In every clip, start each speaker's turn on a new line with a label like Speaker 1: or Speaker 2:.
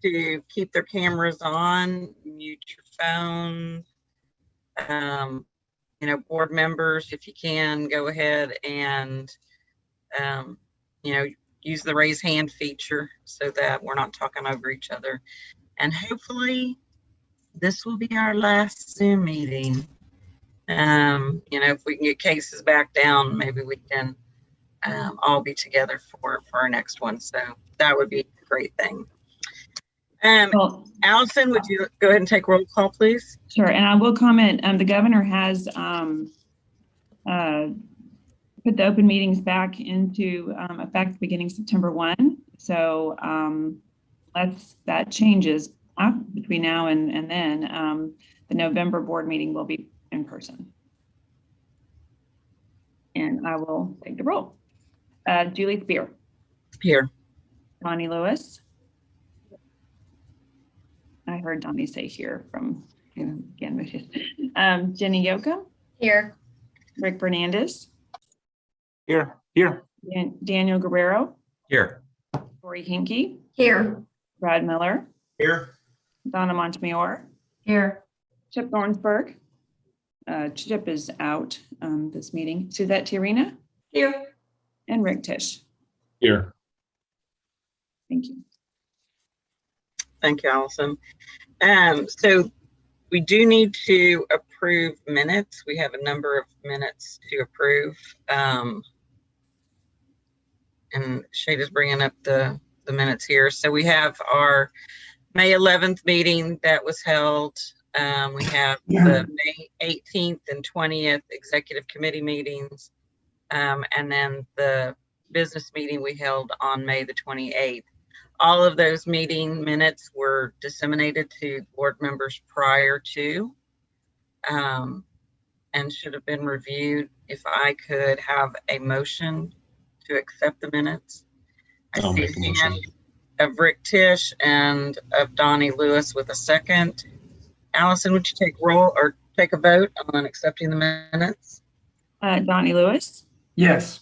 Speaker 1: to keep their cameras on, mute your phone. You know, board members, if you can, go ahead and, you know, use the raise hand feature so that we're not talking over each other. And hopefully this will be our last Zoom meeting. You know, if we can get cases back down, maybe we can all be together for our next one. So that would be a great thing.
Speaker 2: Well,
Speaker 1: Allison, would you go ahead and take roll call, please?
Speaker 2: sure. And I will comment, the governor has put the open meetings back into effect beginning September 1. So that changes between now and then. The November board meeting will be in person. And I will take the roll. Julie Spear.
Speaker 1: Here.
Speaker 2: Donnie Lewis. I heard Donnie say here from, again, Jenny Yoakum.
Speaker 3: Here.
Speaker 2: Rick Fernandez.
Speaker 4: Here.
Speaker 2: Daniel Guerrero.
Speaker 4: Here.
Speaker 2: Lori Hinkey.
Speaker 3: Here.
Speaker 2: Brad Miller.
Speaker 4: Here.
Speaker 2: Donna Montemayor.
Speaker 3: Here.
Speaker 2: Chip Thornsberg. Chip is out this meeting. Suzette Tiarina.
Speaker 3: Here.
Speaker 2: And Rick Tisch.
Speaker 4: Here.
Speaker 2: Thank you.
Speaker 1: Thank you, Allison. So we do need to approve minutes. We have a number of minutes to approve. And Shada's bringing up the minutes here. So we have our May 11th meeting that was held. We have the May 18th and 20th executive committee meetings. And then the business meeting we held on May the 28th. All of those meeting minutes were disseminated to board members prior to and should have been reviewed. If I could have a motion to accept the minutes.
Speaker 4: I'll
Speaker 1: I
Speaker 4: make a
Speaker 1: see
Speaker 4: motion.
Speaker 1: hand of Rick Tisch and of Donnie Lewis with a second. Allison, would you take roll or take a vote on accepting the minutes?
Speaker 2: Donnie Lewis.
Speaker 4: Yes.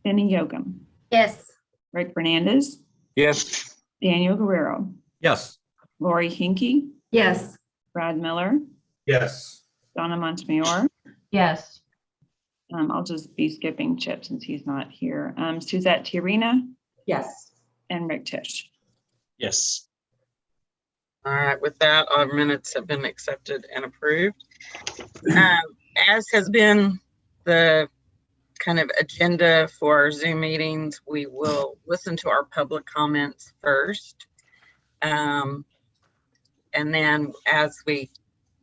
Speaker 2: Jenny Yoakum.
Speaker 3: Yes.
Speaker 2: Rick Fernandez.
Speaker 4: Yes.
Speaker 2: Daniel Guerrero.
Speaker 4: Yes.
Speaker 2: Lori Hinkey.
Speaker 3: Yes.
Speaker 2: Brad Miller.
Speaker 4: Yes.
Speaker 2: Donna Montemayor.
Speaker 3: Yes.
Speaker 2: I'll just be skipping Chip since he's not here. Suzette Tiarina
Speaker 3: Yes.
Speaker 2: and Rick Tisch.
Speaker 4: Yes.
Speaker 1: All right, with that, our minutes have been accepted and approved. As has been the kind of agenda for our Zoom meetings, we will listen to our public comments first. And then as we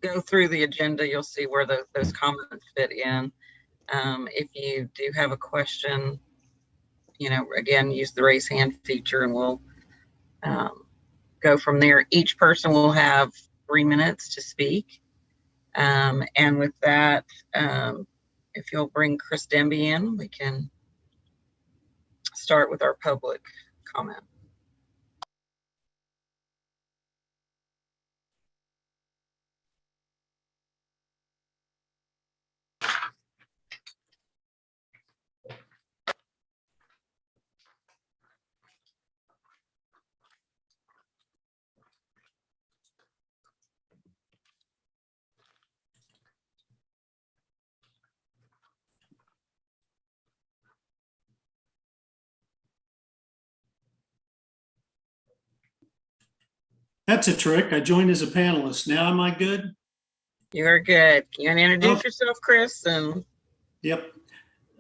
Speaker 1: go through the agenda, you'll see where those comments fit in. If you do have a question, you know, again, use the raise hand feature and we'll go from there. Each person will have 3 minutes to speak. And with that, if you'll bring Chris Demby in, we can start with our public comment.
Speaker 5: That's a trick. I joined as a panelist. Now am I good?
Speaker 1: You are good. You want to introduce yourself, Chris? And
Speaker 5: Yep.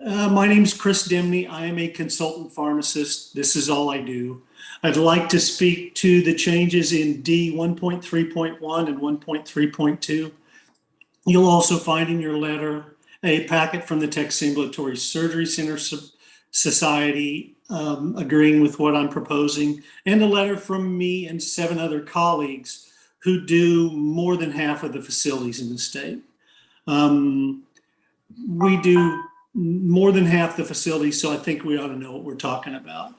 Speaker 5: My name's Chris Demny. I am a consultant pharmacist. This is all I do. I'd like to speak to the changes in D 1.3.1 and 1.3.2. You'll also find in your letter a packet from the Texas Ambulatory Surgery Center Society agreeing with what I'm proposing, and a letter from me and 7 other colleagues who do more than half of the facilities in the state. We do more than half the facilities, so I think we ought to know what we're talking about.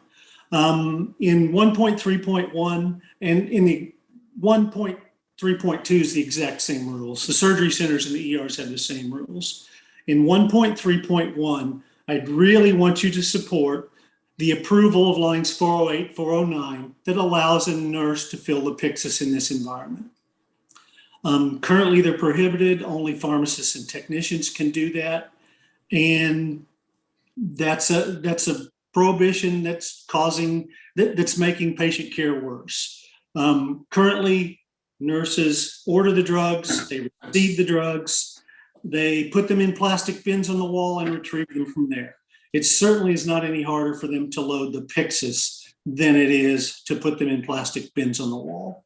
Speaker 5: In 1.3.1 and in the 1.3.2 is the exact same rules. The surgery centers and the ERs have the same rules. In 1.3.1, I'd really want you to support the approval of lines 408, 409 that allows a nurse to fill the Pyxis in this environment. Currently, they're prohibited. Only pharmacists and technicians can do that. And that's a prohibition that's making patient care worse. Currently, nurses order the drugs, they receive the drugs, they put them in plastic bins on the wall and retrieve them from there. It certainly is not any harder for them to load the Pyxis than it is to put them in plastic bins on the wall.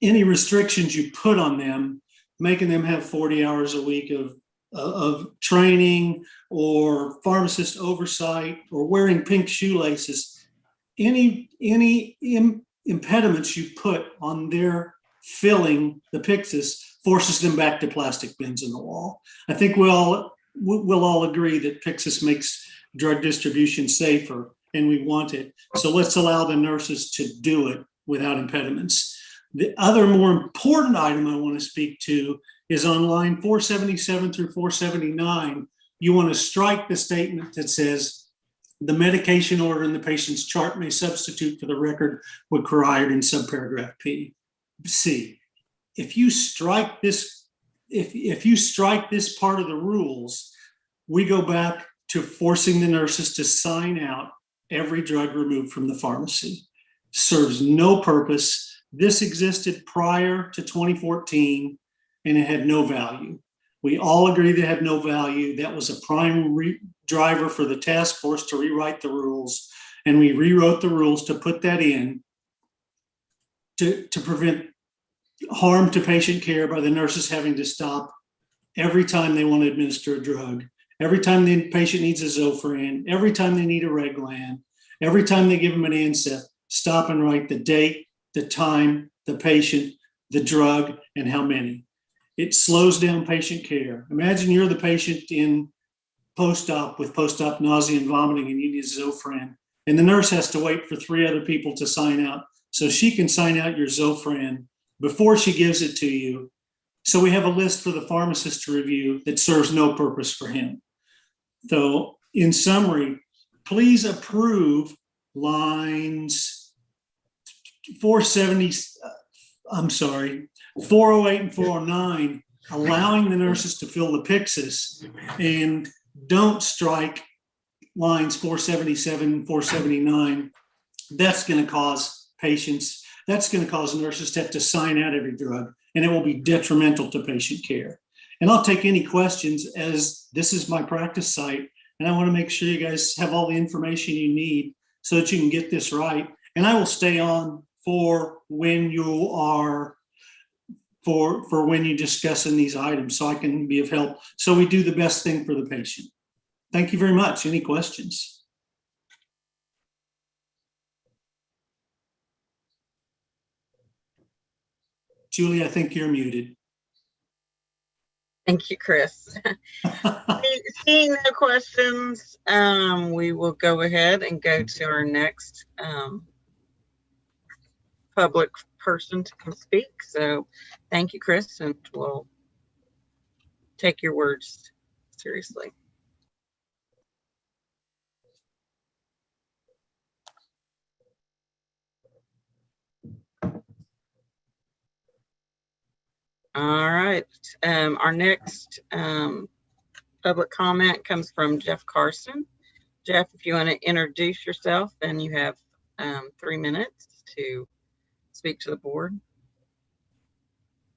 Speaker 5: Any restrictions you put on them, making them have 40 hours a week of training or pharmacist oversight or wearing pink shoelaces, any impediments you put on their filling the Pyxis forces them back to plastic bins in the wall. I think we'll all agree that Pyxis makes drug distribution safer, and we want it. So let's allow the nurses to do it without impediments. The other more important item I want to speak to is on line 477 through 479. You want to strike the statement that says the medication order in the patient's chart may substitute for the record required in subparagraph C. If you strike this, if you strike this part of the rules, we go back to forcing the nurses to sign out every drug removed from the pharmacy. Serves no purpose. This existed prior to 2014 and it had no value. We all agree that it had no value. That was a prime driver for the task force to rewrite the rules. And we rewrote the rules to put that in to prevent harm to patient care by the nurses having to stop every time they want to administer a drug, every time the patient needs a Zofran, every time they need a Reglan, every time they give them an ANSEP, stop and write the date, the time, the patient, the drug, and how many. It slows down patient care. Imagine you're the patient in post-op with post-op nausea and vomiting and you need Zofran, and the nurse has to wait for 3 other people to sign out so she can sign out your Zofran before she gives it to you. So we have a list for the pharmacist to review that serves no purpose for him. So in summary, please approve lines 408 and 409, allowing the nurses to fill the Pyxis, and don't strike lines 477 and 479. That's going to cause patients, that's going to cause nurses to have to sign out every drug, and it will be detrimental to patient care. And I'll take any questions, as this is my practice site, and I want to make sure you guys have all the information you need so that you can get this right. And I will stay on for when you are, for when you're discussing these items, so I can be of help, so we do the best thing for the patient. Thank you very much. Any questions? Julie, I think you're muted.
Speaker 1: Thank you, Chris. Seeing no questions, we will go ahead and go to our next public person to come speak. So thank you, Chris, and we'll take your words seriously. All right, our next public comment comes from Jeff Carson. Jeff, if you want to introduce yourself, then you have 3 minutes to speak to the board.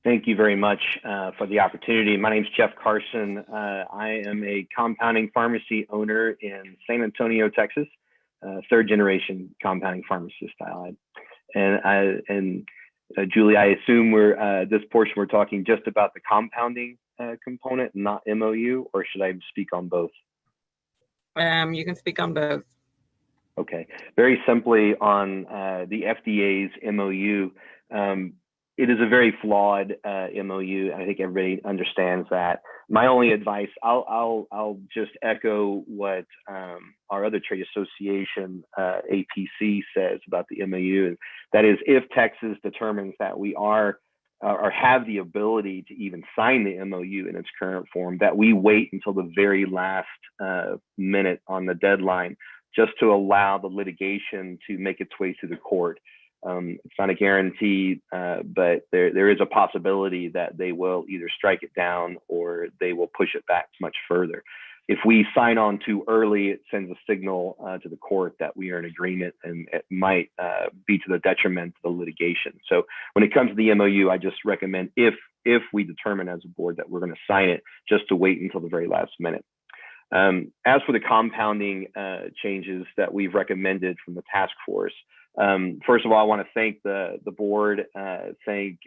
Speaker 6: Thank you very much for the opportunity. My name is Jeff Carson. I am a compounding pharmacy owner in San Antonio, Texas, 3rd generation compounding pharmacist. And Julie, I assume this portion we're talking just about the compounding component, not MOU, or should I speak on both?
Speaker 1: You can speak on both.
Speaker 6: Okay, very simply on the FDA's MOU, it is a very flawed MOU. I think everybody understands that. My only advice, I'll just echo what our other trade association, APC, says about the MOU, and that is, if Texas determines that we are or have the ability to even sign the MOU in its current form, that we wait until the very last minute on the deadline just to allow the litigation to make its way through the court. It's not a guarantee, but there is a possibility that they will either strike it down or they will push it back much further. If we sign on too early, it sends a signal to the court that we are in agreement, and it might be to the detriment of the litigation. So when it comes to the MOU, I just recommend, if we determine as a board that we're going to sign it, just to wait until the very last minute. As for the compounding changes that we've recommended from the task force, first of all, I want to thank the board, thank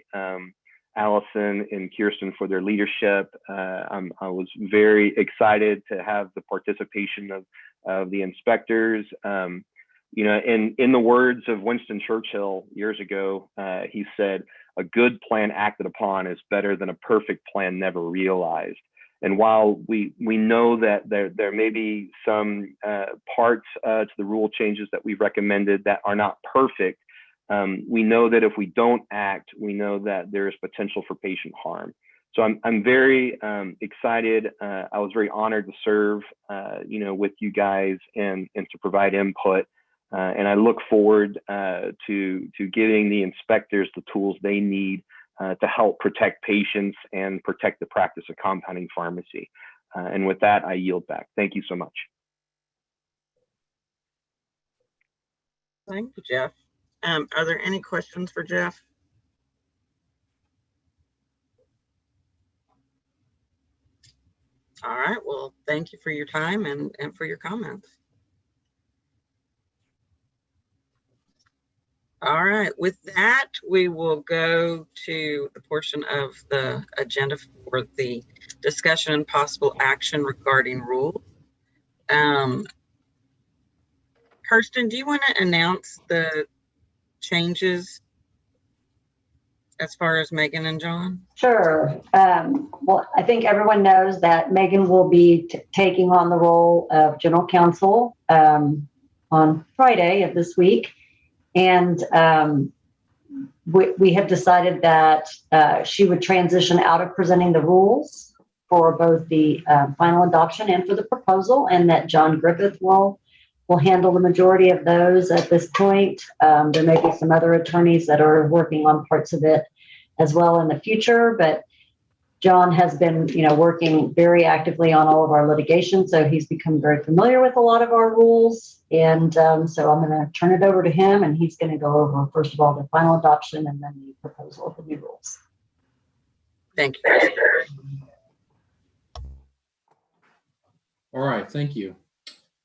Speaker 6: Allison and Kirsten for their leadership. I was very excited to have the participation of the inspectors. You know, in the words of Winston Churchill years ago, he said, "A good plan acted upon is better than a perfect plan never realized." And while we know that there may be some parts to the rule changes that we've recommended that are not perfect, we know that if we don't act, we know that there is potential for patient harm. So I'm very excited. I was very honored to serve, you know, with you guys and to provide input. And I look forward to giving the inspectors the tools they need to help protect patients and protect the practice of compounding pharmacy. And with that, I yield back. Thank you so much.
Speaker 1: Thank you, Jeff. Are there any questions for Jeff? All right, well, thank you for your time and for your comments. All right, with that, we will go to the portion of the agenda for the discussion and possible action regarding rules. Kirsten, do you want to announce the changes as far as Megan and John?
Speaker 3: Sure. Well, I think everyone knows that Megan will be taking on the role of general counsel on Friday of this week. And we have decided that she would transition out of presenting the rules for both the final adoption and for the proposal, and that John Griffith will handle the majority of those at this point. There may be some other attorneys that are working on parts of it as well in the future, but John has been, working very actively on all of our litigation, so he's become very familiar with a lot of our rules. And so I'm going to turn it over to him, and he's going to go over, first of all, the final adoption and then the proposal of the new rules.
Speaker 1: Thank you.
Speaker 7: All right, thank you.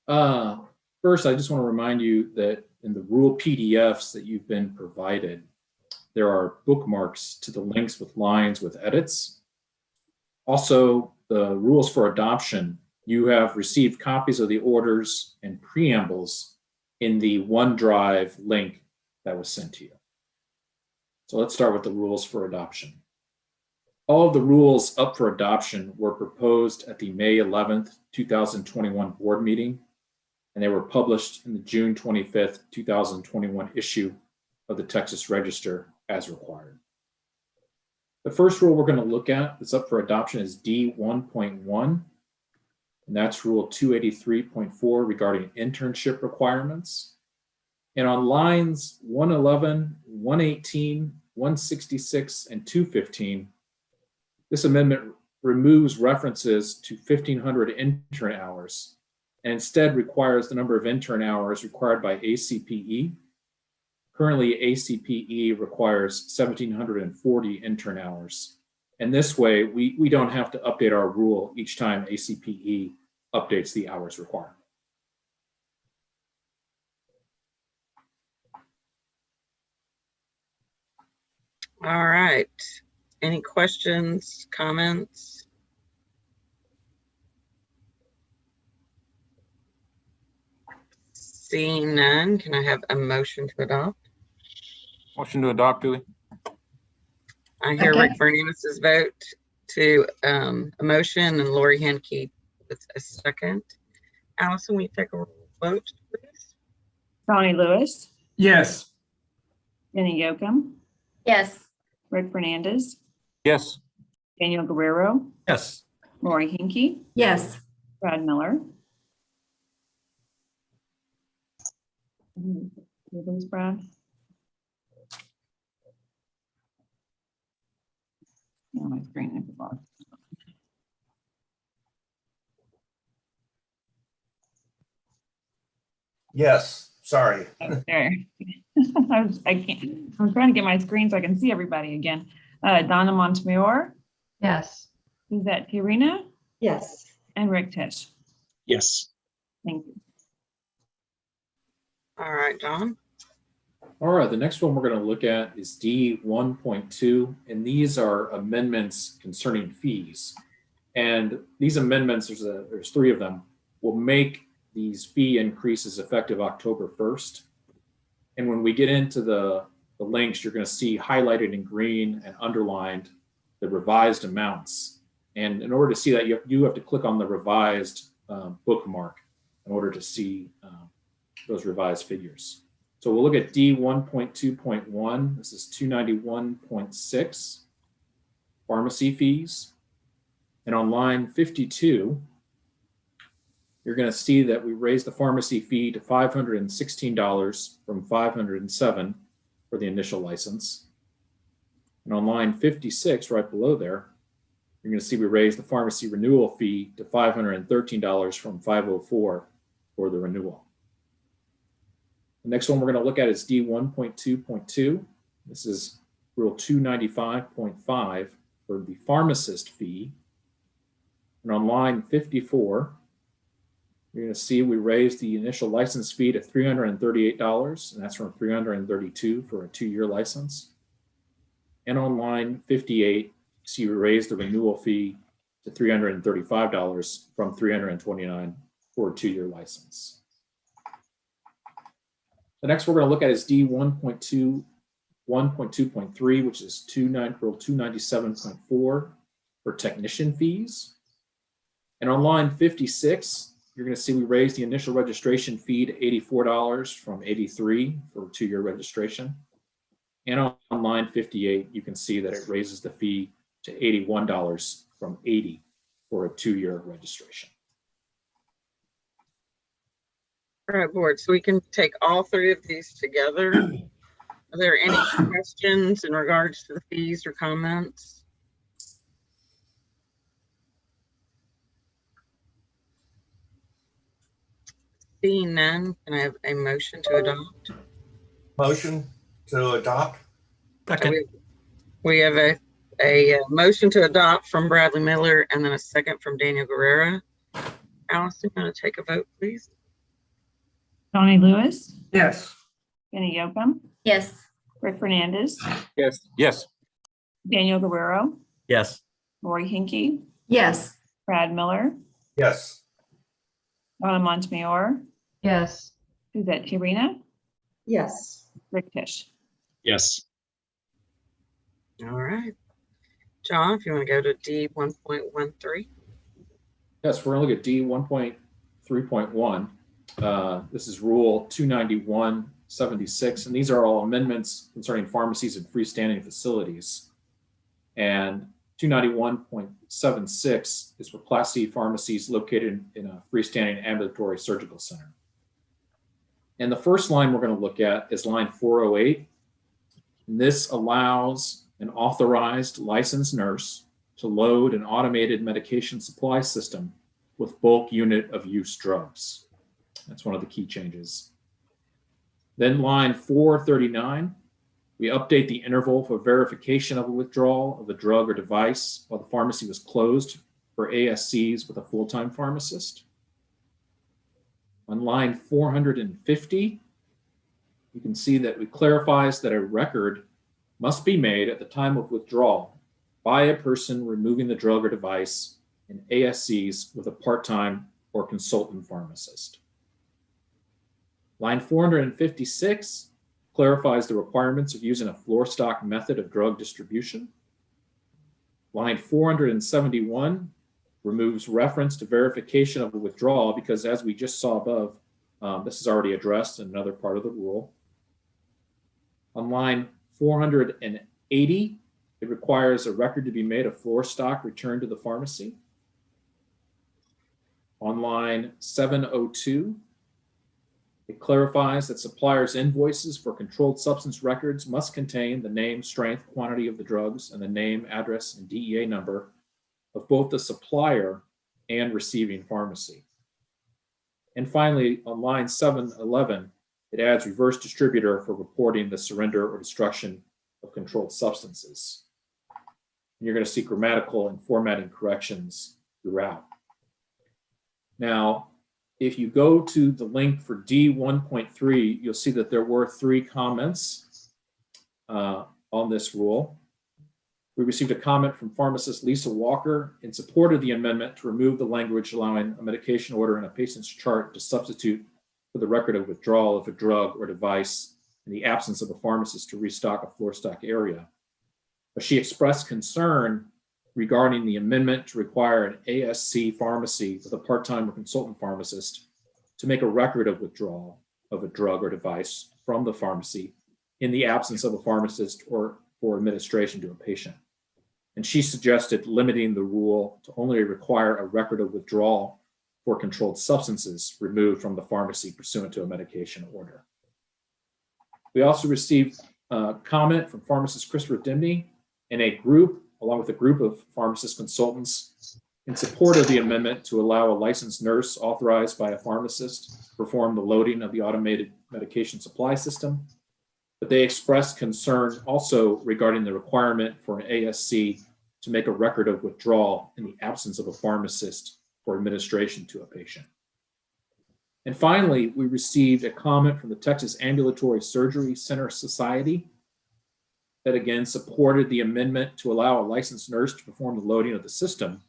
Speaker 7: First, I just want to remind you that in the rule PDFs that you've been provided, there are bookmarks to the links with lines with edits. Also, the rules for adoption, you have received copies of the orders and preambles in the OneDrive link that was sent to you. So let's start with the rules for adoption. All of the rules up for adoption were proposed at the May 11th, 2021 board meeting, and they were published in the June 25th, 2021 issue of the Texas Register as required. The first rule we're going to look at that's up for adoption is D1.1, and that's Rule 283.4 regarding internship requirements. And on lines 111, 118, 166, and 215, this amendment removes references to 1,500 intern hours and instead requires the number of intern hours required by ACPE. Currently, ACPE requires 1,740 intern hours. And this way, we don't have to update our rule each time ACPE updates the hours requirement.
Speaker 1: All right. Any questions, comments? Seeing none, can I have a motion to adopt?
Speaker 8: Motion to adopt, Dooley.
Speaker 1: I hear Rick Fernandez's vote to a motion and Lori Henke with a second. Allison, will you take a roll vote, please?
Speaker 2: Donnie Lewis,
Speaker 8: Yes.
Speaker 2: Jenny Yoakum,
Speaker 3: Yes.
Speaker 2: Rick Fernandez,
Speaker 8: Yes.
Speaker 2: Daniel Guerrero,
Speaker 8: Yes.
Speaker 2: Lori Hinke,
Speaker 3: Yes.
Speaker 2: Brad Miller, Thanks, Brad. Yeah, my screen is blocked.
Speaker 4: Yes, sorry.
Speaker 2: Oh, there. I can't. I'm trying to get my screen so I can see everybody again. Donna Montemayor,
Speaker 9: Yes.
Speaker 2: Suzette Tirina,
Speaker 9: Yes.
Speaker 2: and Rick Tisch.
Speaker 4: Yes.
Speaker 2: Thank you.
Speaker 1: All right, John.
Speaker 7: All right, the next one we're going to look at is D 1.2, and these are amendments concerning fees. And these amendments, there's 3 of them, will make these fee increases effective October 1st. And when we get into the links, you're going to see highlighted in green and underlined the revised amounts. And in order to see that, you have to click on the revised bookmark in order to see those revised figures. So we'll look at D 1.2.1. This is 291.6, pharmacy fees. And on line 52, you're going to see that we raised the pharmacy fee to $516 from $507 for the initial license. And on line 56, right below there, you're going to see we raised the pharmacy renewal fee to $513 from $504 for the renewal. The next one we're going to look at is D 1.2.2. This is Rule 295.5 for the pharmacist fee. And on line 54, you're going to see we raised the initial license fee to $338, and that's from $332 for a 2-year license. And on line 58, you see we raised the renewal fee to $335 from $329 for a 2-year license. The next we're going to look at is D 1.2.3, which is Rule 297.4 for technician fees. And on line 56, you're going to see we raised the initial registration fee to $84 from $83 for a 2-year registration. And on line 58, you can see that it raises the fee to $81 from $80 for a 2-year registration.
Speaker 1: All right, board, so we can take all 3 of these together. Are there any questions in regards to the fees or comments? Seeing none, can I have a motion to adopt?
Speaker 4: Motion to adopt?
Speaker 1: So we have a motion to adopt from Bradley Miller and then a second from Daniel Guerrera. Allison, you want to take a vote, please?
Speaker 2: Johnny Lewis,
Speaker 4: Yes.
Speaker 2: Jenny Yocum,
Speaker 9: Yes.
Speaker 2: Rick Fernandez,
Speaker 8: Yes. Yes.
Speaker 2: Daniel Guerrero,
Speaker 8: Yes.
Speaker 2: Lori Hinkey,
Speaker 9: Yes.
Speaker 2: Brad Miller,
Speaker 4: Yes.
Speaker 2: Donna Montemayor,
Speaker 9: Yes.
Speaker 2: Suzette Tirina,
Speaker 9: Yes.
Speaker 2: Rick Tisch.
Speaker 4: Yes.
Speaker 1: All right. John, if you want to go to D 1.13.
Speaker 7: Yes, we're going to look at D 1.3.1. This is Rule 291.76, and these are all amendments concerning pharmacies and freestanding facilities. And 291.76 is for Class C pharmacies located in a freestanding ambulatory surgical center. And the first line we're going to look at is line 408. And this allows an authorized licensed nurse to load an automated medication supply system with bulk unit of use drugs. That's one of the key changes. Then line 439, we update the interval for verification of a withdrawal of a drug or device while the pharmacy was closed for ASCs with a full-time pharmacist. On line 450, you can see that it clarifies that a record must be made at the time of withdrawal by a person removing the drug or device in ASCs with a part-time or consultant pharmacist. Line 456 clarifies the requirements of using a floor stock method of drug distribution. Line 471 removes reference to verification of a withdrawal because, as we just saw above, this is already addressed in another part of the rule. On line 480, it requires a record to be made of floor stock returned to the pharmacy. On line 702, It clarifies that suppliers' invoices for controlled substance records must contain the name, strength, quantity of the drugs, and the name, address, and DEA number of both the supplier and receiving pharmacy. And finally, on line 711, it adds reverse distributor for reporting the surrender or destruction of controlled substances. And you're going to see grammatical and formatting corrections throughout. Now, if you go to the link for D1.3, you'll see that there were 3 comments on this rule. We received a comment from pharmacist Lisa Walker in support of the amendment to remove the language allowing a medication order in a patient's chart to substitute for the record of withdrawal of a drug or device in the absence of a pharmacist to restock a floor stock area. But she expressed concern regarding the amendment to require an ASC pharmacy with a part-time or consultant pharmacist to make a record of withdrawal of a drug or device from the pharmacy in the absence of a pharmacist or for administration to a patient. And she suggested limiting the rule to only require a record of withdrawal for controlled substances removed from the pharmacy pursuant to a medication order. We also received a comment from pharmacist Christopher Dimney and a group, along with a group of pharmacist consultants, in support of the amendment to allow a licensed nurse authorized by a pharmacist to perform the loading of the automated medication supply system. But they expressed concern also regarding the requirement for an ASC to make a record of withdrawal in the absence of a pharmacist for administration to a patient. And finally, we received a comment from the Texas Ambulatory Surgery Center Society that again supported the amendment to allow a licensed nurse to perform the loading of the system,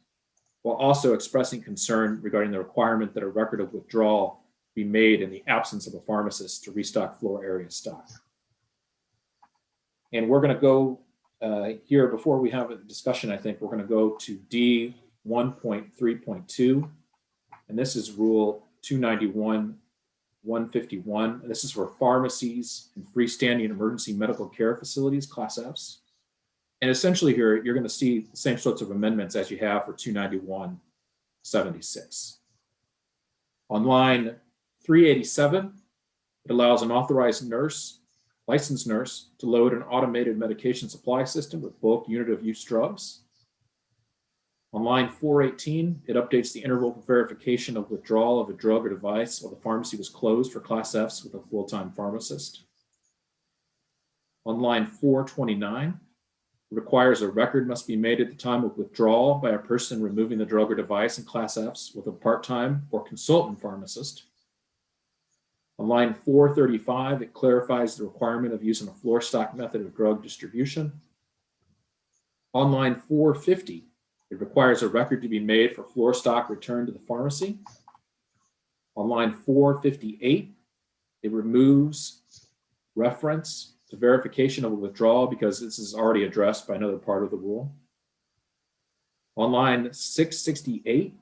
Speaker 7: while also expressing concern regarding the requirement that a record of withdrawal be made in the absence of a pharmacist to restock floor area stock. And we're going to go here, before we have a discussion, I think we're going to go to D 1.3.2, and this is Rule 291-151. And this is for pharmacies and freestanding emergency medical care facilities, Class Fs. And essentially here, you're going to see the same sorts of amendments as you have for 291-76. On line 387, it allows an authorized nurse, licensed nurse, to load an automated medication supply system with bulk unit of use drugs. On line 418, it updates the interval for verification of withdrawal of a drug or device while the pharmacy was closed for Class Fs with a full-time pharmacist. On line 429, it requires a record must be made at the time of withdrawal by a person removing the drug or device in Class Fs with a part-time or consultant pharmacist. On line 435, it clarifies the requirement of using a floor stock method of drug distribution. On line 450, it requires a record to be made for floor stock returned to the pharmacy. On line 458, it removes reference to verification of a withdrawal because this is already addressed by another part of the rule. On line 668,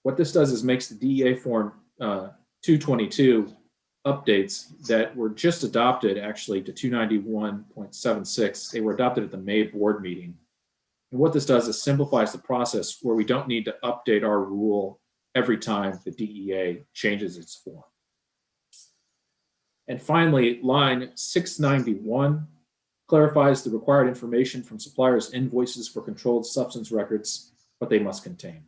Speaker 7: what this does is makes the DEA form 222 updates that were just adopted actually to 291.76. They were adopted at the May board meeting. And what this does is simplifies the process where we don't need to update our rule every time the DEA changes its form. And finally, line 691 clarifies the required information from suppliers' invoices for controlled substance records, what they must contain.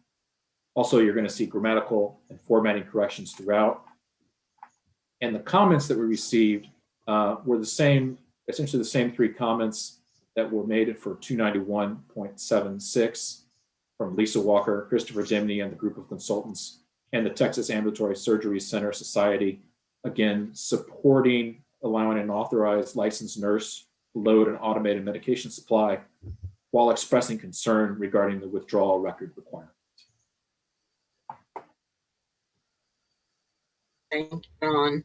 Speaker 7: Also, you're going to see grammatical and formatting corrections throughout. And the comments that we received were the same, essentially the same 3 comments that were made for 291.76 from Lisa Walker, Christopher Dimney, and the group of consultants, and the Texas Ambulatory Surgery Center Society, again, supporting allowing an authorized licensed nurse to load an automated medication supply while expressing concern regarding the withdrawal record requirement.
Speaker 1: Thank you, Don.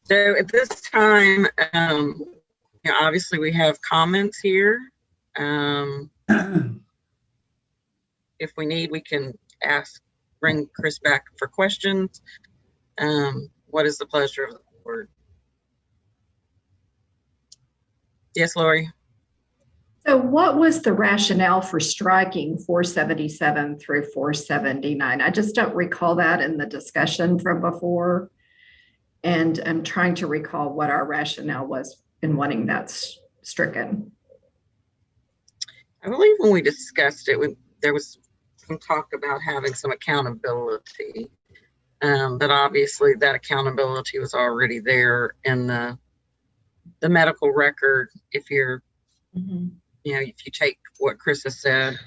Speaker 1: So at this time, obviously we have comments here. If we need, we can bring Chris back for questions. What is the pleasure of the board? Yes, Lori.
Speaker 9: So what was the rationale for striking 477 through 479? I just don't recall that in the discussion from before. And I'm trying to recall what our rationale was in wanting that stricken.
Speaker 1: I believe when we discussed it, there was some talk about having some accountability, but obviously that accountability was already there in the medical record. If you're, you know, if you take what Chris has said.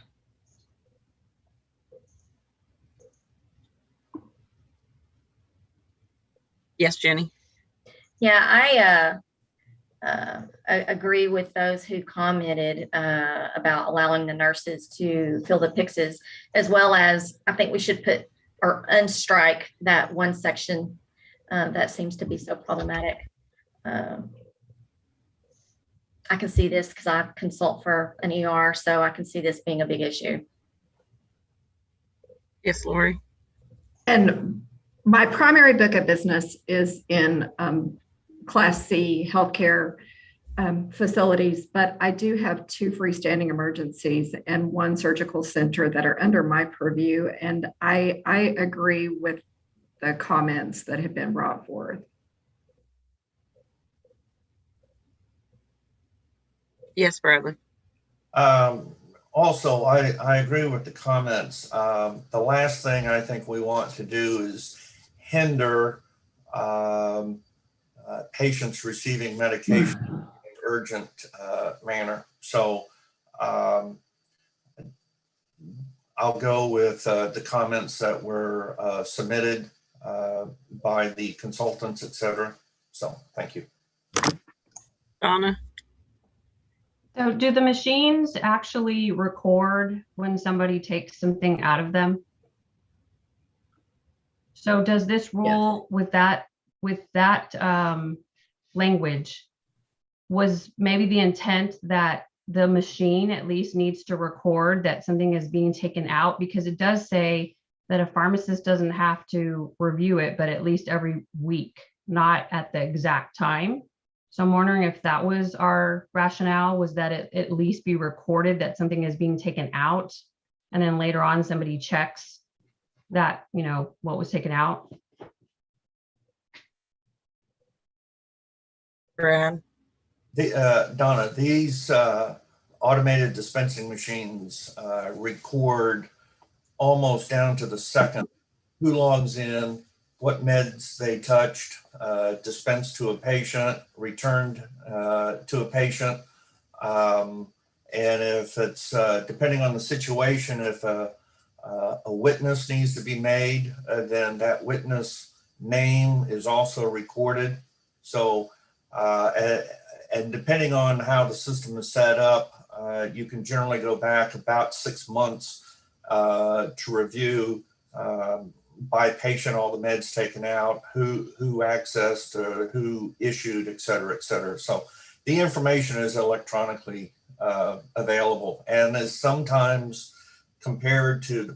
Speaker 1: Yes, Jenny.
Speaker 10: Yeah, I agree with those who commented about allowing the nurses to fill the PICSs, as well as I think we should put or unstrike that one section that seems to be so problematic. I can see this because I consult for an ER, so I can see this being a big issue.
Speaker 1: Yes, Lori.
Speaker 9: And my primary book of business is in Class C healthcare facilities, but I do have 2 freestanding emergencies and 1 surgical center that are under my purview. And I agree with the comments that have been brought forth.
Speaker 1: Yes, Bradley.
Speaker 4: Also, I agree with the comments. The last thing I think we want to do is hinder patients receiving medication in an urgent manner. So I'll go with the comments that were submitted by the consultants, et cetera. So thank you.
Speaker 1: Donna.
Speaker 11: So do the machines actually record when somebody takes something out of them? So does this rule with that language, was maybe the intent that the machine at least needs to record that something is being taken out? Because it does say that a pharmacist doesn't have to review it, but at least every week, not at the exact time. So I'm wondering if that was our rationale, was that it at least be recorded that something is being taken out, and then later on somebody checks that, you know, what was taken out.
Speaker 1: Brad.
Speaker 4: Donna, these automated dispensing machines record almost down to the second who logs in, what meds they touched, dispensed to a patient, returned to a patient. And if it's, depending on the situation, if a witness needs to be made, then that witness name is also recorded. So, and depending on how the system is set up, you can generally go back about 6 months to review by patient all the meds taken out, who accessed, who issued, et cetera, et cetera. So the information is electronically available, and is sometimes compared to the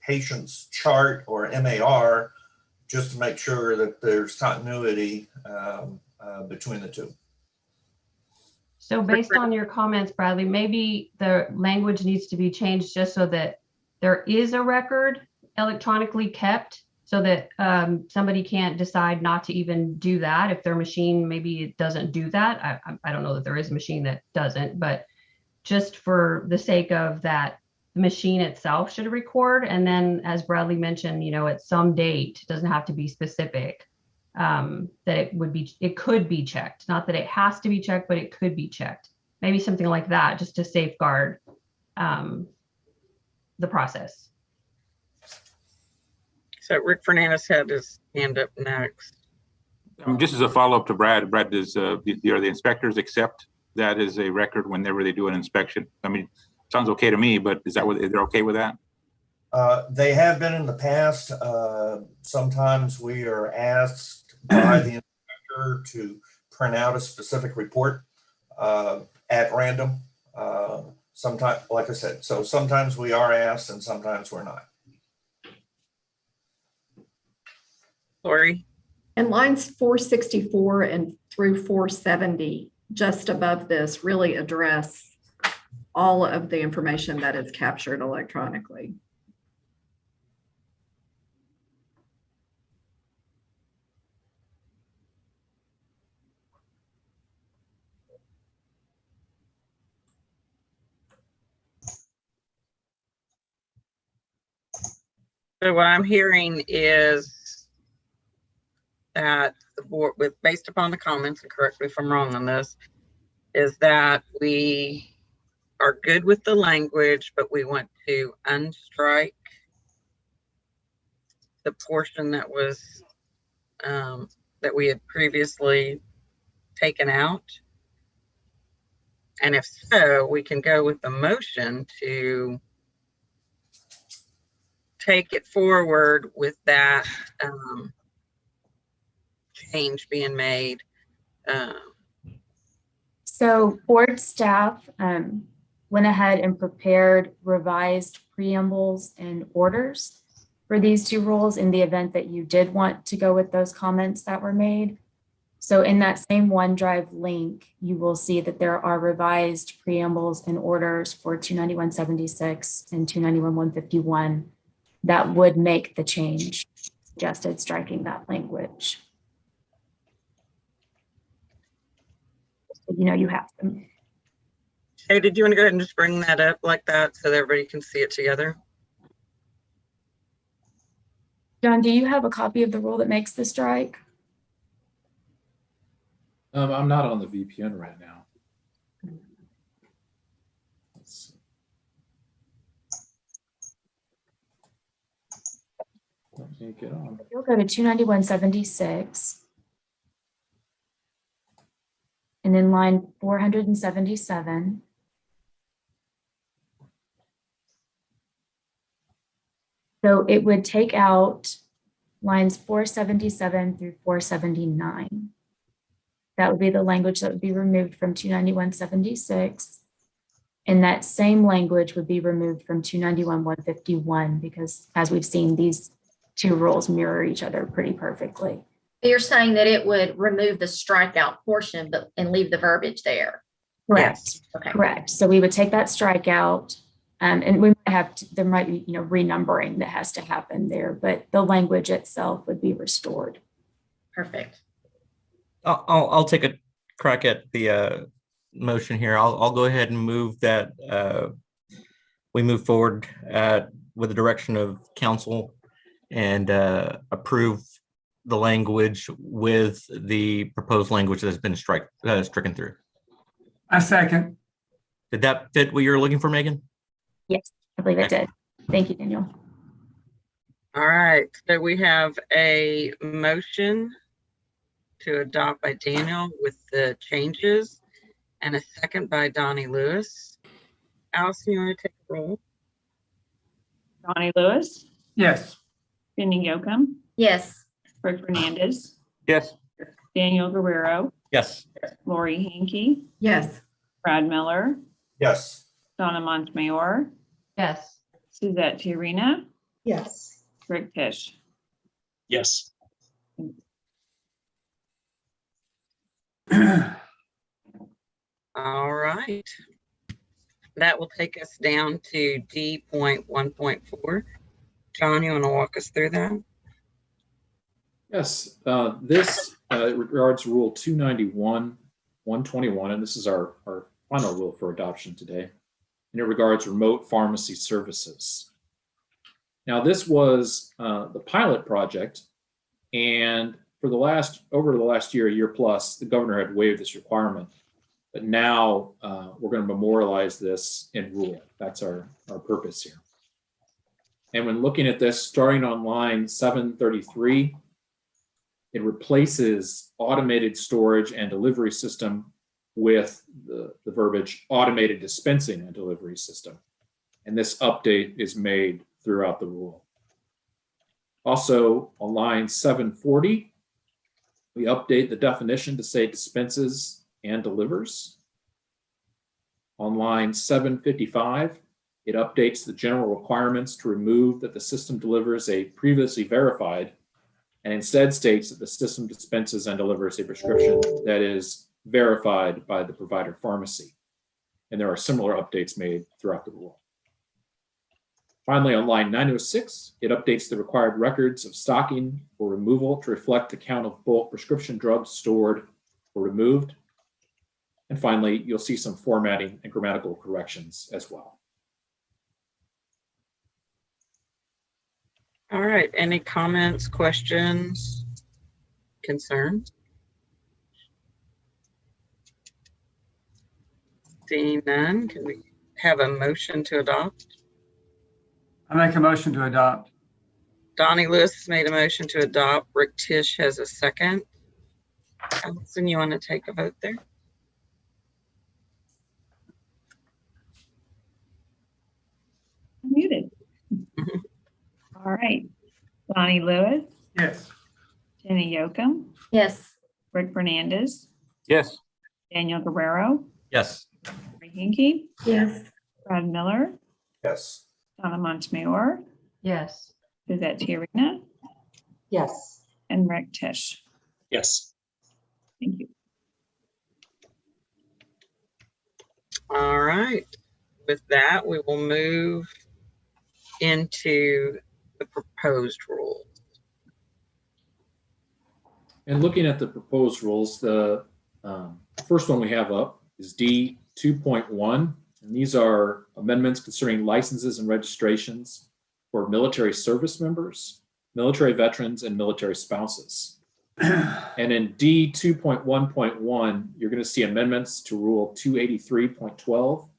Speaker 4: patient's chart or MAR, just to make sure that there's continuity between the two.
Speaker 11: So based on your comments, Bradley, maybe the language needs to be changed just so that there is a record electronically kept, so that somebody can't decide not to even do that if their machine, maybe it doesn't do that. I don't know that there is a machine that doesn't, but just for the sake of that, the machine itself should record. And then, as Bradley mentioned, you know, at some date, it doesn't have to be specific, that it could be checked. Not that it has to be checked, but it could be checked. Maybe something like that, just to safeguard the process.
Speaker 1: So Rick Fernandez had his hand up next.
Speaker 8: Just as a follow-up to Brad, does are the inspectors accept that as a record whenever they do an inspection? I mean, sounds okay to me, but is they're okay with that?
Speaker 4: They have been in the past. Sometimes we are asked by the inspector to print out a specific report at random. Sometimes, like I said, so sometimes we are asked and sometimes we're not.
Speaker 1: Lori.
Speaker 9: And lines 464 and through 470, just above this, really address all of the information that is captured electronically.
Speaker 1: So what I'm hearing is that the board, based upon the comments, and correct me if I'm wrong on this, is that we are good with the language, but we want to unstrike the portion that was that we had previously taken out. And if so, we can go with the motion to take it forward with that change being made.
Speaker 12: So board staff went ahead and prepared revised preambles and orders for these two rules in the event that you did want to go with those comments that were made. So in that same OneDrive link, you will see that there are revised preambles and orders for 291.76 and 291.151 that would make the change suggested, striking that language. So you know you have them.
Speaker 1: Hey, did you want to go ahead and just bring that up like that so that everybody can see it together?
Speaker 12: John, do you have a copy of the rule that makes the strike?
Speaker 7: I'm not on the VPN right now. Let's see. Let me get on.
Speaker 12: You'll go to 291.76. And then line 477. So it would take out lines 477 through 479. That would be the language that would be removed from 291.76. And that same language would be removed from 291.151 because as we've seen, these two rules mirror each other pretty perfectly.
Speaker 10: You're saying that it would remove the strikeout portion and leave the verbiage there.
Speaker 12: Correct.
Speaker 10: Yes. Okay.
Speaker 12: Correct. So we would take that strikeout and we might have to, there might be, renumbering that has to happen there, but the language itself would be restored.
Speaker 10: Perfect.
Speaker 13: I'll take a crack at the motion here. I'll go ahead and move that we move forward with the direction of council and approve the language with the proposed language that's been stricken through.
Speaker 14: I second.
Speaker 13: Did that fit what you're looking for, Megan?
Speaker 12: Yes, I believe it did. Thank you, Daniel.
Speaker 1: All right, so we have a motion to adopt by Daniel with the changes and a second by Donnie Lewis. Allison, you want to take a roll?
Speaker 2: Donnie Lewis,
Speaker 14: Yes.
Speaker 2: Cindy Yocum,
Speaker 10: Yes.
Speaker 2: Rick Fernandez,
Speaker 8: Yes.
Speaker 2: Daniel Guerrero,
Speaker 13: Yes.
Speaker 2: Lori Hinkey,
Speaker 9: Yes.
Speaker 2: Brad Miller,
Speaker 4: Yes.
Speaker 2: Donna Montemayor,
Speaker 11: Yes.
Speaker 2: Suzette Tiarina,
Speaker 9: Yes.
Speaker 2: Rick Tisch.
Speaker 14: Yes.
Speaker 1: All right. That will take us down to D.1.4. John, you want to walk us through that?
Speaker 7: Yes, this regards Rule 291.121, and this is our final rule for adoption today. And it regards remote pharmacy services. Now, this was the pilot project, and for over the last year plus, the governor had waived this requirement. But now we're going to memorialize this in rule. That's our purpose here. And when looking at this, starting on line 733, it replaces automated storage and delivery system with the verbiage automated dispensing and delivery system. And this update is made throughout the rule. Also on line 740, we update the definition to say dispenses and delivers. On line 755, it updates the general requirements to remove that the system delivers a previously verified and instead states that the system dispenses and delivers a prescription that is verified by the provider pharmacy. And there are similar updates made throughout the rule. Finally, on line 906, it updates the required records of stocking or removal to reflect the count of bulk prescription drugs stored or removed. And finally, you'll see some formatting and grammatical corrections as well.
Speaker 1: All right, any comments, questions, concerns? Seeing none, can we have a motion to adopt?
Speaker 14: I make a motion to adopt.
Speaker 1: Donnie Lewis has made a motion to adopt. Rick Tisch has a second. Allison, you want to take a vote there?
Speaker 2: Muted. All right. Donnie Lewis,
Speaker 14: Yes.
Speaker 2: Jenny Yokum,
Speaker 10: Yes.
Speaker 2: Rick Fernandez,
Speaker 8: Yes.
Speaker 2: Daniel Guerrero,
Speaker 13: Yes.
Speaker 2: Lori Hinkey,
Speaker 10: Yes.
Speaker 2: Brad Miller,
Speaker 4: Yes.
Speaker 2: Donna Montemayor,
Speaker 11: Yes.
Speaker 2: Suzette Tiarena,
Speaker 3: Yes.
Speaker 2: and Rick Tisch.
Speaker 14: Yes.
Speaker 2: Thank you.
Speaker 1: All right. With that, we will move into the proposed rules.
Speaker 7: And looking at the proposed rules, the first one we have up is D 2.1. And these are amendments concerning licenses and registrations for military service members, military veterans, and military spouses. And in D 2.1.1, you're going to see amendments to Rule 283.12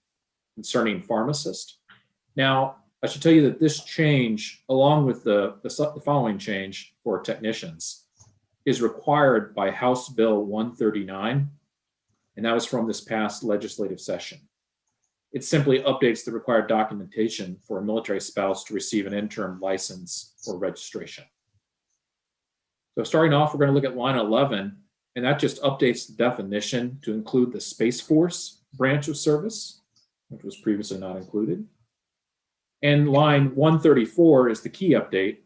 Speaker 7: concerning pharmacists. Now, I should tell you that this change, along with the following change for technicians, is required by House Bill 139, and that was from this past legislative session. It simply updates the required documentation for a military spouse to receive an interim license or registration. So starting off, we're going to look at line 11, and that just updates the definition to include the Space Force branch of service, which was previously not included. And line 134 is the key update,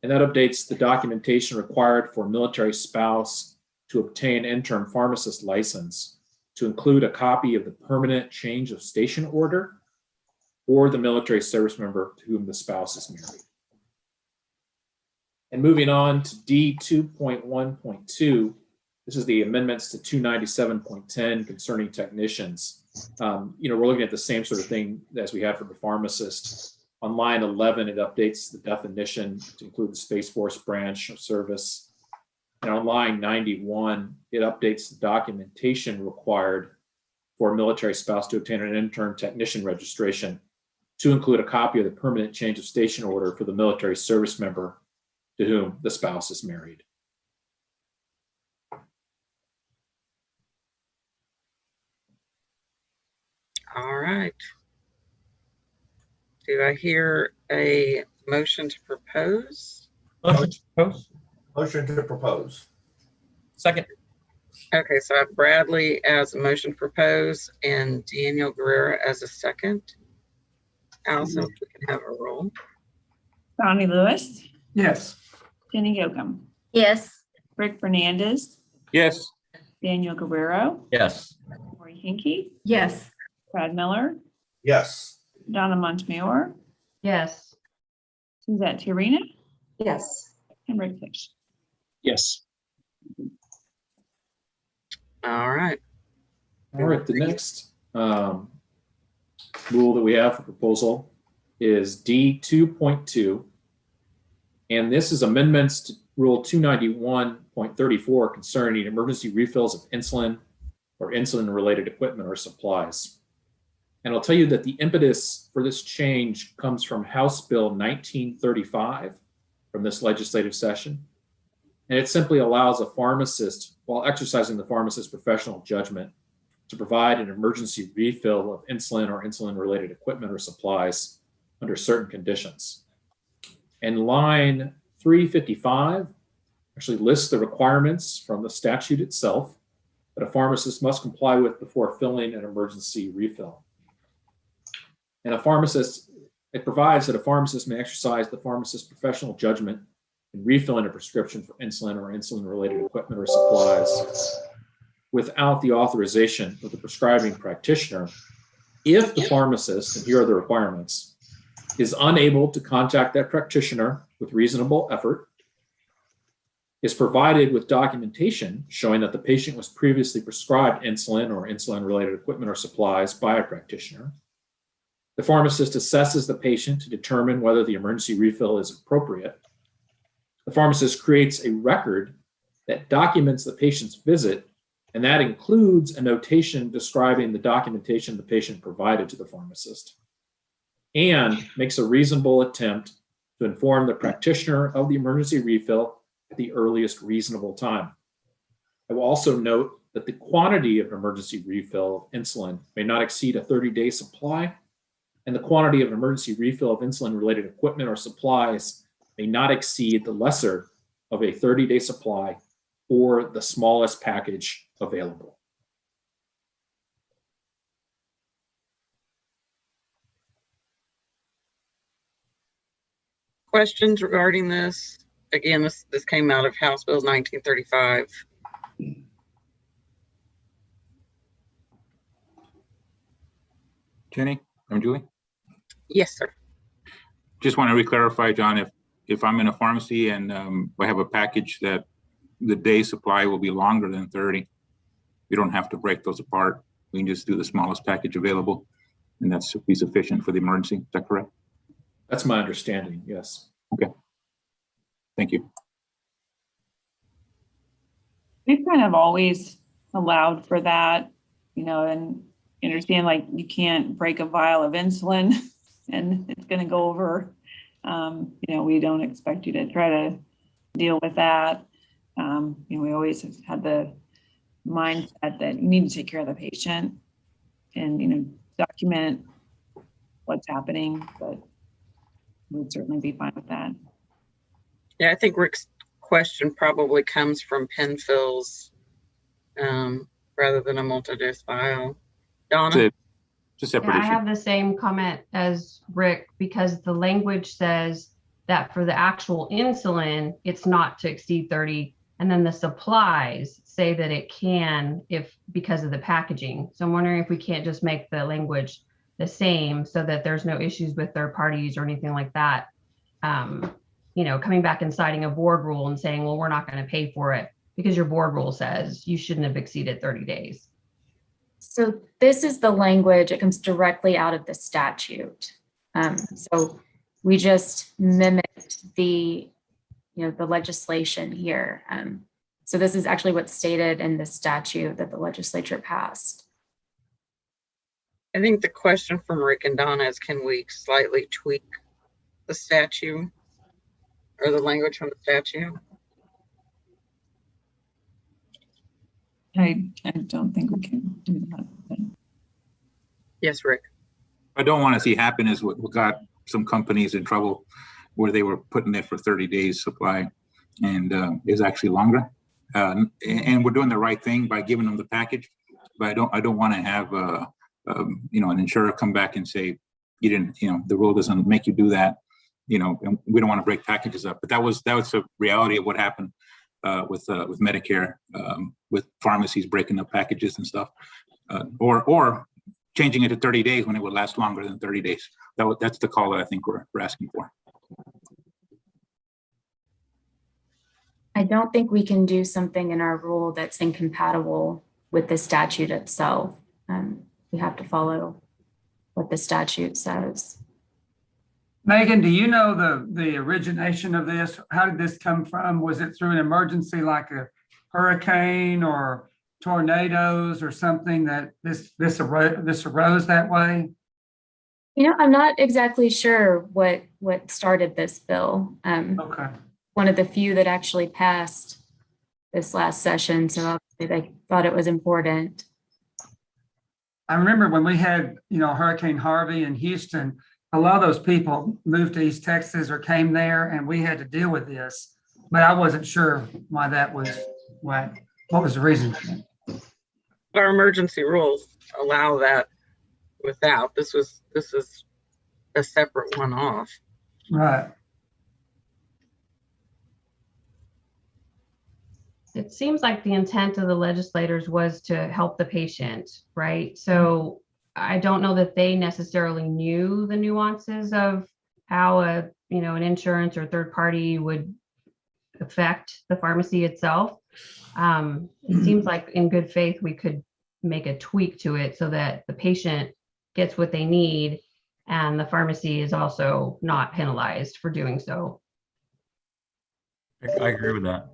Speaker 7: and that updates the documentation required for a military spouse to obtain interim pharmacist license to include a copy of the permanent change of station order or the military service member to whom the spouse is married. And moving on to D 2.1.2, this is the amendments to 297.10 concerning technicians. We're looking at the same sort of thing as we had for the pharmacist. On line 11, it updates the definition to include the Space Force branch of service. And on line 91, it updates the documentation required for a military spouse to obtain an interim technician registration to include a copy of the permanent change of station order for the military service member to whom the spouse is married.
Speaker 1: All right. Do I hear a motion to propose?
Speaker 13: Motion to propose.
Speaker 4: Motion to propose.
Speaker 13: Second.
Speaker 1: Okay, so I have Bradley as a motion to propose and Daniel Guerrero as a second. Allison, if we can have a roll.
Speaker 2: Donnie Lewis,
Speaker 14: Yes.
Speaker 2: Jenny Yokum,
Speaker 10: Yes.
Speaker 2: Rick Fernandez,
Speaker 8: Yes.
Speaker 2: Daniel Guerrero,
Speaker 13: Yes.
Speaker 2: Lori Hinkey,
Speaker 9: Yes.
Speaker 2: Brad Miller,
Speaker 4: Yes.
Speaker 2: Donna Montemayor,
Speaker 11: Yes.
Speaker 2: Suzette Tiarena,
Speaker 3: Yes.
Speaker 2: and Rick Tisch.
Speaker 14: Yes.
Speaker 1: All right.
Speaker 7: All right, the next rule that we have for proposal is D 2.2. And this is amendments to Rule 291.34 concerning emergency refills of insulin or insulin-related equipment or supplies. And I'll tell you that the impetus for this change comes from House Bill 1935 from this legislative session. And it simply allows a pharmacist, while exercising the pharmacist's professional judgment, to provide an emergency refill of insulin or insulin-related equipment or supplies under certain conditions. And line 355 actually lists the requirements from the statute itself that a pharmacist must comply with before filling an emergency refill. And it provides that a pharmacist may exercise the pharmacist's professional judgment in refilling a prescription for insulin or insulin-related equipment or supplies without the authorization of the prescribing practitioner if the pharmacist, and here are the requirements, is unable to contact that practitioner with reasonable effort, is provided with documentation showing that the patient was previously prescribed insulin or insulin-related equipment or supplies by a practitioner, The pharmacist assesses the patient to determine whether the emergency refill is appropriate. The pharmacist creates a record that documents the patient's visit, and that includes a notation describing the documentation the patient provided to the pharmacist, and makes a reasonable attempt to inform the practitioner of the emergency refill at the earliest reasonable time. I will also note that the quantity of emergency refill of insulin may not exceed a 30-day supply, and the quantity of emergency refill of insulin-related equipment or supplies may not exceed the lesser of a 30-day supply or the smallest package available.
Speaker 1: Questions regarding this? Again, this came out of House Bill 1935.
Speaker 8: Jenny, Julie?
Speaker 1: Yes, sir.
Speaker 8: Just want to re-clarify, John, if I'm in a pharmacy and I have a package that the day supply will be longer than 30, you don't have to break those apart. We can just do the smallest package available, and that's be sufficient for the emergency. Is that correct?
Speaker 7: That's my understanding, yes.
Speaker 8: Okay. Thank you.
Speaker 2: We've kind of always allowed for that, and understand like you can't break a vial of insulin and it's going to go over. We don't expect you to try to deal with that. We always have had the mindset that you need to take care of the patient and, document what's happening, but we'd certainly be fine with that.
Speaker 1: Yeah, I think Rick's question probably comes from pen fills rather than a multi-dose vial. Donna?
Speaker 11: Yeah, I have the same comment as Rick, because the language says that for the actual insulin, it's not to exceed 30. And then the supplies say that it can because of the packaging. So I'm wondering if we can't just make the language the same so that there's no issues with third parties or anything like that. Coming back and citing a board rule and saying, well, we're not going to pay for it because your board rule says you shouldn't have exceeded 30 days.
Speaker 12: So this is the language, it comes directly out of the statute. So we just mimicked the legislation here. So this is actually what's stated in the statute that the legislature passed.
Speaker 1: I think the question from Rick and Donna is, can we slightly tweak the statute or the language from the statute?
Speaker 2: I don't think we can do that. But.
Speaker 1: Yes, Rick.
Speaker 8: I don't want to see happen is what got some companies in trouble where they were putting it for 30 days supply and is actually longer. And we're doing the right thing by giving them the package, but I don't want to have an insurer come back and say, you didn't, the rule doesn't make you do that, and we don't want to break packages up. But that was a reality of what happened with Medicare, with pharmacies breaking up packages and stuff, or changing it to 30 days when it would last longer than 30 days. That's the call that I think we're asking for.
Speaker 12: I don't think we can do something in our rule that's incompatible with the statute itself. We have to follow what the statute says.
Speaker 14: Megan, do you know the origination of this? How did this come from? Was it through an emergency like a hurricane or tornadoes or something that this arose that way?
Speaker 12: I'm not exactly sure what started this bill.
Speaker 14: Okay.
Speaker 12: One of the few that actually passed this last session, so obviously they thought it was important.
Speaker 14: I remember when we had, Hurricane Harvey in Houston, a lot of those people moved to East Texas or came there, and we had to deal with this. But I wasn't sure why that was. What was the reason?
Speaker 1: Our emergency rules allow that without. This is a separate one-off.
Speaker 14: Right.
Speaker 11: It seems like the intent of the legislators was to help the patient, right? So I don't know that they necessarily knew the nuances of how an insurance or third party would affect the pharmacy itself. It seems like in good faith, we could make a tweak to it so that the patient gets what they need And the pharmacy is also not penalized for doing so.
Speaker 13: I agree with that.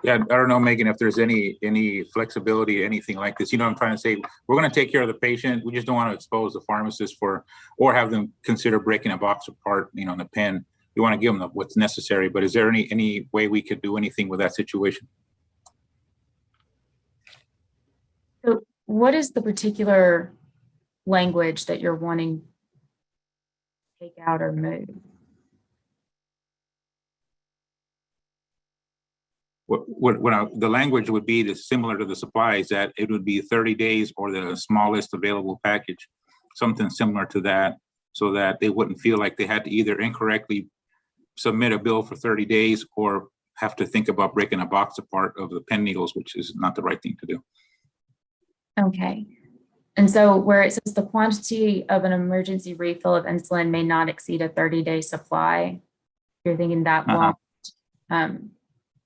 Speaker 8: Yeah, I don't know, Megan, if there's any flexibility, anything like this. You know, I'm trying to say, we're going to take care of the patient. We just don't want to expose the pharmacist or have them consider breaking a box apart, you know, in the pen. We want to give them what's necessary. But is there any way we could do anything with that situation?
Speaker 12: So what is the particular language that you're wanting to take out or move?
Speaker 8: The language would be similar to the supplies, that it would be 30 days or the smallest available package, something similar to that, so that they wouldn't feel like they had to either incorrectly submit a bill for 30 days or have to think about breaking a box apart of the pen needles, which is not the right thing to do.
Speaker 12: Okay. And so where it says the quantity of an emergency refill of insulin may not exceed a 30-day supply, you're thinking that won't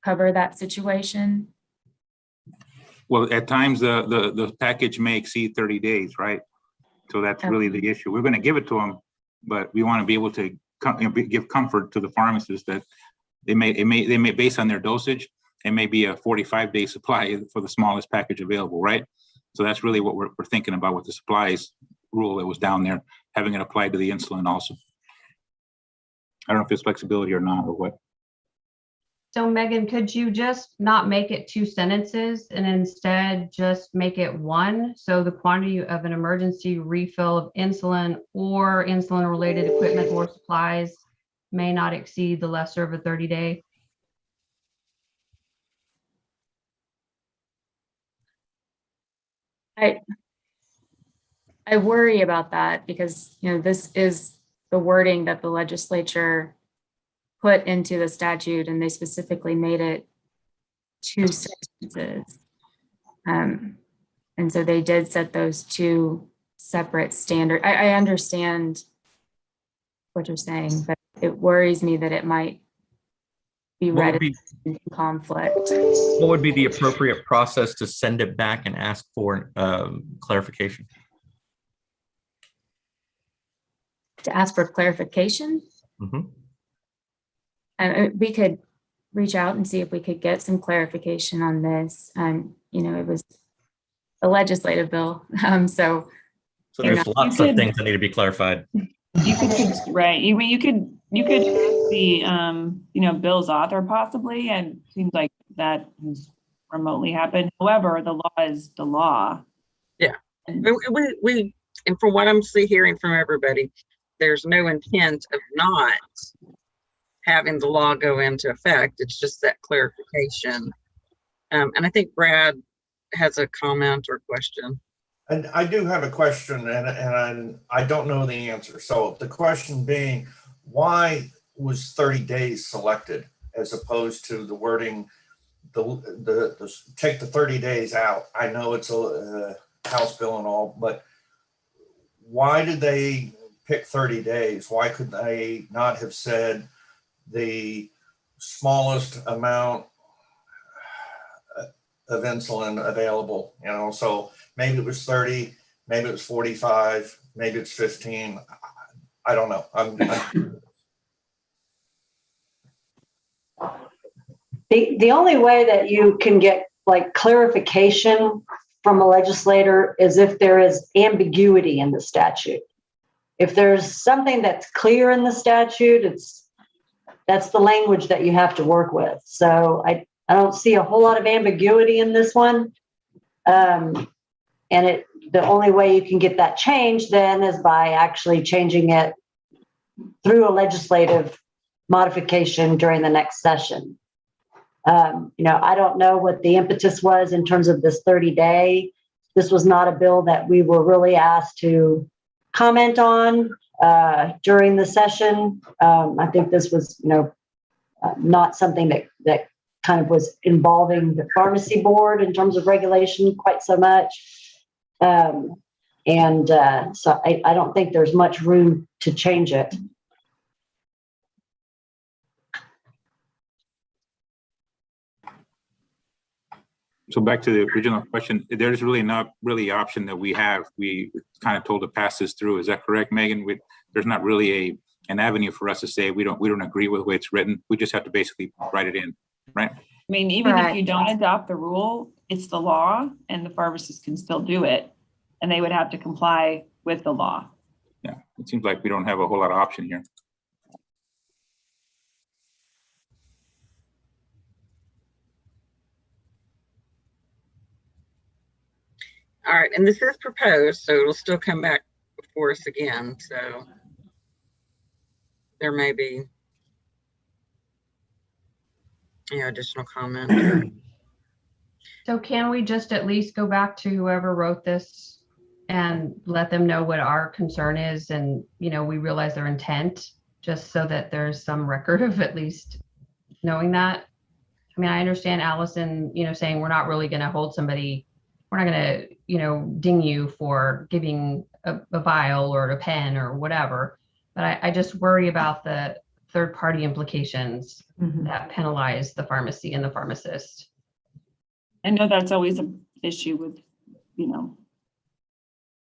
Speaker 12: cover that situation?
Speaker 8: Well, at times the package may exceed 30 days, right? So that's really the issue. We're going to give it to them, but we want to be able to give comfort to the pharmacists that they may based on their dosage, it may be a 45-day supply for the smallest package available, right? So that's really what we're thinking about with the supplies rule that was down there, having it applied to the insulin also. I don't know if there's flexibility or not, or what.
Speaker 11: So Megan, could you just not make it 2 sentences and instead just make it 1? So the quantity of an emergency refill of insulin or insulin related equipment or supplies may not exceed the lesser of a 30-day.
Speaker 12: I worry about that because, you know, this is the wording that the legislature put into the statute, and they specifically made it 2 sentences. And so they did set those 2 separate standards. I understand what you're saying, but it worries me that it might be read in conflict.
Speaker 13: What would be the appropriate process to send it back and ask for clarification?
Speaker 12: To ask for clarification?
Speaker 13: Mm-hmm.
Speaker 12: We could reach out and see if we could get some clarification on this. You know, it was a legislative bill. So
Speaker 13: there's lots of things that need to be clarified.
Speaker 2: You could, right. You could ask the, you know, bill's author possibly, and it seems like that has remotely happened. However, the law is the law.
Speaker 1: Yeah. And from what I'm hearing from everybody, there's no intent of not having the law go into effect. It's just that clarification. And I think Brad has a comment or question.
Speaker 4: And I do have a question, and I don't know the answer. So the question being, why was 30 days selected as opposed to the wording, the take the 30 days out? I know it's a House bill and all, but why did they pick 30 days? Why could they not have said the smallest amount of insulin available? You know, so maybe it was 30, maybe it was 45, maybe it's 15. I don't know.
Speaker 3: The only way that you can get like clarification from a legislator is if there is ambiguity in the statute. If there's something that's clear in the statute, that's the language that you have to work with. So I don't see a whole lot of ambiguity in this one. And the only way you can get that changed then is by actually changing it through a legislative modification during the next session. You know, I don't know what the impetus was in terms of this 30-day. This was not a bill that we were really asked to comment on during the session. I think this was, you know, not something that kind of was involving the pharmacy board in terms of regulation quite so much. So I don't think there's much room to change it.
Speaker 8: So back to the original question, there's really not really option that we have. We kind of told to pass this through. Is that correct, Megan? There's not really an avenue for us to say we don't agree with the way it's written. We just have to basically write it in, right?
Speaker 2: I mean, even if you
Speaker 12: Correct.
Speaker 2: don't adopt the rule, it's the law and the pharmacist can still do it. And they would have to comply with the law.
Speaker 8: Yeah, it seems like we don't have a whole lot of option here.
Speaker 1: All right, and this is proposed, so it'll still come back before us again, so there may be additional comment.
Speaker 11: So can we just at least go back to whoever wrote this and let them know what our concern is, and, you know, we realize their intent, just so that there's some record of at least knowing that? I mean, I understand Allison, you know, saying we're not really going to hold somebody, we're not going to, you know, ding you for giving a vial or a pen or whatever. But I just worry about the third party implications that penalize the pharmacy and the pharmacist.
Speaker 2: I know that's always an issue with, you know,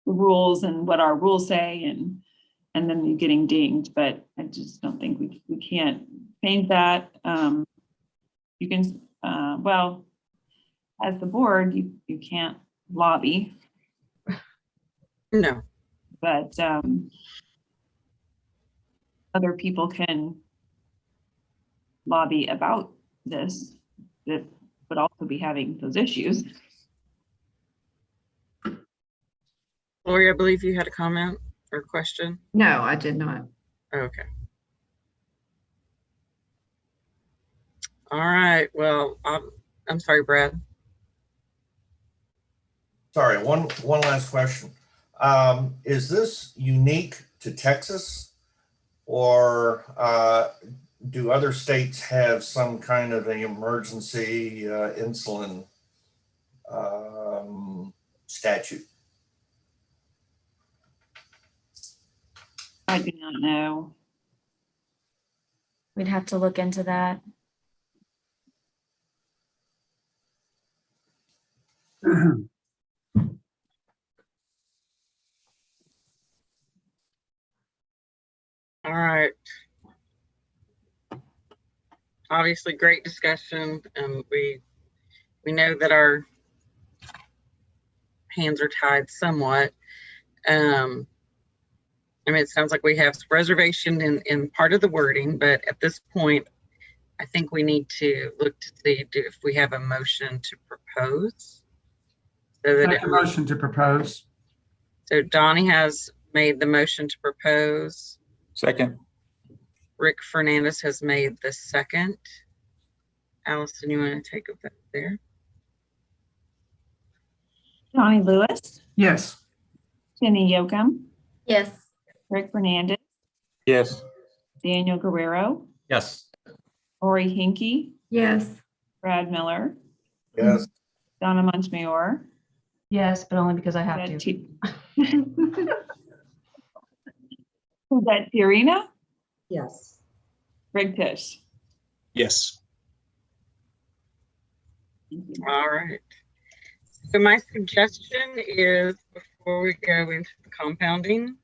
Speaker 2: the rules and what our rules say, and then you getting dinged, but I just don't think we can't change that. You can, well, as the board, you can't lobby.
Speaker 1: No.
Speaker 2: But other people can lobby about this that would also be having those issues.
Speaker 1: Lori, I believe you had a comment or question.
Speaker 9: No, I did not.
Speaker 1: Okay. All right. Well, I'm sorry, Brad.
Speaker 4: Sorry, one last question. Is this unique to Texas, or do other states have some kind of an emergency insulin statute?
Speaker 2: I do not know.
Speaker 12: We'd have to look into that.
Speaker 1: All right. Obviously, great discussion, and we know that our hands are tied somewhat. I mean, it sounds like we have some reservation in part of the wording, but at this point, I think we need to look to see if we have a motion to propose. So that
Speaker 14: Make a motion to propose.
Speaker 1: So Donnie has made the motion to propose.
Speaker 8: Second.
Speaker 1: Rick Fernandez has made the second. Allison, you want to take a vote there?
Speaker 2: Donnie Lewis,
Speaker 14: Yes.
Speaker 2: Jenny Yoakum,
Speaker 10: Yes.
Speaker 2: Rick Fernandez,
Speaker 8: Yes.
Speaker 2: Daniel Guerrero,
Speaker 13: Yes.
Speaker 2: Lori Hinkey,
Speaker 9: Yes.
Speaker 2: Brad Miller,
Speaker 4: Yes.
Speaker 2: Donna Montemayor.
Speaker 11: Yes, but only because I have
Speaker 2: That
Speaker 11: to.
Speaker 2: Was that Tiarina?
Speaker 3: Yes.
Speaker 2: Greg Tish.
Speaker 7: Yes.
Speaker 1: All right. So my suggestion is, before we go into the compounding,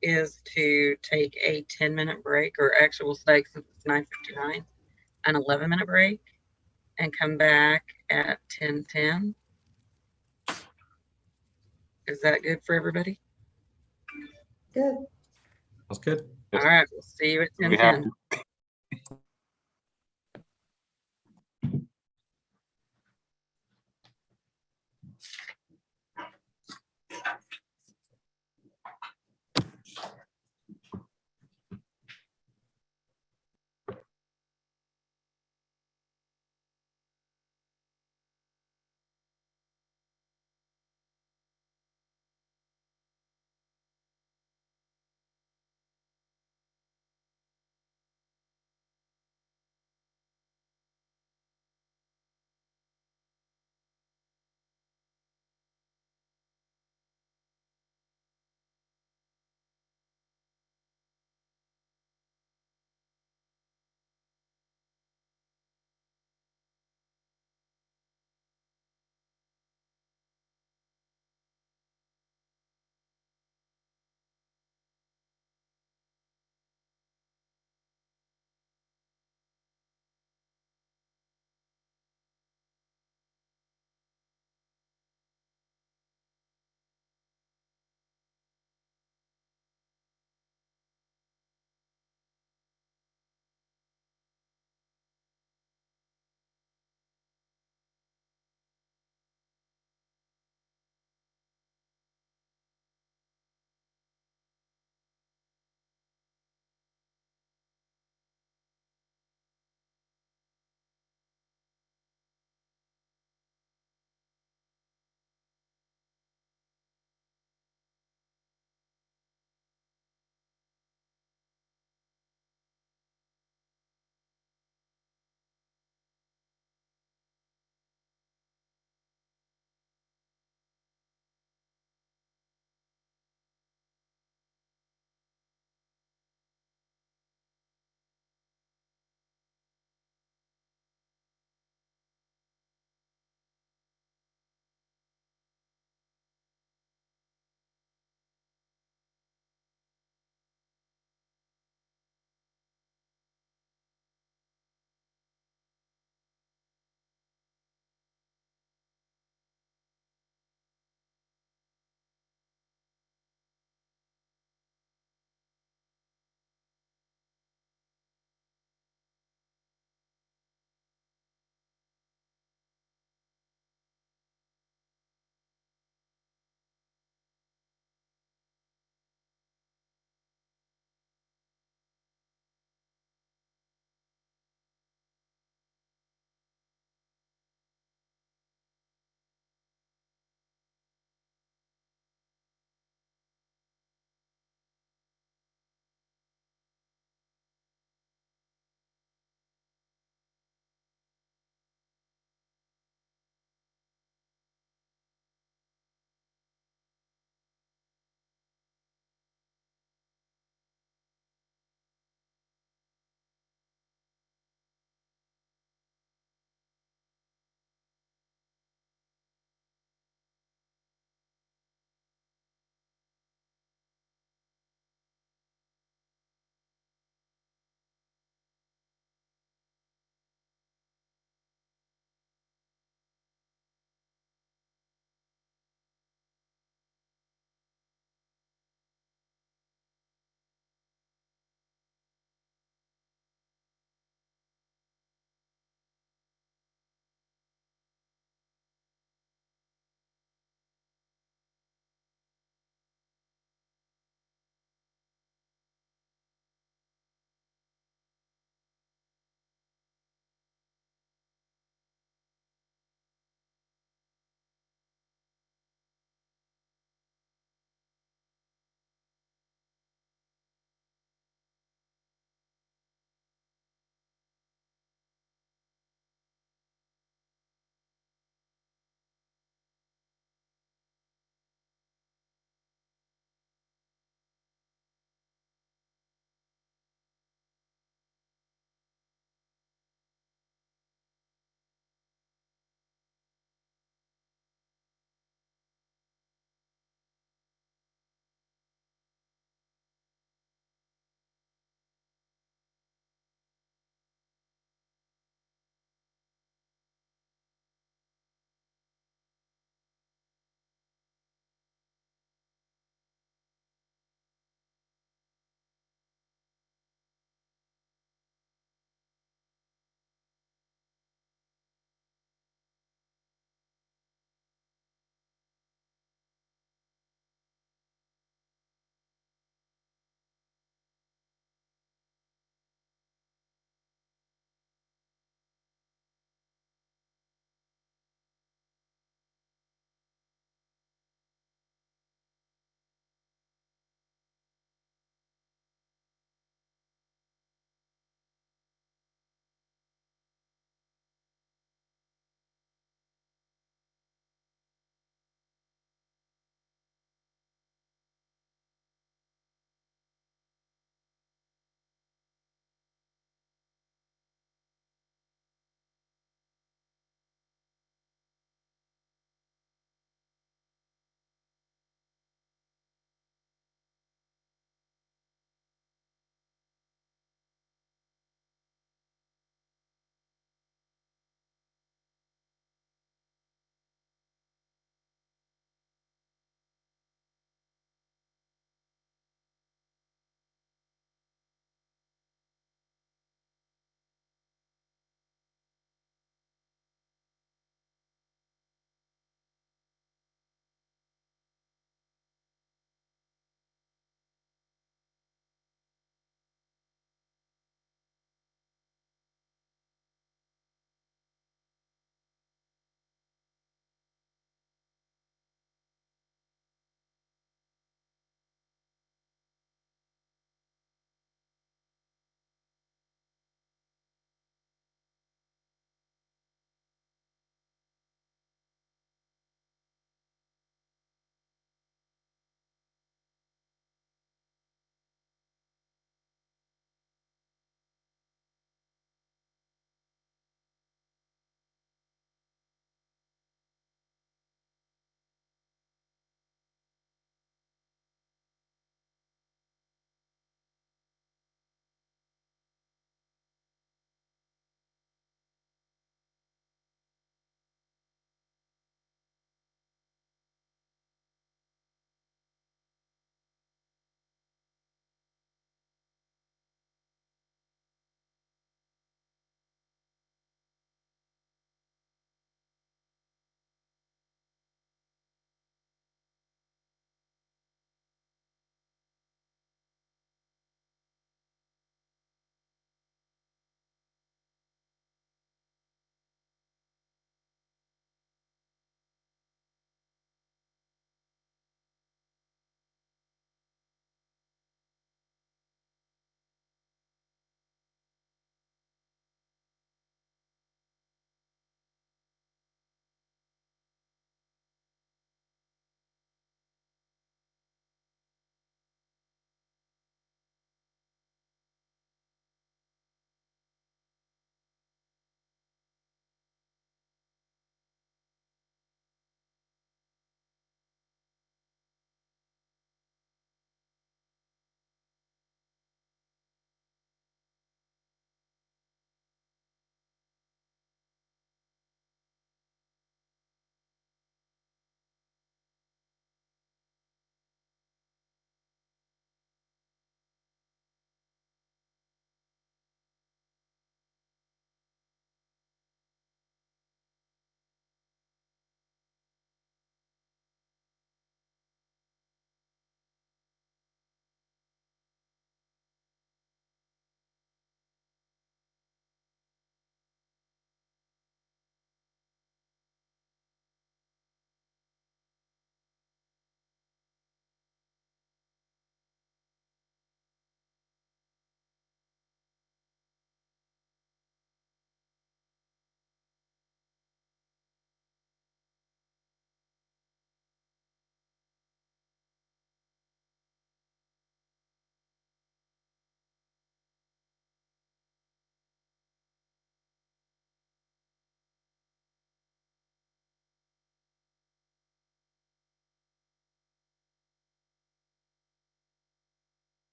Speaker 1: is to take a 10-minute break, or actually we'll say, since it's 9:59, an 11-minute break, and come back at 10:10. Is that good for everybody?
Speaker 3: Good.
Speaker 13: That's good.
Speaker 1: All right, we'll see you at
Speaker 8: We have
Speaker 1: 10:10.
Speaker 8: to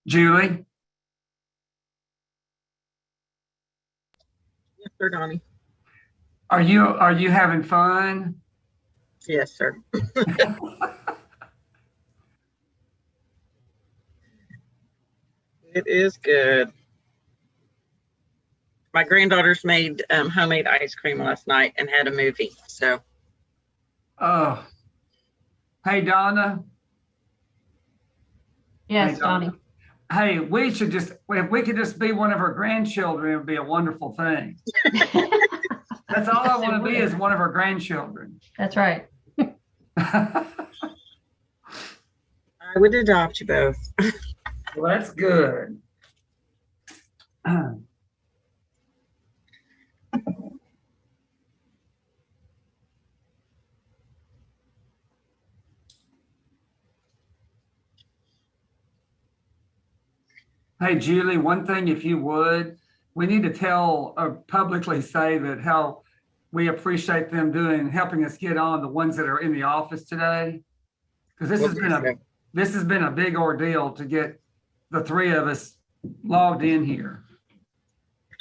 Speaker 14: Julie?
Speaker 1: Yes, sir, Donnie.
Speaker 14: Are you having fun?
Speaker 1: Yes, sir. It is good. My granddaughters made homemade ice cream last night and had a movie. So,
Speaker 14: Oh, hey, Donna.
Speaker 11: Yes,
Speaker 14: Hey, Donna.
Speaker 11: Donnie.
Speaker 14: Hey, we should just, if we could just be one of her grandchildren, it would be a wonderful thing. That's all I want to be, is one of her grandchildren.
Speaker 11: That's right.
Speaker 1: I would adopt you both.
Speaker 14: Well, that's good. Hey, Julie, one thing, if you would, we need to tell or publicly say that how we appreciate them helping us get on, the ones that are in the office today. Because this has been a big ordeal to get the three of us logged in here.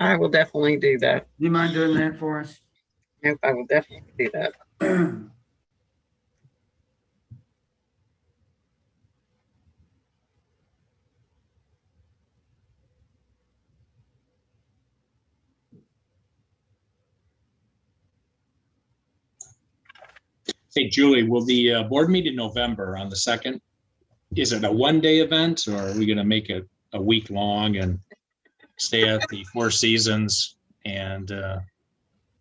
Speaker 1: I will definitely do that.
Speaker 14: Do you mind doing that for us?
Speaker 1: Nope, I will definitely do that.
Speaker 15: Hey, Julie, will the board meet in November on the 2nd? Is it a one-day event, or are we going to make it a week long and stay at the Four Seasons and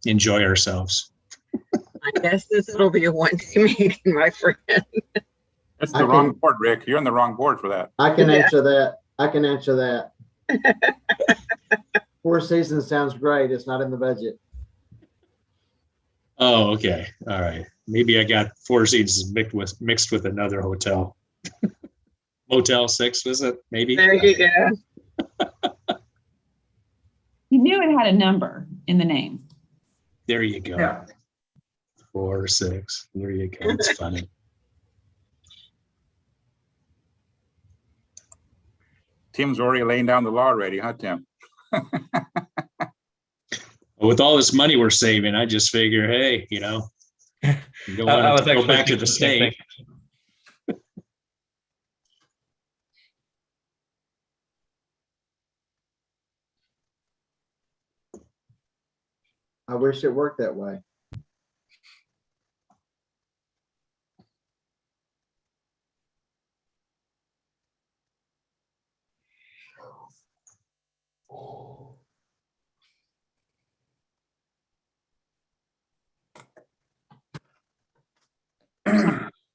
Speaker 15: enjoy ourselves?
Speaker 1: My guess is it'll be a one-day meeting, my friend.
Speaker 8: That's the wrong board, Rick. You're on the wrong board for that.
Speaker 16: I can answer that. I can answer that. Four Seasons sounds great. It's not in the budget.
Speaker 15: Oh, okay. All right. Maybe I got Four Seasons mixed with another hotel. Motel 6, was it? Maybe.
Speaker 1: There you go.
Speaker 2: You knew it had a number in the name.
Speaker 15: There you go.
Speaker 14: Yeah.
Speaker 15: 4, 6. There you go. It's funny.
Speaker 8: Tim's already laying down the law already, huh, Tim?
Speaker 15: With all this money we're saving, I just figure, hey, you know, you don't want to go back to the state.
Speaker 16: I wish it worked that way.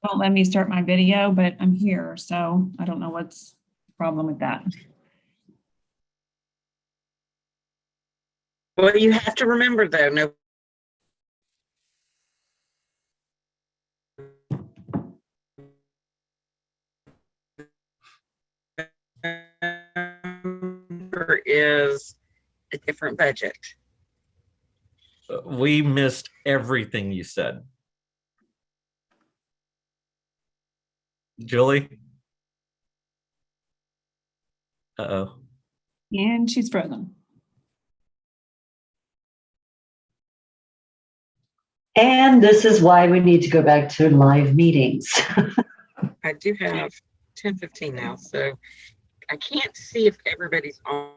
Speaker 2: Don't let me start my video, but I'm here, so I don't know what's the problem with that.
Speaker 1: Well, you have to remember though, no. Is a different budget.
Speaker 13: We missed everything you said. Julie? Uh-oh.
Speaker 2: And she's frozen.
Speaker 3: And this is why we need to go back to live meetings.
Speaker 1: I do have 10:15 now, so I can't see if everybody's on.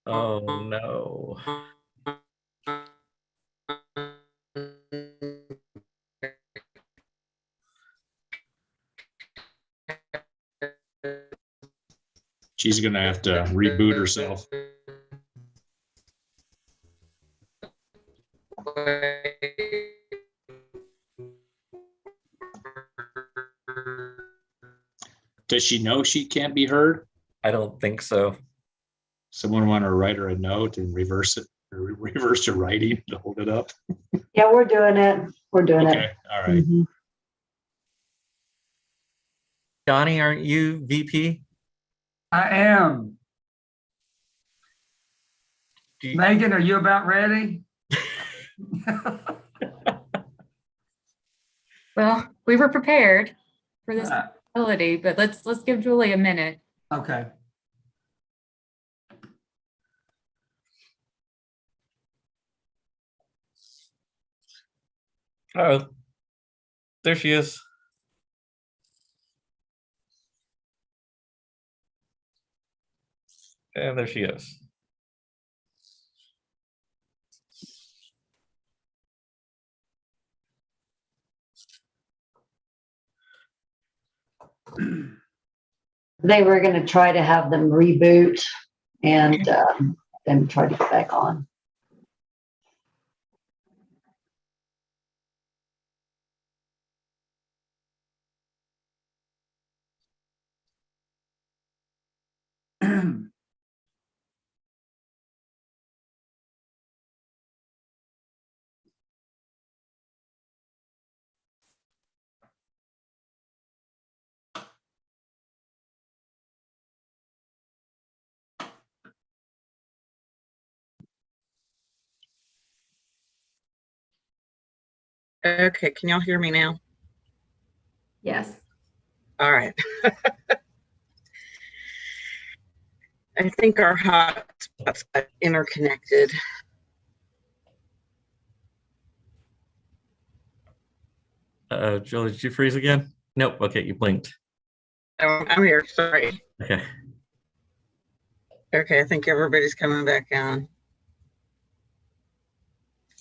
Speaker 13: Oh, no.
Speaker 15: She's going to have to reboot herself. Does she know she can't be heard?
Speaker 13: I don't think so.
Speaker 15: Someone want to write her a note and reverse it, or reverse her writing to hold it up?
Speaker 3: Yeah, we're doing it. We're doing
Speaker 15: Okay,
Speaker 3: it.
Speaker 15: all right.
Speaker 3: Mhm.
Speaker 13: Donnie, aren't you VP?
Speaker 14: I am. Megan, are you about ready?
Speaker 12: Well, we were prepared for this
Speaker 14: Uh,
Speaker 12: possibility, but let's give Julie a minute.
Speaker 14: Okay.
Speaker 13: Oh, there she is. And there she is.
Speaker 3: They were going to try to have them reboot and then try to get back on.
Speaker 1: Okay, can y'all hear me now?
Speaker 9: Yes.
Speaker 1: All right. I think our hotspots got interconnected.
Speaker 13: Julie, did you freeze again? Nope. Okay, you blinked.
Speaker 1: Oh, I'm here. Sorry.
Speaker 13: Okay.
Speaker 1: Okay, I think everybody's coming back on.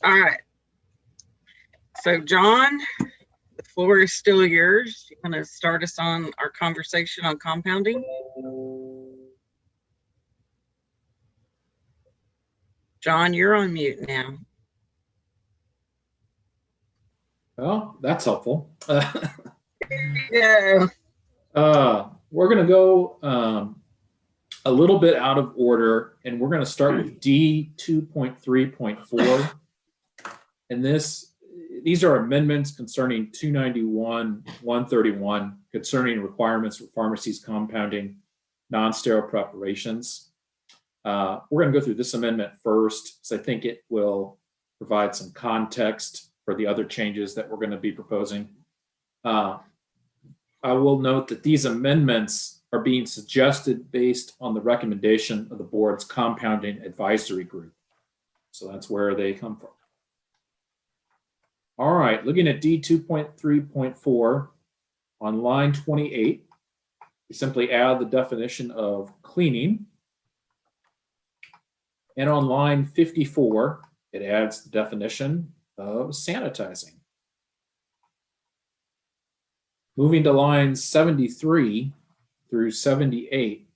Speaker 1: All right. So, John, the floor is still yours. You want to start us on our conversation on compounding? John, you're on mute now.
Speaker 7: Well, that's helpful.
Speaker 1: Yeah.
Speaker 7: We're going to go a little bit out of order, and we're going to start with D 2.3.4. And these are amendments concerning 291-131 concerning requirements for pharmacies compounding non-sterile preparations. We're going to go through this amendment first, because I think it will provide some context for the other changes that we're going to be proposing. I will note that these amendments are being suggested based on the recommendation of the board's compounding advisory group. So that's where they come from. All right, looking at D 2.3.4 on line 28, we simply add the definition of cleaning. And on line 54, it adds the definition of sanitizing. Moving to lines 73 through 78,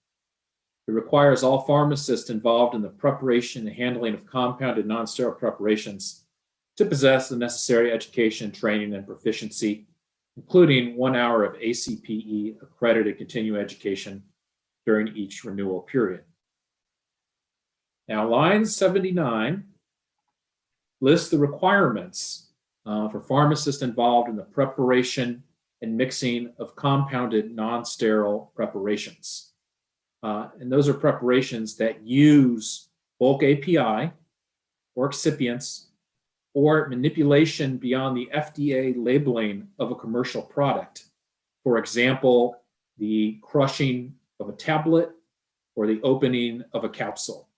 Speaker 7: it requires all pharmacists involved in the preparation and handling of compounded non-sterile preparations to possess the necessary education, training, and proficiency, including 1 hour of ACPE accredited continuing education during each renewal period. Now, line 79 lists the requirements for pharmacists involved in the preparation and mixing of compounded non-sterile preparations. And those are preparations that use bulk API or excipients or manipulation beyond the FDA labeling of a commercial product. For example, the crushing of a tablet or the opening of a capsule.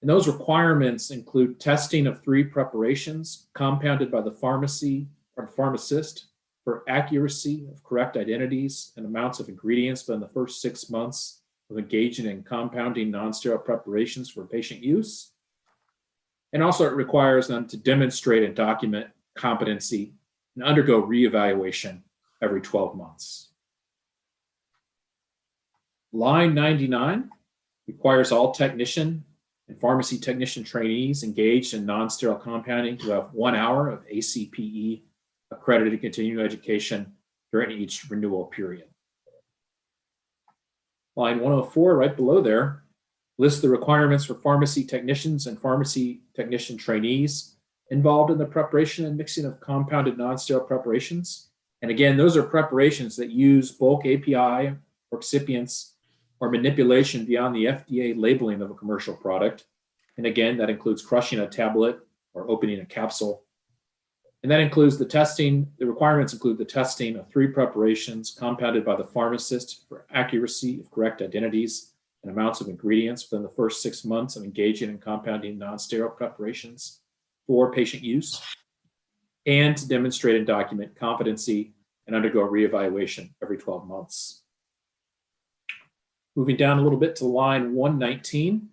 Speaker 7: And those requirements include testing of 3 preparations compounded by the pharmacy or pharmacist for accuracy of correct identities and amounts of ingredients within the first 6 months of engaging in compounding non-sterile preparations for patient use. And also it requires them to demonstrate and document competency and undergo reevaluation every 12 months. Line 99 requires all technician and pharmacy technician trainees engaged in non-sterile compounding to have 1 hour of ACPE accredited continuing education during each renewal period. Line 104, right below there, lists the requirements for pharmacy technicians and pharmacy technician trainees involved in the preparation and mixing of compounded non-sterile preparations. And again, those are preparations that use bulk API or excipients or manipulation beyond the FDA labeling of a commercial product. And again, that includes crushing a tablet or opening a capsule. And that includes the testing. The requirements include the testing of 3 preparations compounded by the pharmacist for accuracy of correct identities and amounts of ingredients within the first 6 months of engaging in compounding non-sterile preparations for patient use, and to demonstrate and document competency and undergo reevaluation every 12 months. Moving down a little bit to line 119.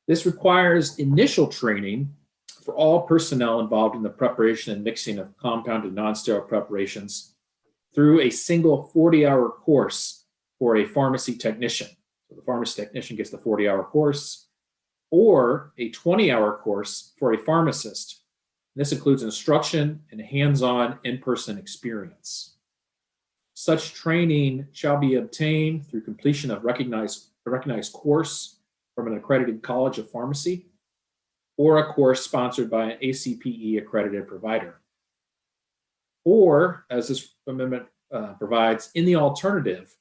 Speaker 7: This requires initial training for all personnel involved in the preparation and mixing of compounded non-sterile preparations through a single 40-hour course for a pharmacy technician. So the pharmacy technician gets the 40-hour course, or a 20-hour course for a pharmacist. This includes instruction and hands-on in-person experience. Such training shall be obtained through completion of a recognized course from an accredited college of pharmacy, or a course sponsored by an ACPE accredited provider. Or, as this amendment provides, in the alternative,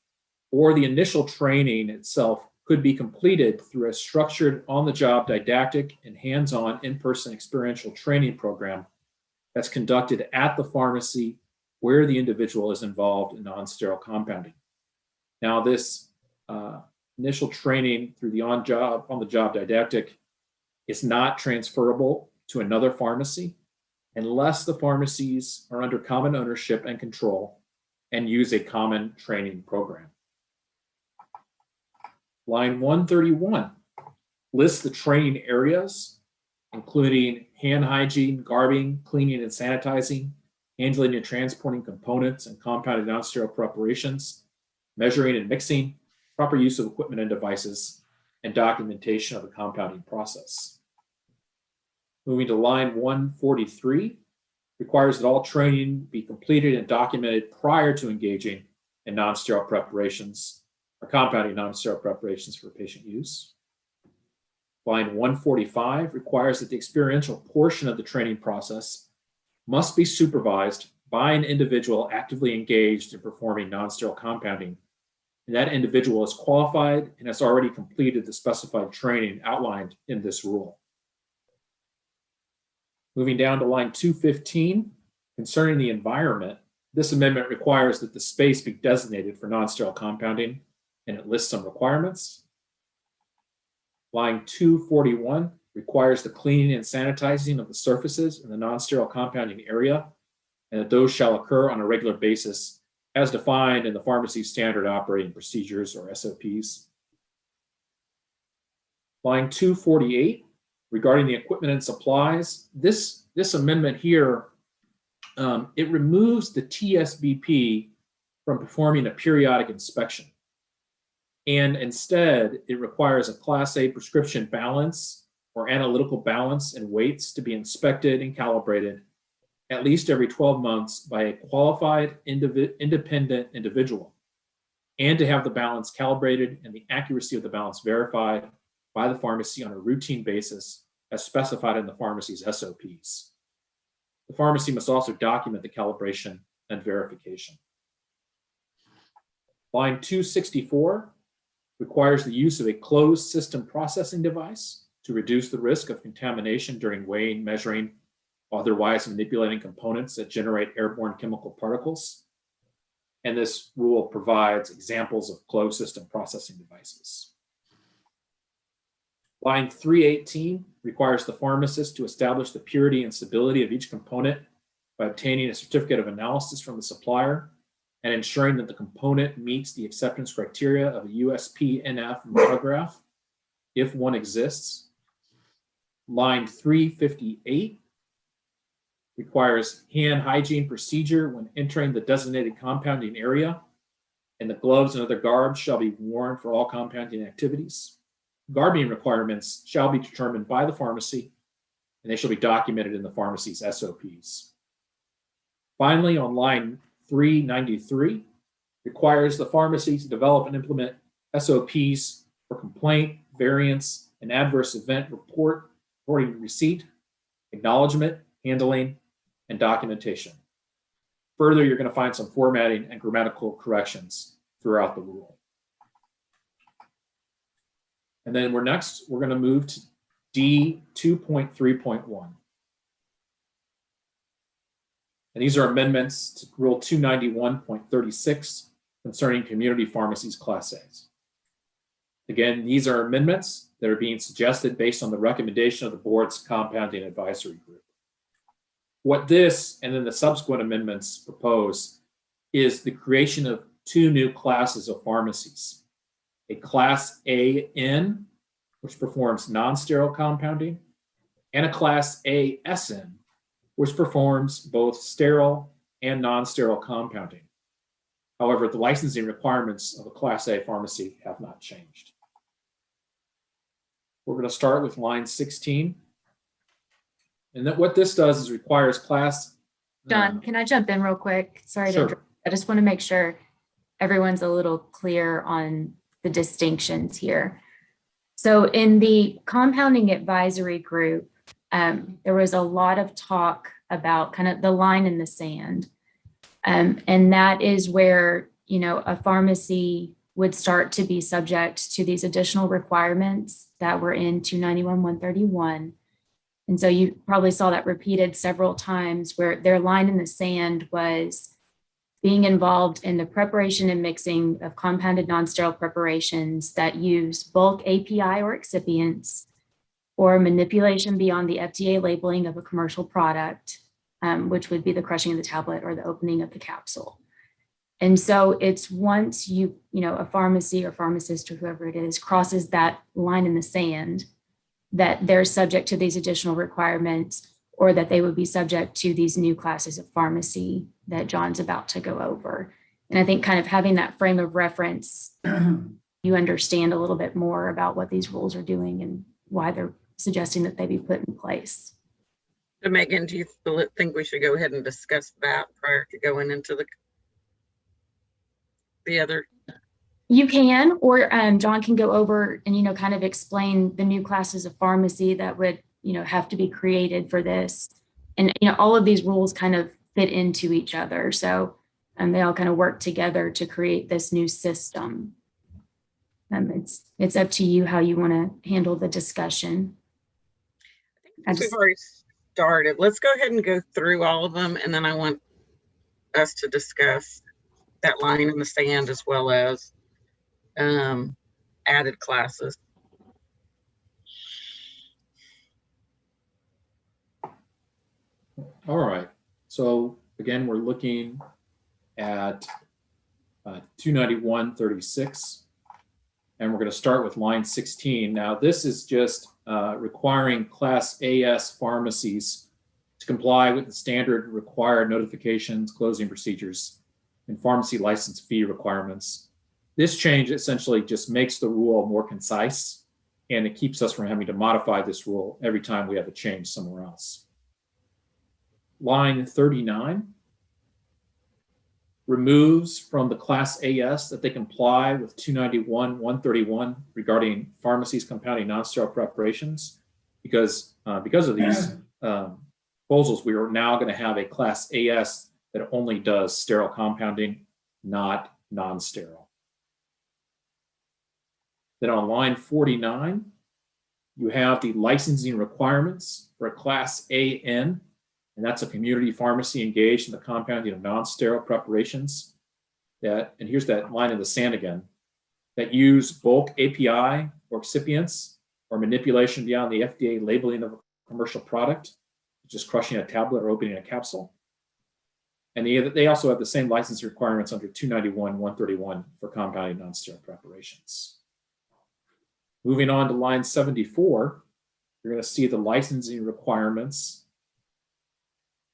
Speaker 7: or the initial training itself could be completed through a structured on-the-job didactic and hands-on in-person experiential training program that's conducted at the pharmacy where the individual is involved in non-sterile compounding. Now, this initial training through the on-the-job didactic is not transferable to another pharmacy unless the pharmacies are under common ownership and control and use a common training program. Line 131 lists the training areas, including hand hygiene, garbing, cleaning and sanitizing, handling and transporting components and compounded non-sterile preparations, measuring and mixing, proper use of equipment and devices, and documentation of the compounding process. Moving to line 143, requires that all training be completed and documented prior to engaging in non-sterile preparations or compounding non-sterile preparations for patient use. Line 145 requires that the experiential portion of the training process must be supervised by an individual actively engaged in performing non-sterile compounding, and that individual is qualified and has already completed the specified training outlined in this rule. Moving down to line 215, concerning the environment, this amendment requires that the space be designated for non-sterile compounding, and it lists some requirements. Line 241 requires the cleaning and sanitizing of the surfaces in the non-sterile compounding area, and that those shall occur on a regular basis as defined in the pharmacy's standard operating procedures or SOPs. Line 248, regarding the equipment and supplies, this amendment here, it removes the TSBP from performing a periodic inspection. And instead, it requires a Class A prescription balance or analytical balance and weights to be inspected and calibrated at least every 12 months by a qualified independent individual, and to have the balance calibrated and the accuracy of the balance verified by the pharmacy on a routine basis as specified in the pharmacy's SOPs. The pharmacy must also document the calibration and verification. Line 264 requires the use of a closed system processing device to reduce the risk of contamination during weighing, measuring, or otherwise manipulating components that generate airborne chemical particles. And this rule provides examples of closed system processing devices. Line 318 requires the pharmacist to establish the purity and stability of each component by obtaining a certificate of analysis from the supplier and ensuring that the component meets the acceptance criteria of a USP/NF monograph, if one exists. Line 358 requires hand hygiene procedure when entering the designated compounding area, and the gloves and other garb shall be worn for all compounding activities. Garbing requirements shall be determined by the pharmacy, and they shall be documented in the pharmacy's SOPs. Finally, on line 393, requires the pharmacy to develop and implement SOPs for complaint, variance, and adverse event reporting receipt, acknowledgement, handling, and documentation. Further, you're going to find some formatting and grammatical corrections throughout the rule. And then we're going to move to D 2.3.1. And these are amendments to Rule 291.36 concerning community pharmacies Class A's. Again, these are amendments that are being suggested based on the recommendation of the board's compounding advisory group. What this and then the subsequent amendments propose is the creation of two new classes of pharmacies, a Class AN, which performs non-sterile compounding, and a Class ASN, which performs both sterile and non-sterile compounding. However, the licensing requirements of a Class A pharmacy have not changed. We're going to start with line 16. And that what this does is requires class.
Speaker 12: John, can I jump in real quick? Sorry to
Speaker 7: Sure.
Speaker 12: interrupt. I just want to make sure everyone's a little clear on the distinctions here. So in the compounding advisory group, there was a lot of talk about kind of the line in the sand. And that is where, you know, a pharmacy would start to be subject to these additional requirements that were in 291-131. And so you probably saw that repeated several times where their line in the sand was being involved in the preparation and mixing of compounded non-sterile preparations that use bulk API or excipients, or manipulation beyond the FDA labeling of a commercial product, which would be the crushing of the tablet or the opening of the capsule. And so it's once you know, a pharmacy or pharmacist or whoever it is crosses that line in the sand, that they're subject to these additional requirements, or that they would be subject to these new classes of pharmacy that John's about to go over. And I think kind of having that frame of reference, you understand a little bit more about what these rules are doing and why they're suggesting that they be put in place.
Speaker 1: So Megan, do you think we should go ahead and discuss that prior to going into the other?
Speaker 12: You can, or John can go over and, you know, kind of explain the new classes of pharmacy that would, you know, have to be created for this. And, you know, all of these rules kind of fit into each other. So they all kind of work together to create this new system. It's up to you how you want to handle the discussion.
Speaker 1: We've already started. Let's go ahead and go through all of them, and then I want us to discuss that line in the sand as well as added classes.
Speaker 7: All right. So again, we're looking at 291.36, and we're going to start with line 16. Now, this is just requiring Class AS pharmacies to comply with the standard required notifications, closing procedures, and pharmacy license fee requirements. This change essentially just makes the rule more concise, and it keeps us from having to modify this rule every time we have a change somewhere else. Line 39 removes from the Class AS that they comply with 291-131 regarding pharmacies compounding non-sterile preparations, because of these proposals, we are now going to have a Class AS that only does sterile compounding, not non-sterile. Then on line 49, you have the licensing requirements for a Class AN, and that's a community pharmacy engaged in the compounding of non-sterile preparations. And here's that line in the sand again, that use bulk API or excipients or manipulation beyond the FDA labeling of a commercial product, just crushing a tablet or opening a capsule. And they also have the same license requirements under 291-131 for compounding non-sterile preparations. Moving on to line 74, you're going to see the licensing requirements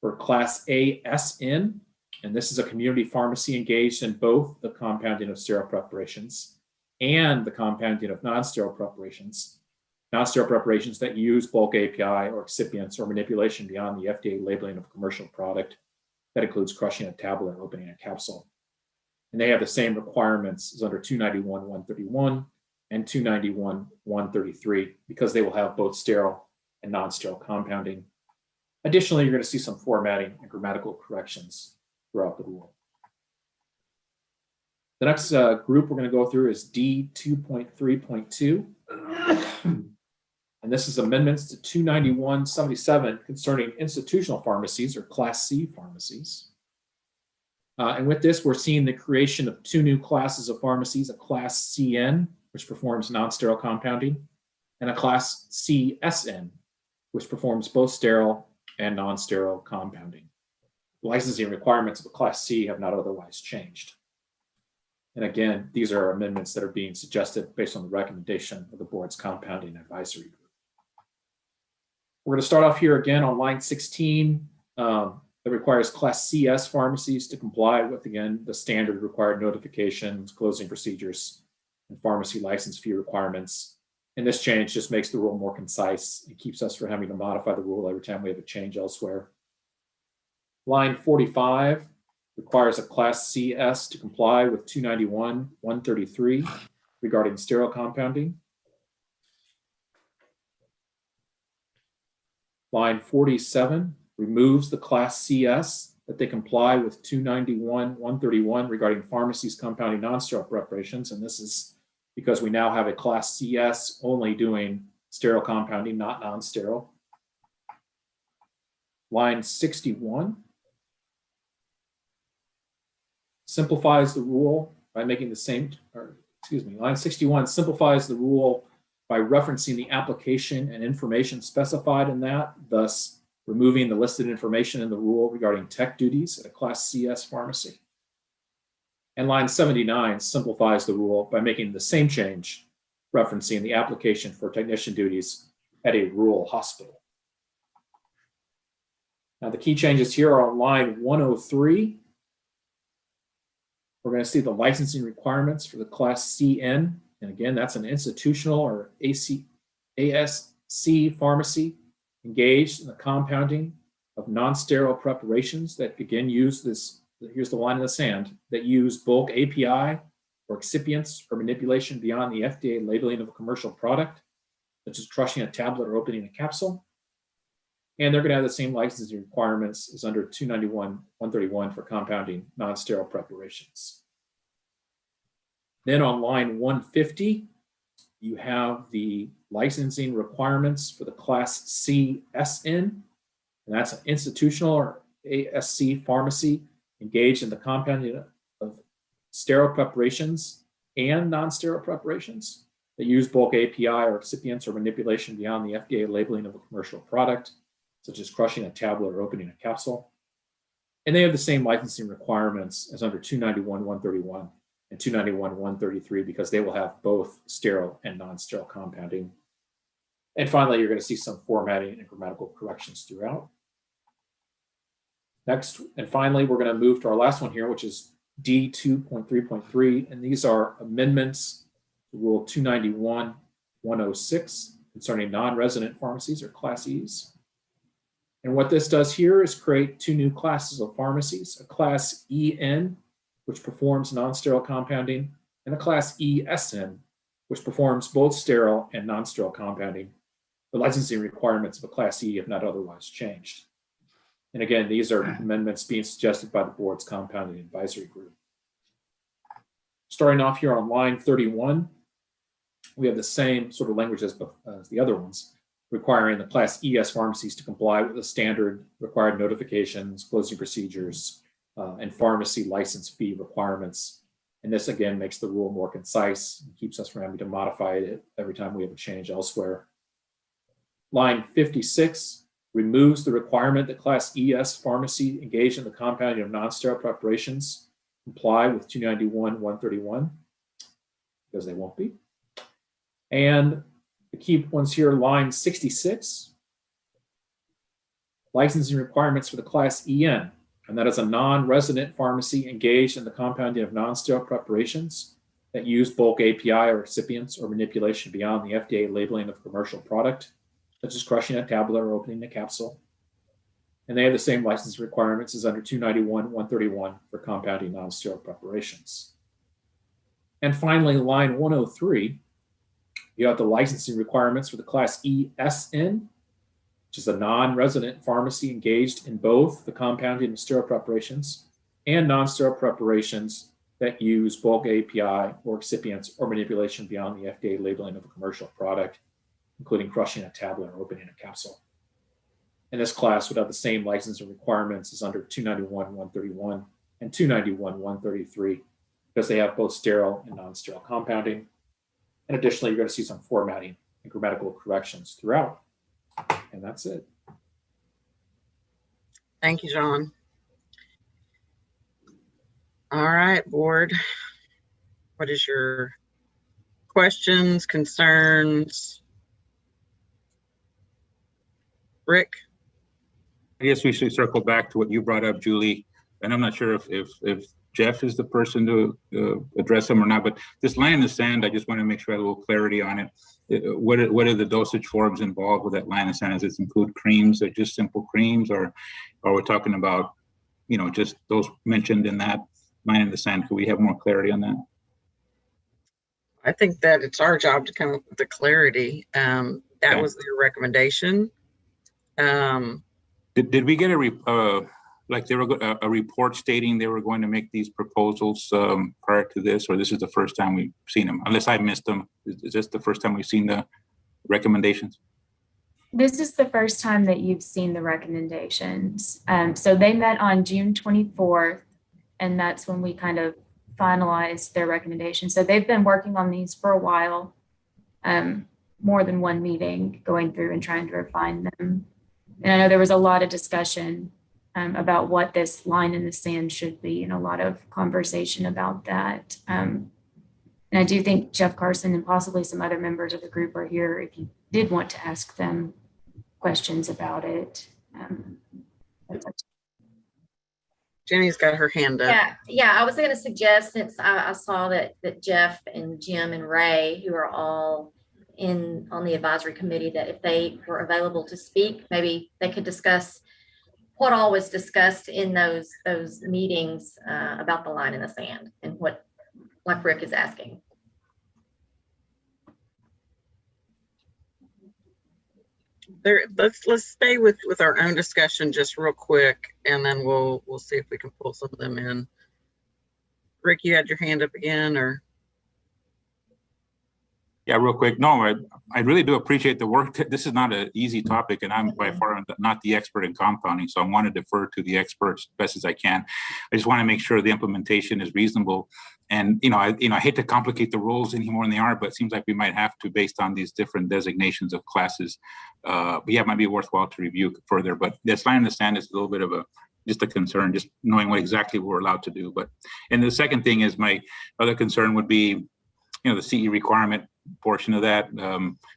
Speaker 7: for Class ASN, and this is a community pharmacy engaged in both the compounding of sterile preparations and the compounding of non-sterile preparations that use bulk API or excipients or manipulation beyond the FDA labeling of a commercial product that includes crushing a tablet or opening a capsule. And they have the same requirements as under 291-131 and 291-133 because they will have both sterile and non-sterile compounding. Additionally, you're going to see some formatting and grammatical corrections throughout the rule. The next group we're going to go through is D 2.3.2. And this is amendments to 291.77 concerning institutional pharmacies or Class C pharmacies. And with this, we're seeing the creation of two new classes of pharmacies, a Class CN, which performs non-sterile compounding, and a Class CSN, which performs both sterile and non-sterile compounding. The licensing requirements of a Class C have not otherwise changed. And again, these are amendments that are being suggested based on the recommendation of the board's compounding advisory group. We're going to start off here again on line 16. That requires Class CS pharmacies to comply with, again, the standard required notifications, closing procedures, and pharmacy license fee requirements. And this change just makes the rule more concise. It keeps us from having to modify the rule every time we have a change elsewhere. Line 45 requires a Class CS to comply with 291.133 regarding sterile compounding. Line 47 removes the Class CS that they comply with 291.131 regarding pharmacies compounding non-sterile preparations. And this is because we now have a Class CS only doing sterile compounding, not non-sterile. Line 61 simplifies the rule by making the same, line 61 simplifies the rule by referencing the application and information specified in that, thus removing the listed information in the rule regarding tech duties at a Class CS pharmacy. And line 79 simplifies the rule by making the same change, referencing the application for technician duties at a rural hospital. Now the key changes here are on line 103. We're going to see the licensing requirements for the Class CN. And again, that's an institutional or ASC pharmacy engaged in the compounding of non-sterile preparations that again use this, here's the line in the sand, that use bulk API or excipients or manipulation beyond the FDA labeling of a commercial product, such as crushing a tablet or opening a capsule. And they're going to have the same licensing requirements as under 291.131 for compounding non-sterile preparations. Then on line 150, you have the licensing requirements for the Class CSN, and that's an institutional or ASC pharmacy engaged in the compounding of sterile preparations and non-sterile preparations that use bulk API or excipients or manipulation beyond the FDA labeling of a commercial product, such as crushing a tablet or opening a capsule. And they have the same licensing requirements as under 291.131 and 291.133 because they will have both sterile and non-sterile compounding. And finally, you're going to see some formatting and grammatical corrections throughout. Next, and finally, we're going to move to our last one here, which is D2.3.3, and these are amendments to Rule 291.106 concerning non-resident pharmacies or Class Es. And what this does here is create two new classes of pharmacies, a Class EN, which performs non-sterile compounding, and a Class ESN, which performs both sterile and non-sterile compounding. The licensing requirements of a Class E have not otherwise changed. And again, these are amendments being suggested by the board's compounding advisory group. Starting off here on line 31, we have the same sort of language as the other ones, requiring the Class ES pharmacies to comply with the standard required notifications, closing procedures, and pharmacy license fee requirements. And this again makes the rule more concise and keeps us from having to modify it every time we have a change elsewhere. Line 56 removes the requirement that Class ES pharmacy engaged in the compounding of non-sterile preparations comply with 291.131 because they won't be. And the key ones here, line 66, licensing requirements for the Class EN, and that is a non-resident pharmacy engaged in the compounding of non-sterile preparations that use bulk API or excipients or manipulation beyond the FDA labeling of commercial product, such as crushing a tablet or opening a capsule. And they have the same license requirements as under 291.131 for compounding non-sterile preparations. And finally, line 103, you have the licensing requirements for the Class ESN, which is a non-resident pharmacy engaged in both the compounding of sterile preparations and non-sterile preparations that use bulk API or excipients or manipulation beyond the FDA labeling of a commercial product. including crushing a tablet or opening a capsule. And this class would have the same licensing requirements as under 291-131 and 291-133 because they have both sterile and non-sterile compounding. And additionally, you're going to see some formatting and grammatical corrections throughout. And that's it.
Speaker 1: Thank you, John. All right, board. What is your questions, concerns? Rick?
Speaker 8: I guess we should circle back to what you brought up, Julie. And I'm not sure if Jeff is the person to address them or not, but this line in the sand, I just want to make sure I have a little clarity on it. What are the dosage forms involved with that line in the sand? Does it include creams or just simple creams, or are we talking about, just those mentioned in that line in the sand? Could we have more clarity on that?
Speaker 1: I think that it's our job to come up with the clarity. That
Speaker 8: Okay.
Speaker 1: was their recommendation.
Speaker 8: Did we get a report stating they were going to make these proposals prior to this, or this is the first time we've seen them? Unless I missed them, is this the first time we've seen the recommendations?
Speaker 12: This is the first time that you've seen the recommendations. So they met on June 24th, and that's when we kind of finalized their recommendations. So they've been working on these for a while, more than one meeting, going through and trying to refine them. And I know there was a lot of discussion about what this line in the sand should be, and a lot of conversation about that. And I do think Jeff Carson and possibly some other members of the group are here if you did want to ask them questions about it.
Speaker 1: Jenny's got her hand up.
Speaker 10: Yeah. I was going to suggest, since I saw that Jeff and Jim and Ray, who are all on the advisory committee, that if they were available to speak, maybe they could discuss what all was discussed in those meetings about the line in the sand and what, like Rick is asking.
Speaker 1: Let's stay with our own discussion just real quick, and then we'll see if we can pull some of them in. Rick, you had your hand up again, or?
Speaker 8: Yeah, real quick. No, I really do appreciate the work. This is not an easy topic, and I'm by far not the expert in compounding, so I want to defer to the experts as best as I can. I just want to make sure the implementation is reasonable. And I hate to complicate the rules any more than they are, but it seems like we might have to based on these different designations of classes. But yeah, it might be worthwhile to review further. But this line in the sand is a little bit of just a concern, just knowing what exactly we're allowed to do. And the second thing is, my other concern would be, the CE requirement portion of that,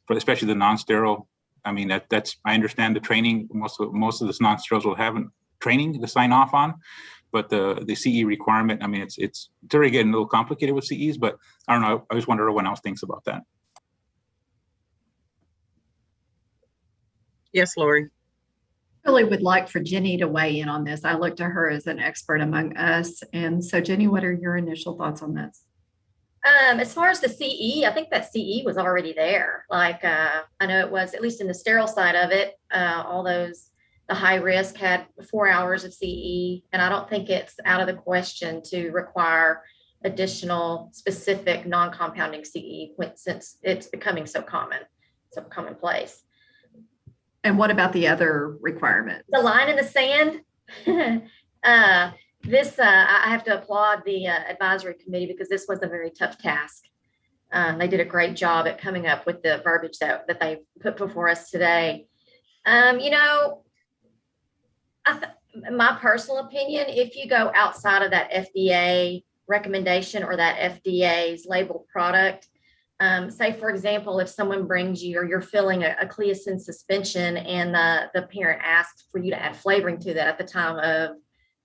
Speaker 8: for especially the non-sterile. I mean, that's I understand the training. Most of the non-steriles will have training to sign off on, but the CE requirement, I mean, it's already getting a little complicated with CEs. But I don't know. I just wonder what else thinks about that.
Speaker 1: Yes, Lori.
Speaker 9: I really would like for Jenny to weigh in on this. I look to her as an expert among us. And so, Jenny, what are your initial thoughts on this?
Speaker 10: As far as the CE, I think that CE was already there. Like, I know it was, at least in the sterile side of it, the high risk had 4 hours of CE. And I don't think it's out of the question to require additional specific non-compounding CE since it's becoming so commonplace.
Speaker 9: And what about the other requirements?
Speaker 10: The line in the sand. I have to applaud the advisory committee, because this was a very tough task. They did a great job at coming up with the verbiage that they put before us today. My personal opinion, if you go outside of that FDA recommendation or that FDA's labeled product, say, for example, if someone brings you, or you're filling a Cleocin suspension, and the parent asks for you to add flavoring to that at the time of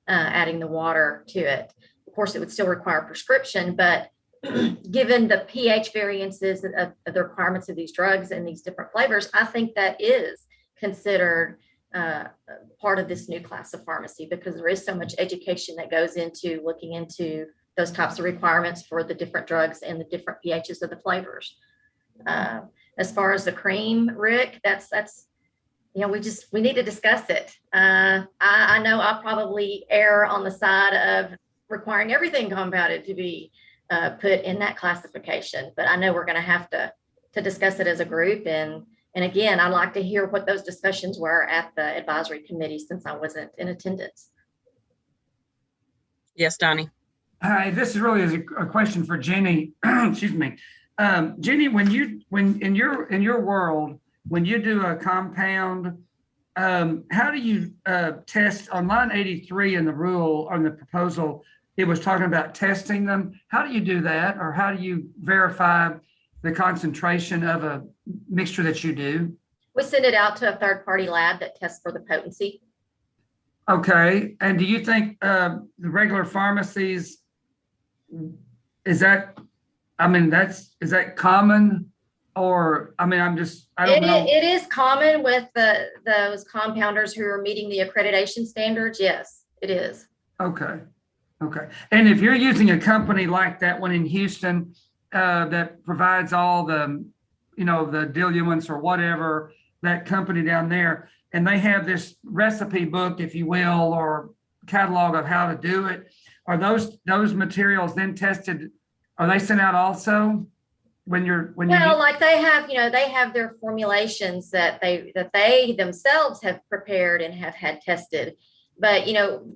Speaker 10: adding the water to it. Of course, it would still require prescription, but given the pH variances of the requirements of these drugs and these different flavors, I think that is considered part of this new class of pharmacy, because there is so much education that goes into looking into those types of requirements for the different drugs and the different pHs of the flavors. As far as the cream, Rick, that's we need to discuss it. I know I'll probably err on the side of requiring everything compounded to be put in that classification, but I know we're going to have to discuss it as a group and And again, I'd like to hear what those discussions were at the advisory committee since I wasn't in attendance.
Speaker 1: Yes, Donnie.
Speaker 14: Hi, this is really a question for Jenny. Excuse me. Jenny, when in your world, when you do a compound, how do you test on line 83 in the rule on the proposal? It was talking about testing them. How do you do that? Or how do you verify the concentration of a mixture that you do?
Speaker 10: We send it out to a third-party lab that tests for the potency.
Speaker 14: Okay. And do you think the regular pharmacies, is that common? Or, I mean, I don't know.
Speaker 10: It is common with those compounders who are meeting the accreditation standards. Yes, it is.
Speaker 14: Okay. Okay. And if you're using a company like that one in Houston that provides all the, the diluents or whatever, that company down there, and they have this recipe book, if you will, or catalog of how to do it, are those materials then tested? Are they sent out also?
Speaker 10: Like they have their formulations that they themselves have prepared and have had tested. But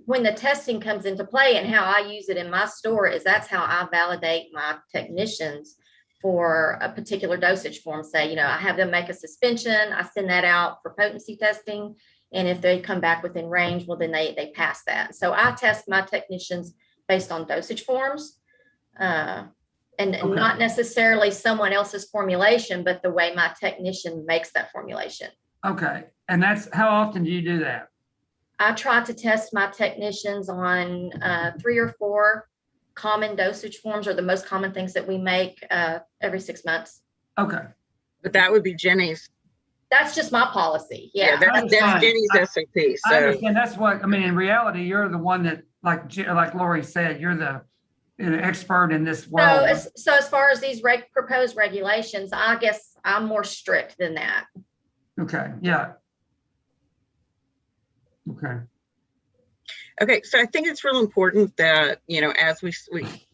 Speaker 10: when the testing comes into play and how I use it in my store is that's how I validate my technicians for a particular dosage form. Say, I have them make a suspension, I send that out for potency testing, and if they come back within range, well then they pass that. So I test my technicians based on dosage forms. And
Speaker 14: Okay.
Speaker 10: not necessarily someone else's formulation, but the way my technician makes that formulation.
Speaker 14: Okay. And that's, how often do you do that?
Speaker 10: I try to test my technicians on 3 or 4 common dosage forms, or the most common things that we make every 6 months.
Speaker 14: Okay.
Speaker 1: But that would be Jenny's.
Speaker 10: That's just my policy. Yeah.
Speaker 1: That's Jenny's SOP. So
Speaker 14: I understand. That's what, I mean, in reality, you're the one that, like Lori said, you're the expert in this world.
Speaker 10: So as far as these proposed regulations, I guess I'm more strict than that.
Speaker 14: Okay. Yeah.
Speaker 1: Okay, so I think it's real important that, as we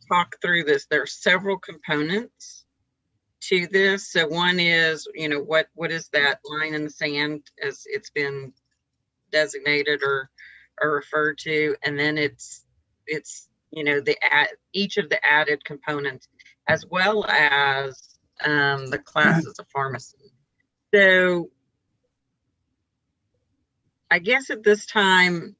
Speaker 1: talk through this, there are several components to this. So one is, what is that line in the sand as it's been designated or referred to, and then it's each of the added components, as well as the classes of pharmacy. So I guess at this time,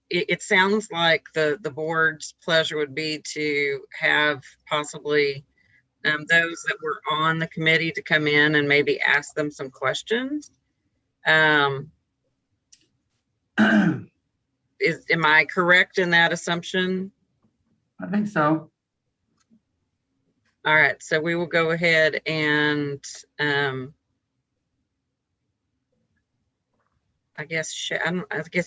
Speaker 1: it sounds like the board's pleasure would be to have possibly those that were on the committee to come in and maybe ask them some questions. Am I correct in that assumption?
Speaker 14: I think so.
Speaker 1: All right, so we will go ahead and I guess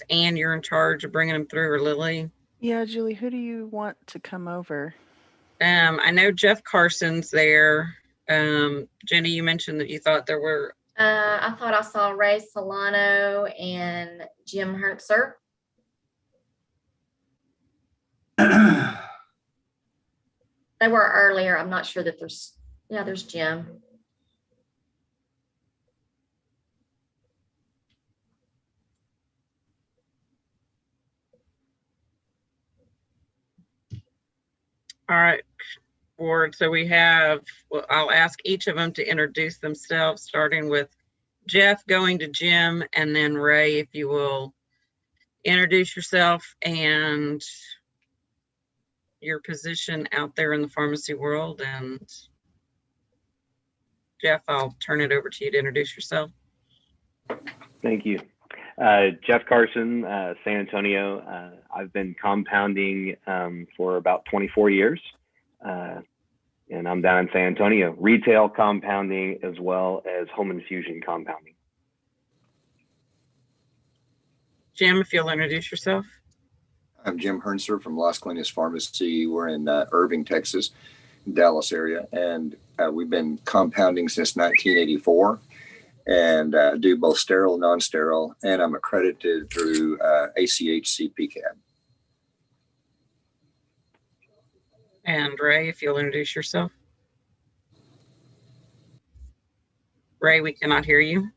Speaker 1: Ann, you're in charge of bringing them through, or Lily.
Speaker 17: Yeah, Julie, who do you want to come over?
Speaker 1: I know Jeff Carson's there. Jenny, you mentioned that you thought there were.
Speaker 10: I thought I saw Ray Solano and Jim Hertzer. They were earlier. I'm not sure that there's Jim.
Speaker 1: All right, board. So we have, well, I'll ask each of them to introduce themselves, starting with Jeff, going to Jim, and then Ray, if you will introduce yourself and your position out there in the pharmacy world. And Jeff, I'll turn it over to you to introduce yourself.
Speaker 6: Thank you. Jeff Carson, San Antonio. I've been compounding for about 24 years, and I'm down in San Antonio. Retail compounding as well as home infusion compounding.
Speaker 1: Jim, if you'll introduce yourself.
Speaker 18: I'm Jim Hertzer from Las Colinas Pharmacy. We're in Irving, Texas, Dallas area, and we've been compounding since 1984. And do both sterile and non-sterile, and I'm accredited through ACPE.
Speaker 1: And Ray, if you'll introduce yourself. Ray, we cannot hear you.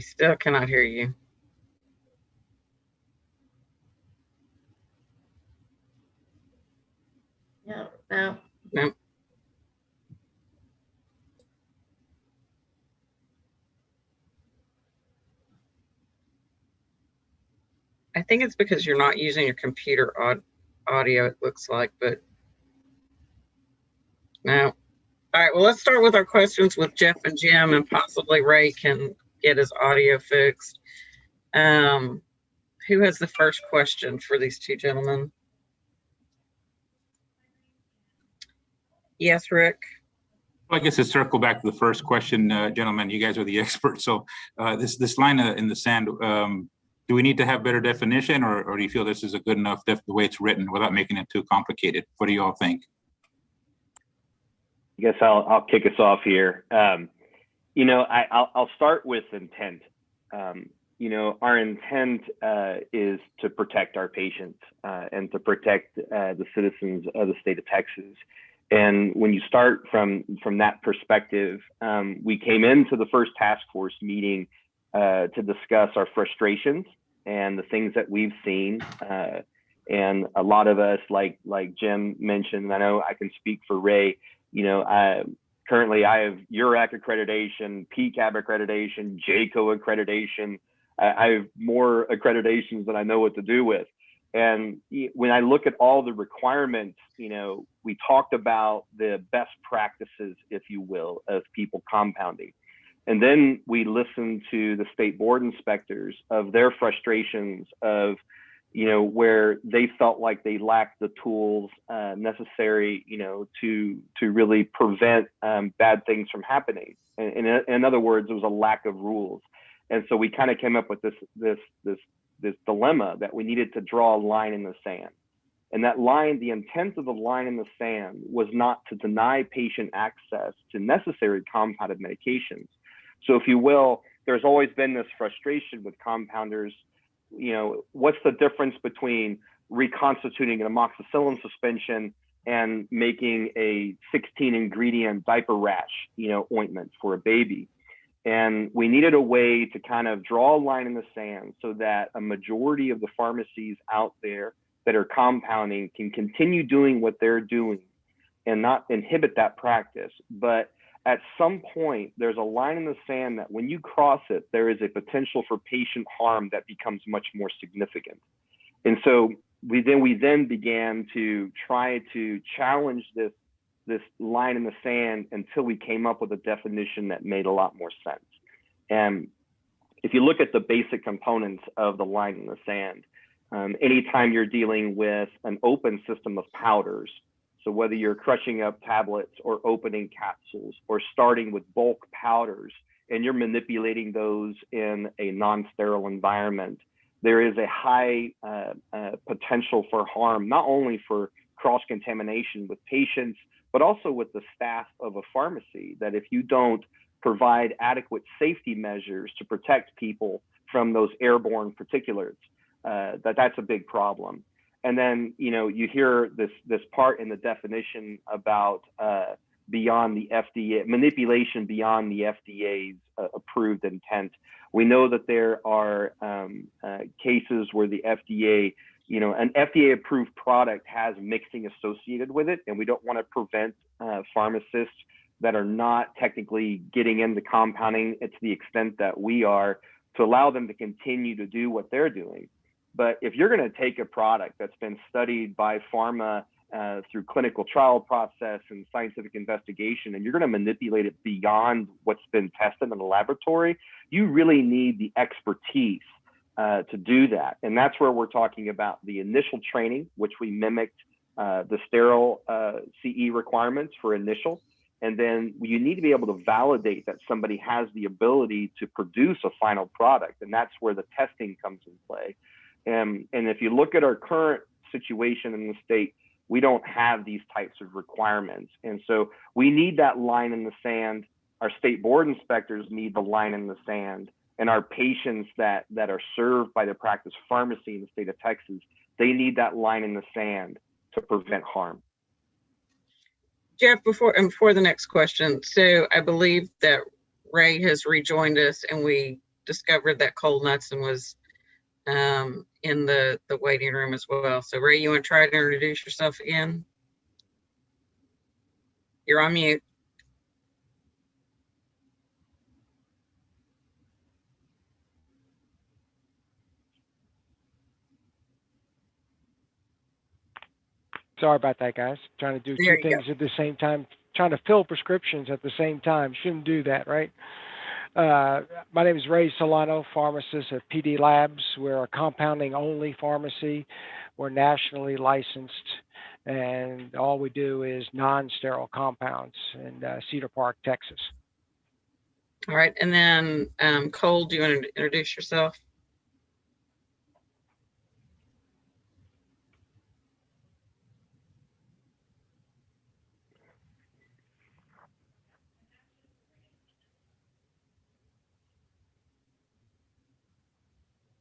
Speaker 1: We still cannot hear you.
Speaker 10: No, no.
Speaker 1: No. I think it's because you're not using your computer audio, it looks like, but no. All right, well, let's start with our questions with Jeff and Jim, and possibly Ray can get his audio fixed. Who has the first question for these two gentlemen? Yes, Rick.
Speaker 8: Well, I guess to circle back to the first question, gentlemen, you guys are the experts. So this line in the sand, do we need to have better definition, or do you feel this is a good enough the way it's written without making it too complicated? What do you all think?
Speaker 6: I guess I'll kick us off here. You know, I'll start with intent. You know, our intent is to protect our patients and to protect the citizens of the state of Texas. And when you start from that perspective, we came into the first task force meeting to discuss our frustrations and the things that we've seen. And a lot of us, like Jim mentioned, I know I can speak for Ray, you know, currently I have URAC accreditation, PCAB accreditation, JACO accreditation. I have more accreditations than I know what to do with. And when I look at all the requirements, you know, we talked about the best practices, if you will, of people compounding. And then we listened to the state board inspectors of their frustrations of, you know, where they felt like they lacked the tools necessary, you know, to really prevent bad things from happening. And in other words, there was a lack of rules. And so we kind of came up with this dilemma that we needed to draw a line in the sand. And that line, the intent of the line in the sand was not to deny patient access to necessary compounded medications. So if you will, there's always been this frustration with compounders. You know, what's the difference between reconstituting an amoxicillin suspension and making a 16 ingredient diaper rash, you know, ointment for a baby? And we needed a way to kind of draw a line in the sand so that a majority of the pharmacies out there that are compounding can continue doing what they're doing and not inhibit that practice. But at some point, there's a line in the sand that when you cross it, there is a potential for patient harm that becomes much more significant. And so we then began to try to challenge this line in the sand until we came up with a definition that made a lot more sense. And if you look at the basic components of the line in the sand, anytime you're dealing with an open system of powders, so whether you're crushing up tablets or opening capsules or starting with bulk powders, and you're manipulating those in a non-sterile environment, there is a high potential for harm, not only for cross-contamination with patients, but also with the staff of a pharmacy, that if you don't provide adequate safety measures to protect people from those airborne particulates, that's a big problem. And then, you know, you hear this part in the definition about beyond the FDA, manipulation beyond the FDA's approved intent. We know that there are cases where the FDA, you know, an FDA approved product has mixing associated with it, and we don't want to prevent pharmacists that are not technically getting into compounding to the extent that we are, to allow them to continue to do what they're doing. But if you're going to take a product that's been studied by pharma through clinical trial process and scientific investigation, and you're going to manipulate it beyond what's been tested in the laboratory, you really need the expertise to do that. And that's where we're talking about the initial training, which we mimicked the sterile CE requirements for initial. And then you need to be able to validate that somebody has the ability to produce a final product. And that's where the testing comes in play. And if you look at our current situation in the state, we don't have these types of requirements. And so we need that line in the sand. Our state board inspectors need the line in the sand. And our patients that are served by the practice pharmacy in the state of Texas, they need that line in the sand to prevent harm.
Speaker 1: Jeff, before the next question, so I believe that Ray has rejoined us, and we discovered that cold nuts and was in the waiting room as well. So Ray, you want to try to introduce yourself again? You're on mute.
Speaker 19: Sorry about that, guys. Trying to do
Speaker 1: There
Speaker 19: two
Speaker 1: you
Speaker 19: things at the same time, trying to fill prescriptions at the same time. Shouldn't do that, right? My name is Ray Solano, pharmacist at PD Labs. We're a compounding only pharmacy. We're nationally licensed, and all we do is non-sterile compounds in Cedar Park, Texas.
Speaker 1: All right, and then Cole, do you want to introduce yourself?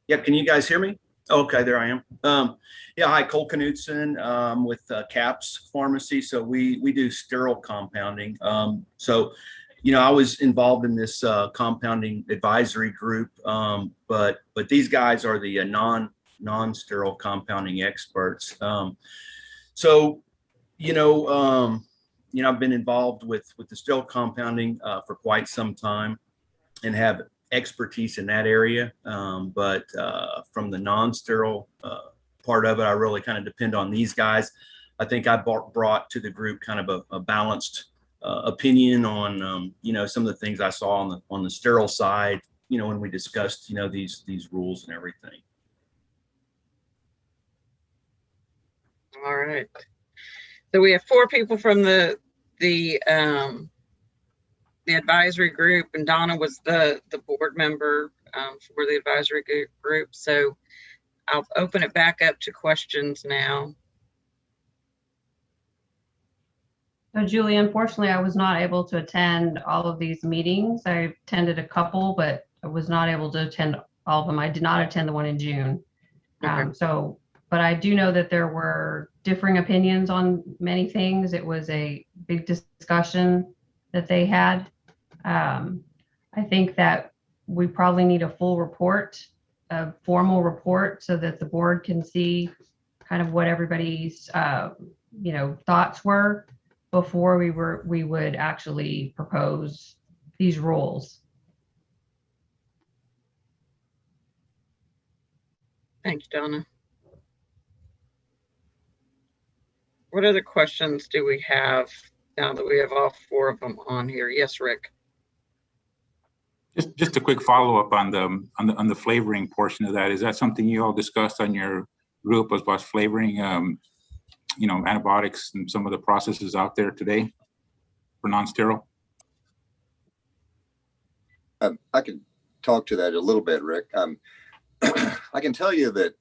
Speaker 20: Yep, can you guys hear me? Okay, there I am. Yeah, hi, Cole Knutson with CAPS Pharmacy. So we do sterile compounding. So, you know, I was involved in this compounding advisory group, but these guys are the non-sterile compounding experts. So, I've been involved with the sterile compounding for quite some time and have expertise in that area. But from the non-sterile part of it, I really kind of depend on these guys. I think I brought to the group kind of a balanced opinion on, some of the things I saw on the sterile side, when we discussed, these rules and everything.
Speaker 1: All right. So we have 4 people from the advisory group, and Donna was the board member for the advisory group. So I'll open it back up to questions now.
Speaker 11: So Julie, unfortunately, I was not able to attend all of these meetings. I attended a couple, but I was not able to attend all of them. I did not attend the one in June.
Speaker 1: Okay.
Speaker 11: But I do know that there were differing opinions on many things. It was a big discussion that they had. I think that we probably need a full report, a formal report, so that the board can see kind of what everybody's, thoughts were before we would actually propose these rules.
Speaker 1: Thank you, Donna. What other questions do we have now that we have all 4 of them on here? Yes, Rick.
Speaker 8: Just a quick follow-up on the flavoring portion of that. Is that something you all discussed on your group as far as flavoring, antibiotics and some of the processes out there today for non-sterile?
Speaker 18: I can talk to that a little bit, Rick. I can tell you that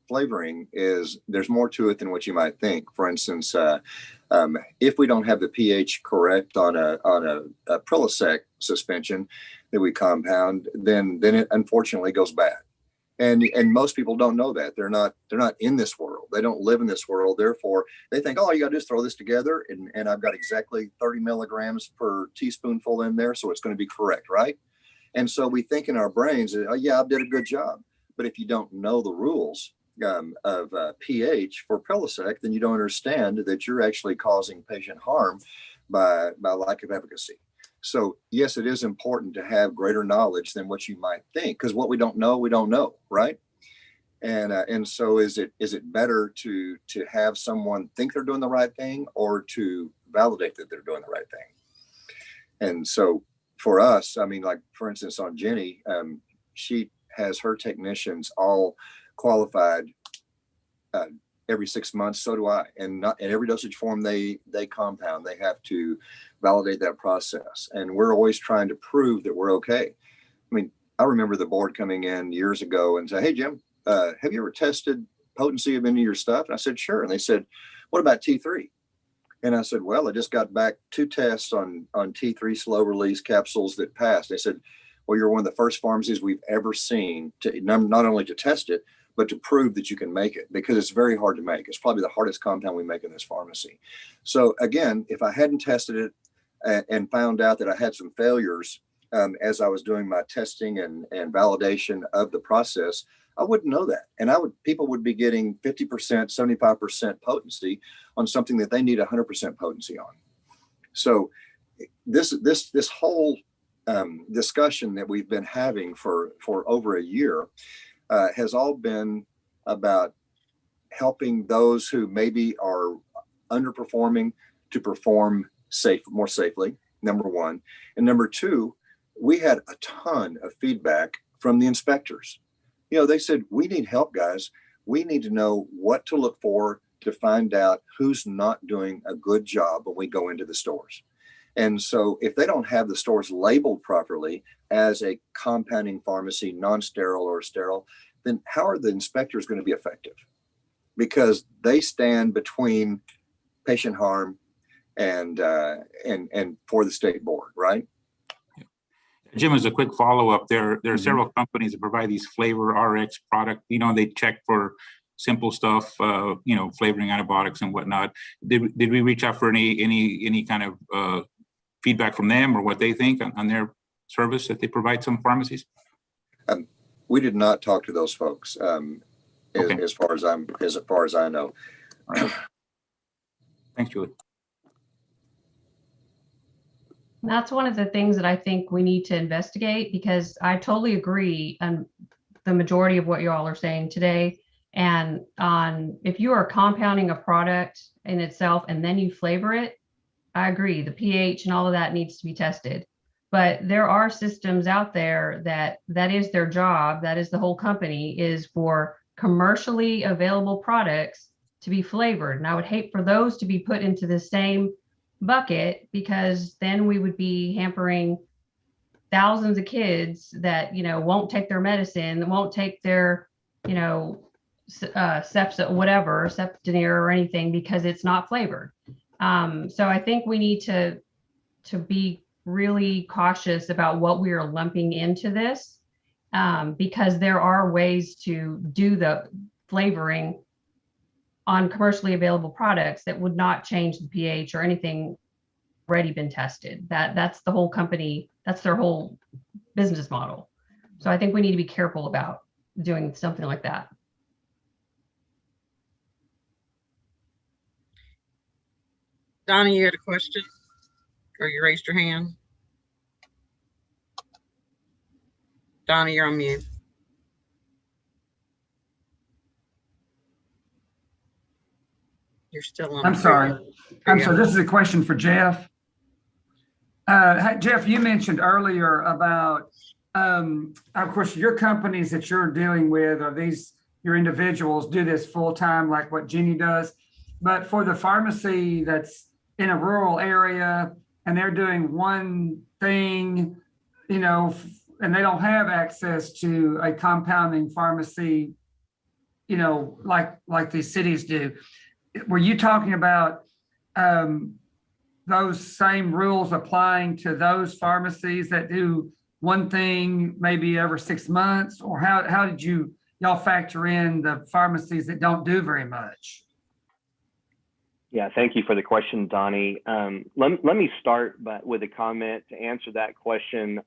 Speaker 18: flavoring there's more to it than what you might think. For instance, if we don't have the pH correct on a Prilosec suspension that we compound, then it unfortunately goes bad. And most people don't know that. They're not in this world. They don't live in this world. Therefore, they think, oh, you got to just throw this together, and I've got exactly 30 milligrams per teaspoonful in there, so it's going to be correct, right? And so we think in our brains, oh yeah, I did a good job. But if you don't know the rules of pH for Prilosec, then you don't understand that you're actually causing patient harm by lack of efficacy. So yes, it is important to have greater knowledge than what you might think, because what we don't know, right? And so is it better to have someone think they're doing the right thing or to validate that they're doing the right thing? And so for us, I mean, like for instance on Jenny, she has her technicians all qualified every 6 months. So do I. And not in every dosage form they compound, they have to validate that process. And we're always trying to prove that we're okay. I mean, I remember the board coming in years ago and say, hey, Jim, have you ever tested potency of any of your stuff? And I said, sure. And they said, what about T3? And I said, well, I just got back 2 tests on T3 slow release capsules that passed. They said, well, you're one of the first pharmacies we've ever seen to not only to test it, but to prove that you can make it, because it's very hard to make. It's probably the hardest compound we make in this pharmacy. So again, if I hadn't tested it and found out that I had some failures as I was doing my testing and validation of the process, I wouldn't know that. And people would be getting 50%, 75% potency on something that they need 100% potency on. So this whole discussion that we've been having for over a year has all been about helping those who maybe are underperforming to perform more safely, number one. And number two, we had a ton of feedback from the inspectors. They said, we need help, guys. We need to know what to look for to find out who's not doing a good job when we go into the stores. And so if they don't have the stores labeled properly as a compounding pharmacy, non-sterile or sterile, then how are the inspectors going to be effective? Because they stand between patient harm and for the state board, right?
Speaker 8: Jim, as a quick follow-up, there are several companies that provide these flavor RX product. They check for simple stuff, flavoring antibiotics and whatnot. Did we reach out for any kind of feedback from them or what they think on their service that they provide some pharmacies?
Speaker 18: We did not talk to those folks, okay. as far as I know.
Speaker 8: Thanks, Julie.
Speaker 11: That's one of the things that I think we need to investigate, because I totally agree on the majority of what you all are saying today. And if you are compounding a product in itself and then you flavor it, I agree, the pH and all of that needs to be tested. But there are systems out there that is their job, that is the whole company, is for commercially available products to be flavored. And I would hate for those to be put into the same bucket, because then we would be hampering thousands of kids that won't take their medicine, won't take their Septinir or anything, because it's not flavored. So I think we need to be really cautious about what we are lumping into this, because there are ways to do the flavoring on commercially available products that would not change the pH or anything already been tested. That's the whole company, that's their whole business model. So I think we need to be careful about doing something like that.
Speaker 1: Donna, you had a question, or you raised your hand? Donna, you're on mute. You're still on.
Speaker 14: I'm sorry. This is a question for Jeff. Jeff, you mentioned earlier about, of course, your companies that you're dealing with, or your individuals do this full time, like what Jenny does. But for the pharmacy that's in a rural area and they're doing one thing, and they don't have access to a compounding pharmacy, like these cities do. Were you talking about those same rules applying to those pharmacies that do one thing maybe every 6 months? Or how did y'all factor in the pharmacies that don't do very much?
Speaker 6: Yeah, thank you for the question, Donnie. Let me start with a comment to answer that question.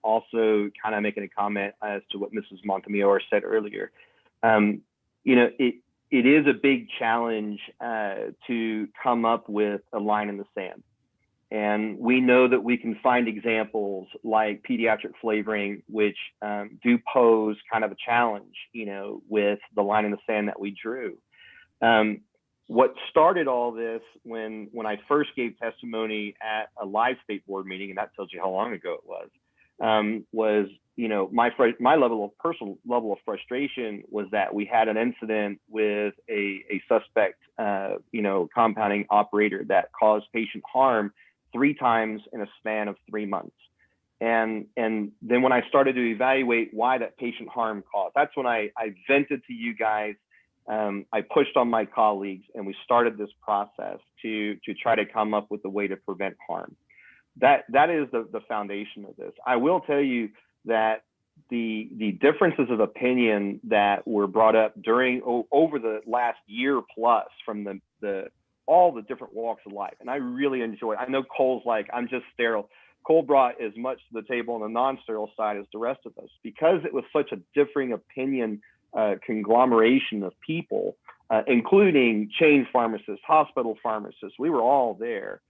Speaker 6: Also kind of making a comment as to what Mrs. Montemayor said earlier. It is a big challenge to come up with a line in the sand. And we know that we can find examples like pediatric flavoring, which do pose kind of a challenge, with the line in the sand that we drew. What started all this when I first gave testimony at a live state board meeting, and that tells you how long ago it was my personal level of frustration was that we had an incident with a suspect, compounding operator that caused patient harm 3 times in a span of 3 months. And then when I started to evaluate why that patient harm caused, that's when I vented to you guys. I pushed on my colleagues, and we started this process to try to come up with a way to prevent harm. That is the foundation of this. I will tell you that the differences of opinion that were brought up over the last year plus from all the different walks of life, and I really enjoy. I know Cole's like, I'm just sterile, Cole brought as much to the table on the non-sterile side as the rest of us, because it was such a differing opinion conglomeration of people, including chain pharmacists, hospital pharmacists. We were all there.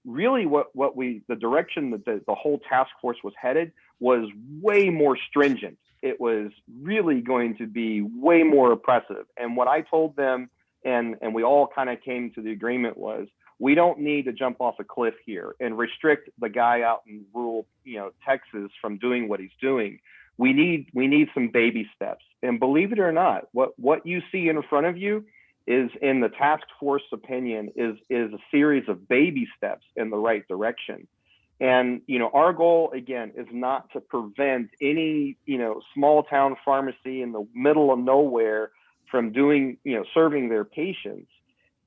Speaker 6: Really, the direction that the whole task force was headed was way more stringent. It was really going to be way more oppressive. And what I told them, and we all kind of came to the agreement, was we don't need to jump off a cliff here and restrict the guy out in rural, Texas from doing what he's doing. We need some baby steps. And believe it or not, what you see in front of you is, in the task force opinion, is a series of baby steps in the right direction. And, our goal, again, is not to prevent any, small town pharmacy in the middle of nowhere from doing, serving their patients.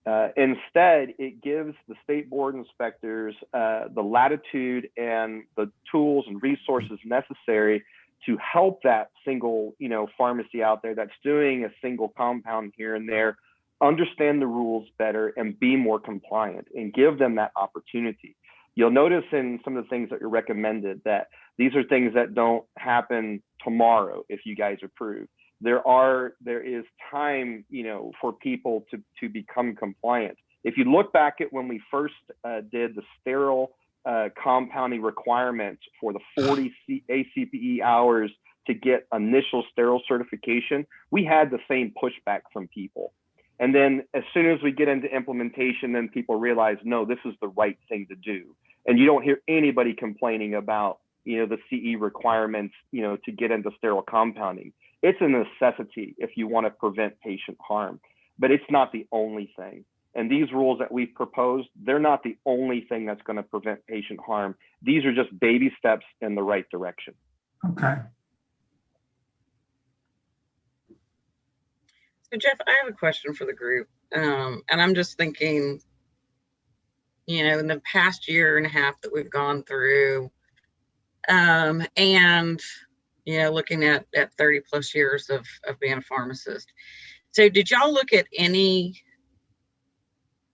Speaker 6: Instead, it gives the state board inspectors the latitude and the tools and resources necessary to help that single, pharmacy out there that's doing a single compound here and there understand the rules better and be more compliant, and give them that opportunity. You'll notice in some of the things that are recommended that these are things that don't happen tomorrow if you guys approve. There is time, for people to become compliant. If you look back at when we first did the sterile compounding requirements for the 40 ACPE hours to get initial sterile certification, we had the same pushback from people. And then as soon as we get into implementation, then people realize, no, this is the right thing to do. And you don't hear anybody complaining about, the CE requirements, to get into sterile compounding. It's a necessity if you want to prevent patient harm, but it's not the only thing. And these rules that we've proposed, they're not the only thing that's going to prevent patient harm. These are just baby steps in the right direction.
Speaker 14: Okay.
Speaker 1: So Jeff, I have a question for the group. And I'm just thinking, in the past year and a half that we've gone through, and, looking at 30 plus years of being a pharmacist. So did y'all look at any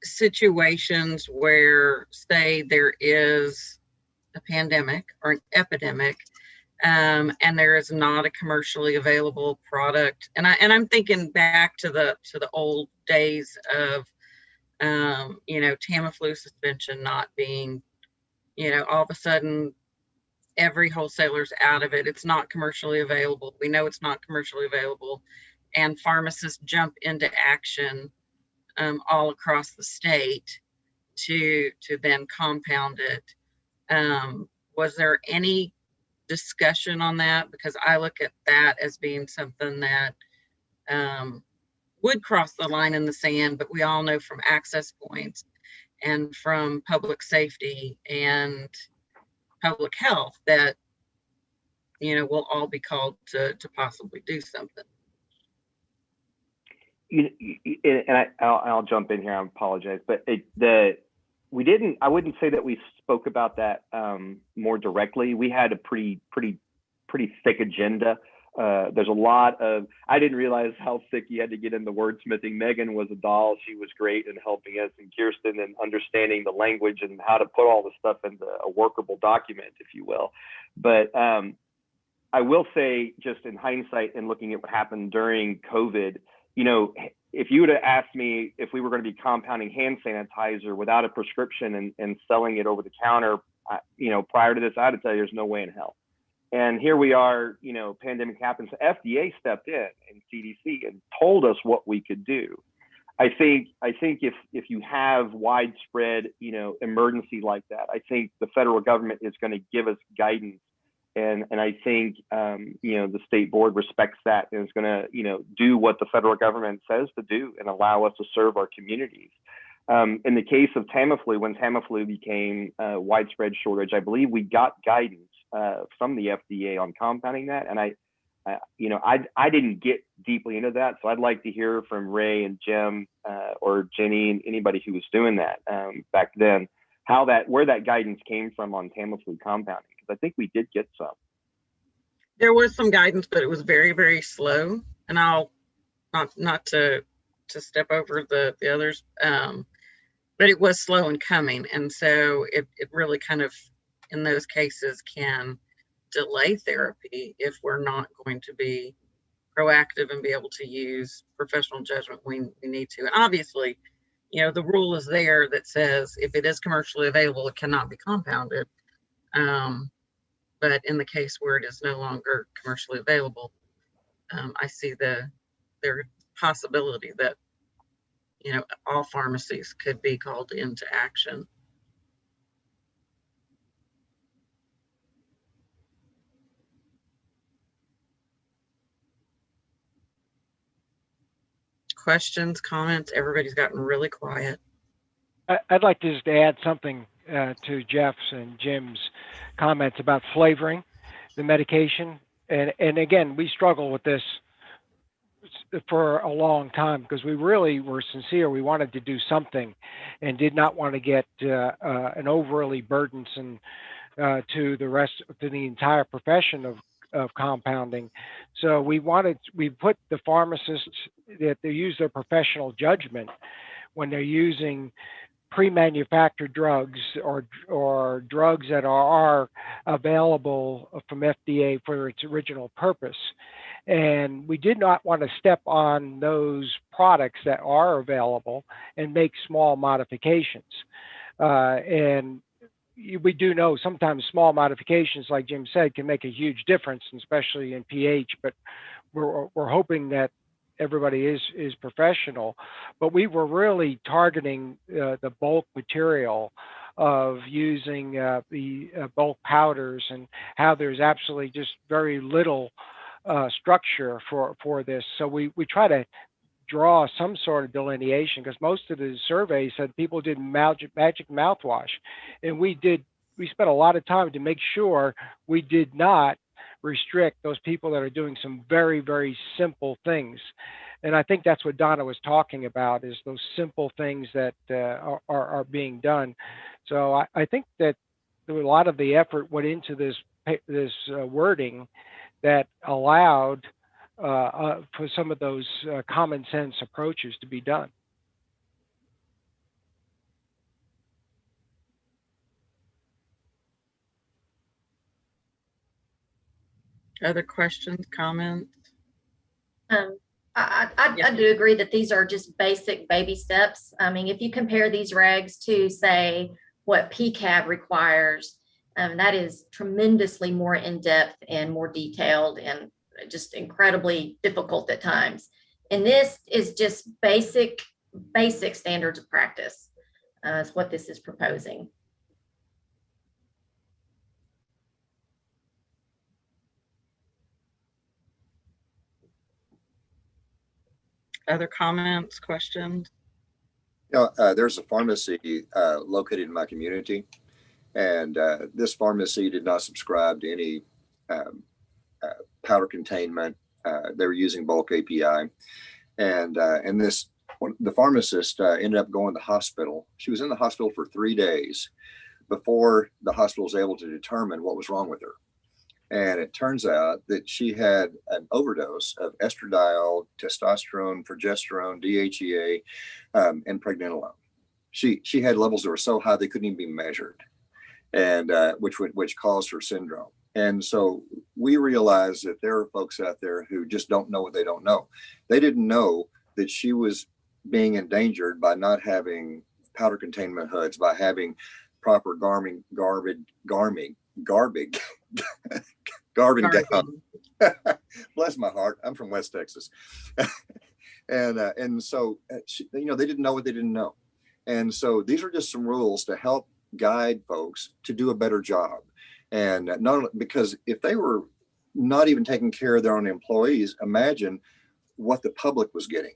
Speaker 1: situations where, say, there is a pandemic or an epidemic, and there is not a commercially available product? And I'm thinking back to the old days of, Tamiflu suspension not being, all of a sudden every wholesaler's out of it. It's not commercially available. We know it's not commercially available, and pharmacists jump into action all across the state to then compound it. Was there any discussion on that? Because I look at that as being something that would cross the line in the sand, but we all know from access points and from public safety and public health that, we'll all be called to possibly do something.
Speaker 6: And I'll jump in here. I apologize, but I wouldn't say that we spoke about that more directly. We had a pretty thick agenda. There's a lot of, I didn't realize how thick you had to get into wordsmithing. Megan was a doll. She was great in helping us, and Kirsten in understanding the language and how to put all the stuff into a workable document, if you will. But I will say, just in hindsight and looking at what happened during COVID, if you would have asked me if we were going to be compounding hand sanitizer without a prescription and selling it over the counter, prior to this, I'd tell you there's no way in hell. And here we are, pandemic happens. FDA stepped in and CDC and told us what we could do. I think if you have widespread, emergency like that, I think the federal government is going to give us guidance. And I think, the state board respects that and is going to, do what the federal government says to do and allow us to serve our communities. In the case of Tamiflu, when Tamiflu became a widespread shortage, I believe we got guidance from the FDA on compounding that. And I didn't get deeply into that. So I'd like to hear from Ray and Jim or Jenny and anybody who was doing that back then, where that guidance came from on Tamiflu compounding. Because I think we did get some.
Speaker 1: There was some guidance, but it was very, very slow. And I'll not to step over the others, but it was slow in coming. And so it really kind of in those cases can delay therapy if we're not going to be proactive and be able to use professional judgment when we need to. And obviously, you know, the rule is there that says if it is commercially available, it cannot be compounded. But in the case where it is no longer commercially available, I see there possibility that, you know, all pharmacies could be called into action. Questions, comments? Everybody's gotten really quiet.
Speaker 19: I'd like to just add something to Jeff's and Jim's comments about flavoring the medication. And again, we struggle with this for a long time because we really were sincere. We wanted to do something and did not want to get an overly burdensome to the entire profession of compounding. So we put the pharmacists that they use their professional judgment when they're using pre-manufactured drugs or drugs that are available from FDA for its original purpose. And we did not want to step on those products that are available and make small modifications. And we do know sometimes small modifications, like Jim said, can make a huge difference, especially in pH, but we're hoping that everybody is professional. But we were really targeting the bulk material of using the bulk powders and how there's absolutely just very little structure for this. So we try to draw some sort of delineation because most of the surveys said people did magic mouthwash, and we spent a lot of time to make sure we did not restrict those people that are doing some very, very simple things. And I think that's what Donna was talking about, is those simple things that are being done. So I think that a lot of the effort went into this wording that allowed for some of those common sense approaches to be done.
Speaker 1: Other questions, comments?
Speaker 10: I do agree that these are just basic baby steps. I mean, if you compare these regs to, say, what PCAB requires, that is tremendously more in-depth and more detailed and just incredibly difficult at times. And this is just basic standards of practice is what this is proposing.
Speaker 1: Other comments, questions?
Speaker 18: You know, there's a pharmacy located in my community, and this pharmacy did not subscribe to any powder containment. They were using bulk API, and the pharmacist ended up going to the hospital. She was in the hospital for 3 days before the hospital was able to determine what was wrong with her. And it turns out that she had an overdose of estradiol, testosterone, progesterone, DHEA, and pregnenolone. She had levels that were so high they couldn't even be measured, and which caused her syndrome. And so we realized that there are folks out there who just don't know what they don't know. They didn't know that she was being endangered by not having powder containment hoods, by having proper garbing gown. Bless my heart. I'm from West Texas. and so, you know, they didn't know what they didn't know. And so these are just some rules to help guide folks to do a better job. And not only because if they were not even taking care of their own employees, imagine what the public was getting.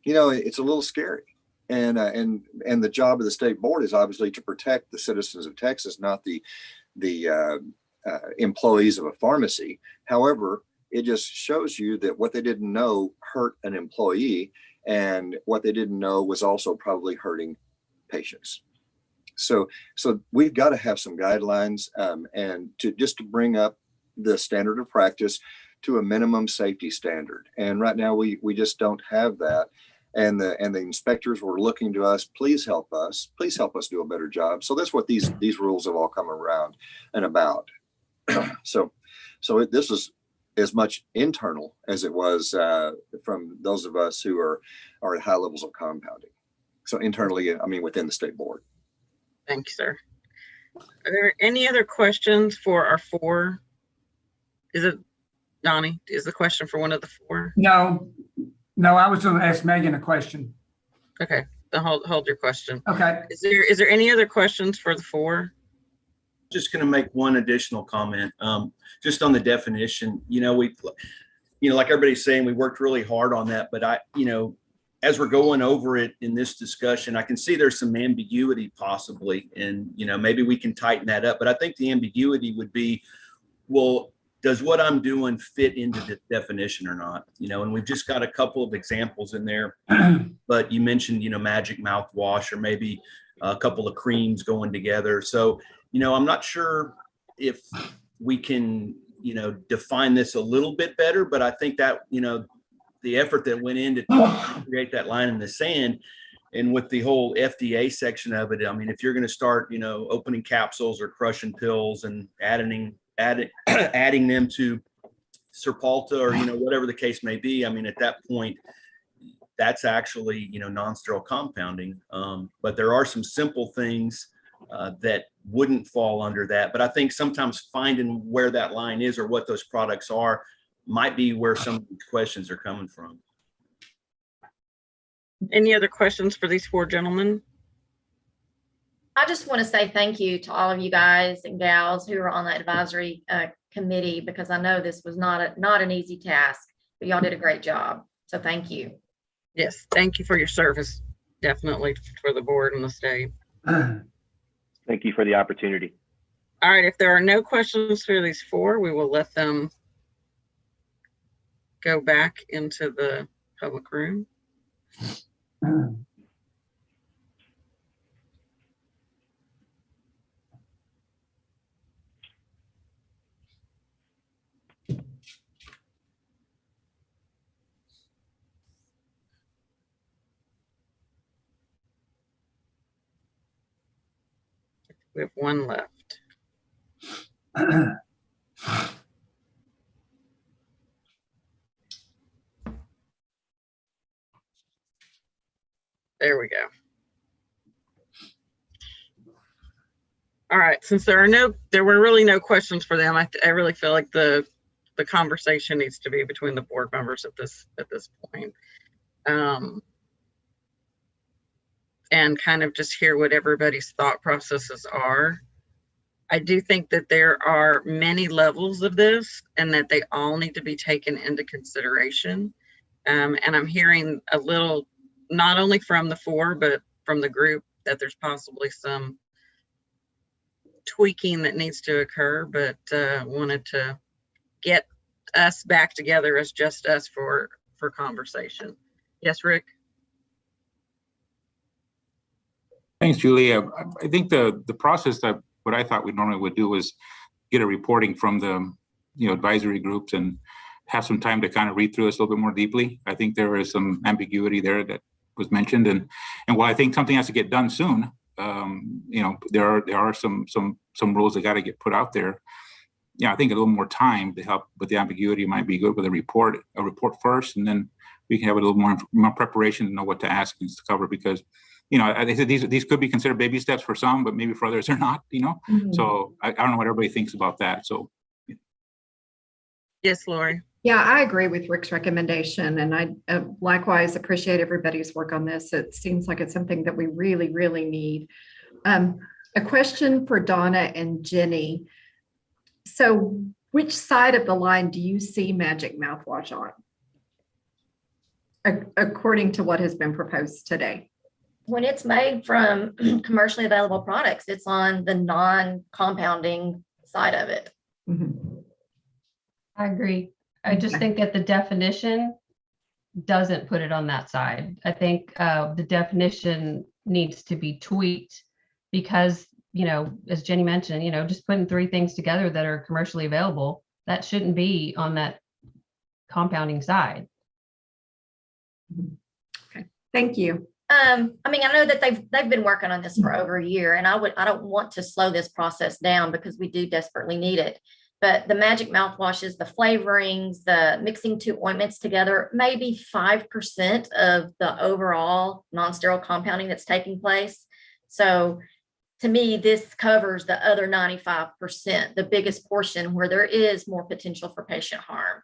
Speaker 18: You know, it's a little scary. And the job of the state board is obviously to protect the citizens of Texas, not the employees of a pharmacy. However, it just shows you that what they didn't know hurt an employee, and what they didn't know was also probably hurting patients. So we've got to have some guidelines and to bring up the standard of practice to a minimum safety standard. And right now we just don't have that. and the inspectors were looking to us, please help us do a better job. So that's what these rules have all come around and about. So this is as much internal as it was from those of us who are at high levels of compounding. So internally, I mean, within the state board.
Speaker 1: Thank you, sir. Are there any other questions for our 4? Is it, Donnie, is the question for one of the 4?
Speaker 14: No, I was going to ask Megan a question.
Speaker 1: Okay, then hold your question.
Speaker 14: Okay.
Speaker 1: Is there any other questions for the 4?
Speaker 20: Just going to make one additional comment, just on the definition. Like everybody's saying, we worked really hard on that, but as we're going over it in this discussion, I can see there's some ambiguity possibly, and maybe we can tighten that up. But I think the ambiguity would be, well, does what I'm doing fit into the definition or not? And we've just got a couple of examples in there, but you mentioned, magic mouthwash, or maybe a couple of creams going together. So, I'm not sure if we can, define this a little bit better, but I think that, the effort that went in to create that line in the sand, and with the whole FDA section of it, I mean, if you're going to start, opening capsules or crushing pills and adding them to Serpalta or, whatever the case may be, I mean, at that point, that's actually, non-sterile compounding. But there are some simple things that wouldn't fall under that. But I think sometimes finding where that line is or what those products are might be where some of these questions are coming from.
Speaker 1: Any other questions for these 4 gentlemen?
Speaker 10: I just want to say thank you to all of you guys and gals who are on the advisory committee, because I know this was not an easy task, but y'all did a great job. So thank you.
Speaker 1: Yes, thank you for your service, definitely, for the board and the state.
Speaker 6: Thank you for the opportunity.
Speaker 1: All right, if there are no questions for these 4, we will let them go back into the public room. We have 1 left. There we go. All right, since there were really no questions for them, I really feel like the conversation needs to be between the board members at this point. And kind of just hear what everybody's thought processes are. I do think that there are many levels of this and that they all need to be taken into consideration. And I'm hearing a little, not only from the 4, but from the group, that there's possibly some tweaking that needs to occur, but wanted to get us back together as just us for conversation. Yes, Rick?
Speaker 8: Thanks, Julie. I think the process that what I thought we normally would do was get a reporting from the advisory groups and have some time to kind of read through this a little bit more deeply. I think there is some ambiguity there that was mentioned, and while I think something has to get done soon, there are some rules that got to get put out there. Yeah, I think a little more time to help with the ambiguity might be good with a report first, and then we can have a little more preparation to know what to ask and to cover, because I said these could be considered baby steps for some, but maybe for others they're not.
Speaker 9: Mm-hmm.
Speaker 8: So I don't know what everybody thinks about that. So
Speaker 1: yes, Lori.
Speaker 9: Yeah, I agree with Rick's recommendation, and I likewise appreciate everybody's work on this. It seems like it's something that we really, really need. A question for Donna and Jenny. So which side of the line do you see magic mouthwash on, according to what has been proposed today?
Speaker 10: When it's made from commercially available products, it's on the non-compounding side of it.
Speaker 9: Mm-hmm.
Speaker 11: I agree. I just think that the definition doesn't put it on that side. I think the definition needs to be tweaked because, as Jenny mentioned, just putting 3 things together that are commercially available, that shouldn't be on that compounding side.
Speaker 9: Okay. Thank you.
Speaker 10: I mean, I know that they've been working on this for over a year, and I don't want to slow this process down because we do desperately need it. But the magic mouthwashes, the flavorings, the mixing two ointments together, maybe 5% of the overall non-sterile compounding that's taking place. So to me, this covers the other 95%, the biggest portion where there is more potential for patient harm.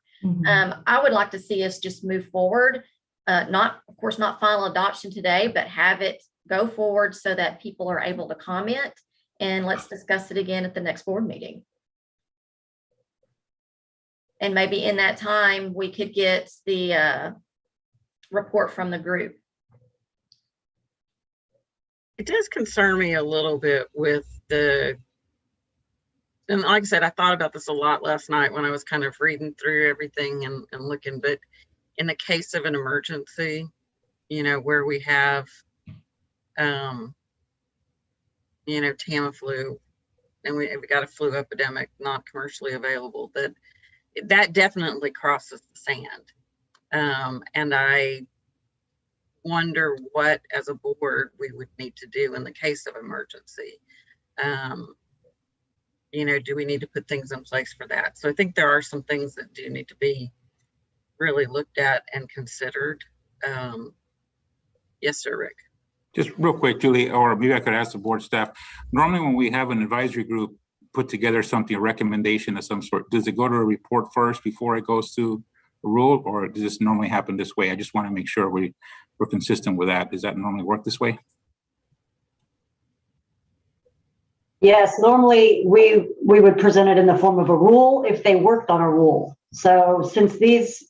Speaker 10: I would like to see us just move forward. Of course, not final adoption today, but have it go forward so that people are able to comment, and let's discuss it again at the next board meeting. And maybe in that time, we could get the report from the group.
Speaker 1: It does concern me a little bit with and like I said, I thought about this a lot last night when I was kind of reading through everything and looking, but in the case of an emergency, where we have, Tamiflu, and we got a flu epidemic, not commercially available, that definitely crosses the sand. And I wonder what, as a board, we would need to do in the case of emergency. Do we need to put things in place for that? So I think there are some things that do need to be really looked at and considered. Yes, sir, Rick.
Speaker 8: Just real quick, Julie, or maybe I could ask the board staff. Normally when we have an advisory group put together something, a recommendation of some sort, does it go to a report first before it goes to a rule, or does this normally happen this way? I just want to make sure we're consistent with that. Does that normally work this way?
Speaker 3: Yes, normally we would present it in the form of a rule if they worked on a rule. So since these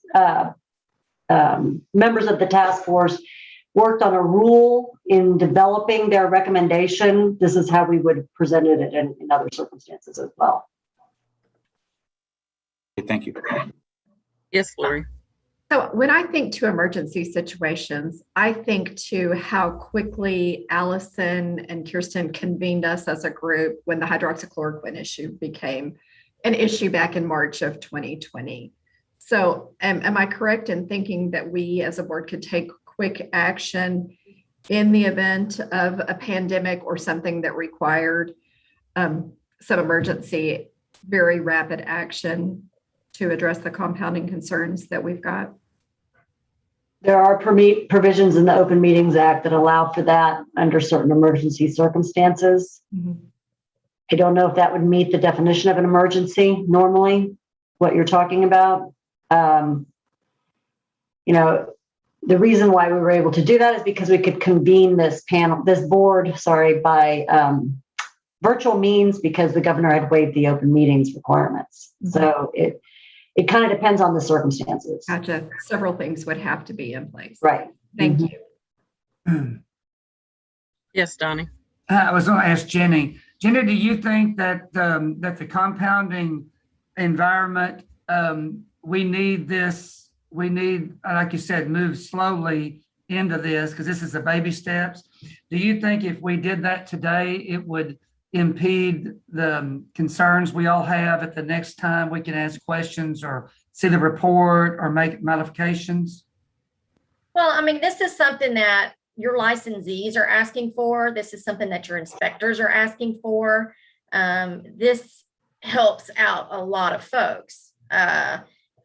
Speaker 3: members of the task force worked on a rule in developing their recommendation, this is how we would present it in other circumstances as well.
Speaker 8: Okay, thank you.
Speaker 1: Yes, Lori.
Speaker 9: So when I think to emergency situations, I think to how quickly Allison and Kirsten convened us as a group when the hydroxychloroquine issue became an issue back in March of 2020. So am I correct in thinking that we as a board could take quick action in the event of a pandemic or something that required some emergency, very rapid action to address the compounding concerns that we've got?
Speaker 3: There are provisions in the Open Meetings Act that allow for that under certain emergency circumstances. I don't know if that would meet the definition of an emergency normally, what you're talking about. The reason why we were able to do that is because we could convene this board, by virtual means, because the governor had waived the open meetings requirements. So it kind of depends on the circumstances.
Speaker 9: Gotcha. Several things would have to be in place.
Speaker 3: Right.
Speaker 9: Thank you.
Speaker 1: Yes, Donnie.
Speaker 14: I was going to ask Jenny. Jenny, do you think that that the compounding environment, we need, like you said, move slowly into this, because this is the baby steps. Do you think if we did that today, it would impede the concerns we all have at the next time we can ask questions or see the report or make modifications?
Speaker 10: Well, I mean, this is something that your licensees are asking for. This is something that your inspectors are asking for. This helps out a lot of folks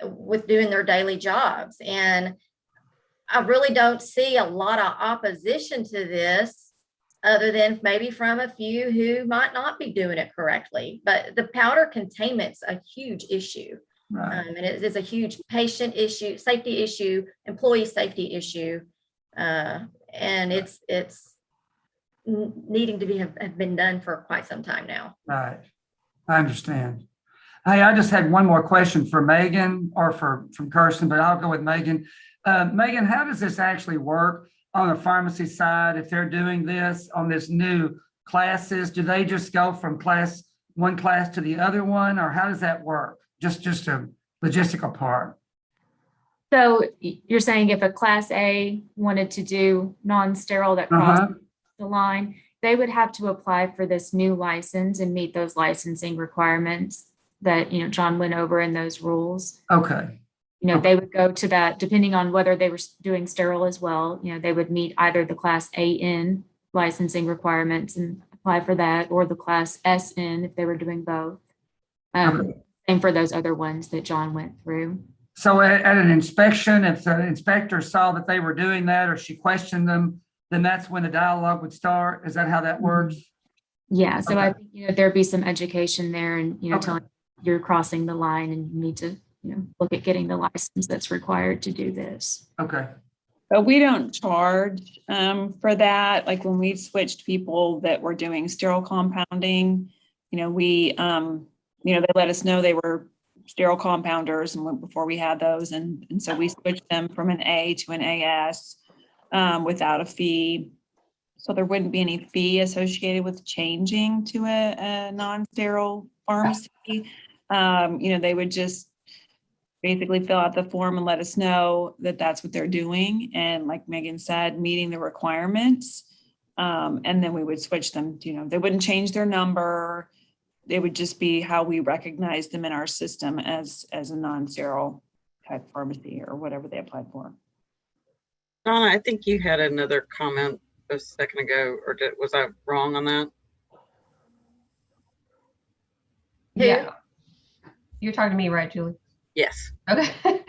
Speaker 10: with doing their daily jobs. And I really don't see a lot of opposition to this, other than maybe from a few who might not be doing it correctly. But the powder containment's a huge issue.
Speaker 14: Right.
Speaker 10: And it is a huge patient issue, safety issue, employee safety issue. And it's needing to have been done for quite some time now.
Speaker 14: Right. I understand. Hey, I just had one more question for Megan or from Kirsten, but I'll go with Megan. Megan, how does this actually work on the pharmacy side? If they're doing this on this new classes, do they just go from one class to the other one, or how does that work? Just a logistical part.
Speaker 12: So you're saying if a class A wanted to do non-sterile that crossed the line, they would have to apply for this new license and meet those licensing requirements that John went over in those rules.
Speaker 14: Okay.
Speaker 12: they would go to that, depending on whether they were doing sterile as well, they would meet either the Class AN licensing requirements and apply for that, or the Class SN if they were doing both. Same for those other ones that John went through.
Speaker 14: So at an inspection, if the inspector saw that they were doing that or she questioned them, then that's when the dialogue would start. Is that how that works?
Speaker 12: Yeah. So
Speaker 14: Okay.
Speaker 12: I think, there'd be some education there and, telling you're crossing the line and you need to, look at getting the license that's required to do this.
Speaker 14: Okay.
Speaker 2: But we don't charge for that. Like when we switched people that were doing sterile compounding, we, they let us know they were sterile compounders and before we had those. And so we switched them from an A to an AS without a fee. So there wouldn't be any fee associated with changing to a non-sterile pharmacy. They would just basically fill out the form and let us know that that's what they're doing. And like Megan said, meeting the requirements. And then we would switch them, they wouldn't change their number. It would just be how we recognize them in our system as a non-sterile type pharmacy or whatever they applied for.
Speaker 1: Donna, I think you had another comment a second ago, or was I wrong on that?
Speaker 11: Yeah. You're talking to me, right, Julie?
Speaker 1: Yes.
Speaker 11: Okay.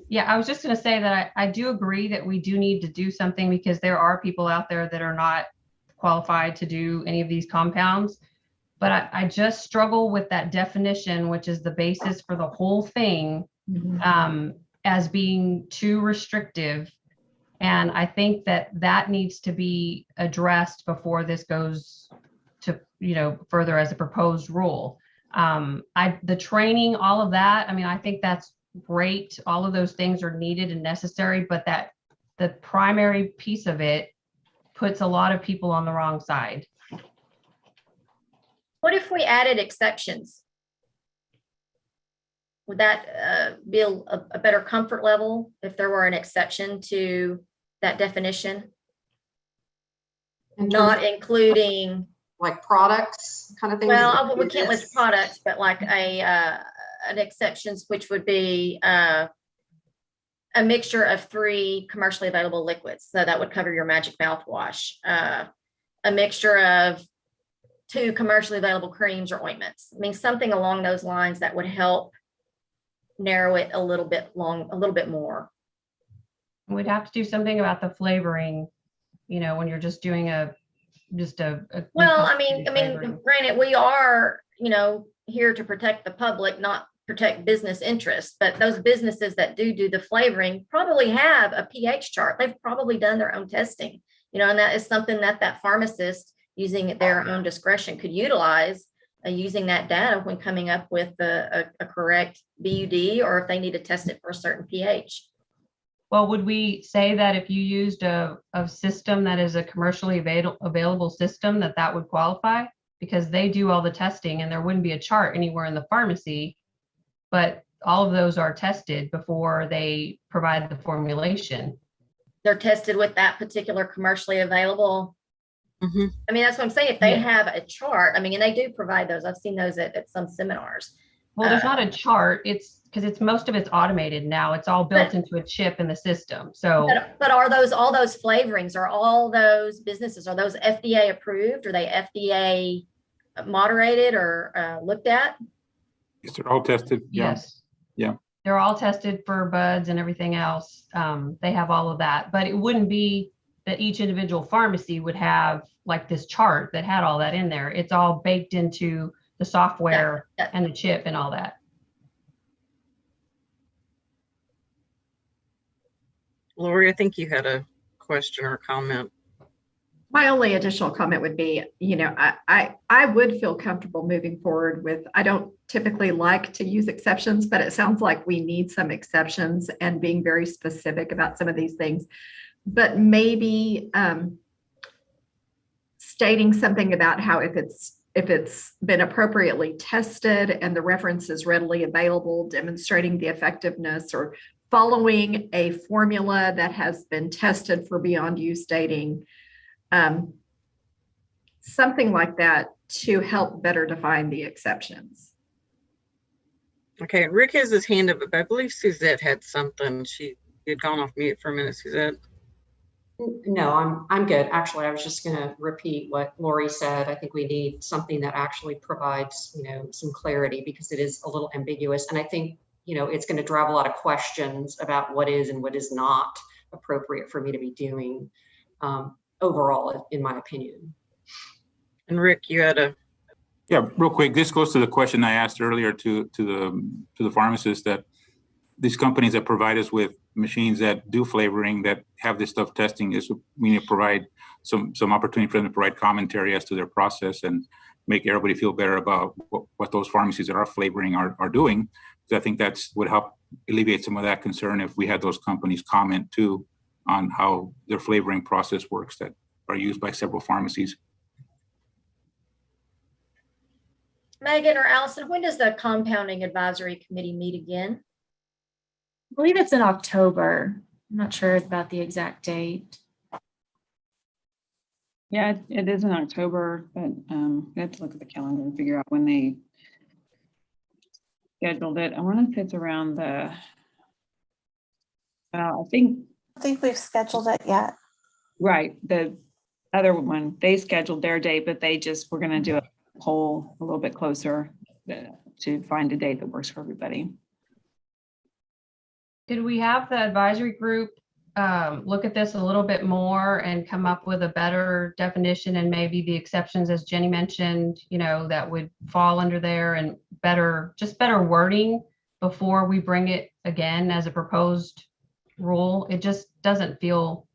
Speaker 11: Yeah, I was just going to say that I do agree that we do need to do something because there are people out there that are not qualified to do any of these compounds. But I just struggle with that definition, which is the basis for the whole thing, as being too restrictive. And I think that needs to be addressed before this goes to, further as a proposed rule. The training, all of that, I think that's great. All of those things are needed and necessary, but the primary piece of it puts a lot of people on the wrong side.
Speaker 10: What if we added exceptions? Would that be a better comfort level if there were an exception to that definition? Not including
Speaker 9: like products kind of thing?
Speaker 10: Well, we can't list products, but like an exceptions, which would be a mixture of 3 commercially available liquids. So that would cover your magic mouthwash, a mixture of 2 commercially available creams or ointments. Something along those lines that would help narrow it a little bit more.
Speaker 11: We'd have to do something about the flavoring, when you're just doing
Speaker 10: well, granted, we are, here to protect the public, not protect business interests, but those businesses that do the flavoring probably have a pH chart. They've probably done their own testing, and that is something that pharmacist using their own discretion could utilize, using that data when coming up with a correct BUD, or if they need to test it for a certain pH.
Speaker 11: Well, would we say that if you used a system that is a commercially available system, that would qualify? Because they do all the testing and there wouldn't be a chart anywhere in the pharmacy, but all of those are tested before they provide the formulation.
Speaker 10: They're tested with that particular commercially available. That's what I'm saying. If they have a chart, and they do provide those. I've seen those at some seminars.
Speaker 11: Well, there's not a chart. It's because most of it's automated now. It's all built into a chip in the system. So,
Speaker 10: but are all those flavorings, are all those businesses, are those FDA approved? Are they FDA moderated or looked at?
Speaker 8: Yes, they're all tested.
Speaker 11: Yes.
Speaker 8: Yeah.
Speaker 11: They're all tested for buds and everything else. They have all of that, but it wouldn't be that each individual pharmacy would have like this chart that had all that in there. It's all baked into the software and the chip and all that.
Speaker 1: Lori, I think you had a question or comment.
Speaker 9: My only additional comment would be, I would feel comfortable moving forward with, I don't typically like to use exceptions, but it sounds like we need some exceptions and being very specific about some of these things. But maybe stating something about how if it's been appropriately tested and the reference is readily available, demonstrating the effectiveness, or following a formula that has been tested for beyond use dating, something like that to help better define the exceptions.
Speaker 1: Okay, and Rick has his hand up, but I believe Suzette had something. She had gone off mute for a minute, Suzette.
Speaker 21: No, I'm good. Actually, I was just going to repeat what Lori said. I think we need something that actually provides, some clarity, because it is a little ambiguous. And I think, it's going to drive a lot of questions about what is and what is not appropriate for me to be doing overall, in my opinion.
Speaker 1: And Rick, you had a...
Speaker 8: Yeah, real quick. This goes to the question I asked earlier to the pharmacists, that these companies that provide us with machines that do flavoring, that have this stuff testing, is we need to provide some opportunity for them to provide commentary as to their process and make everybody feel better about what those pharmacies that are flavoring are doing. So I think that's would help alleviate some of that concern if we had those companies comment too on how their flavoring process works that are used by several pharmacies.
Speaker 10: Megan or Allison, when does the Compounding Advisory Committee meet again?
Speaker 12: I believe it's in October. I'm not sure about the exact date.
Speaker 2: Yeah, it is in October, but we have to look at the calendar and figure out when they scheduled it. I wonder if it's around the, I think
Speaker 22: we've scheduled it yet.
Speaker 2: Right. The other one, they scheduled their date, but they just, we're going to do a poll a little bit closer to find a date that works for everybody.
Speaker 11: Could we have the advisory group look at this a little bit more and come up with a better definition, and maybe the exceptions, as Jenny mentioned, that would fall under there, and better wording before we bring it again as a proposed rule? It just doesn't feel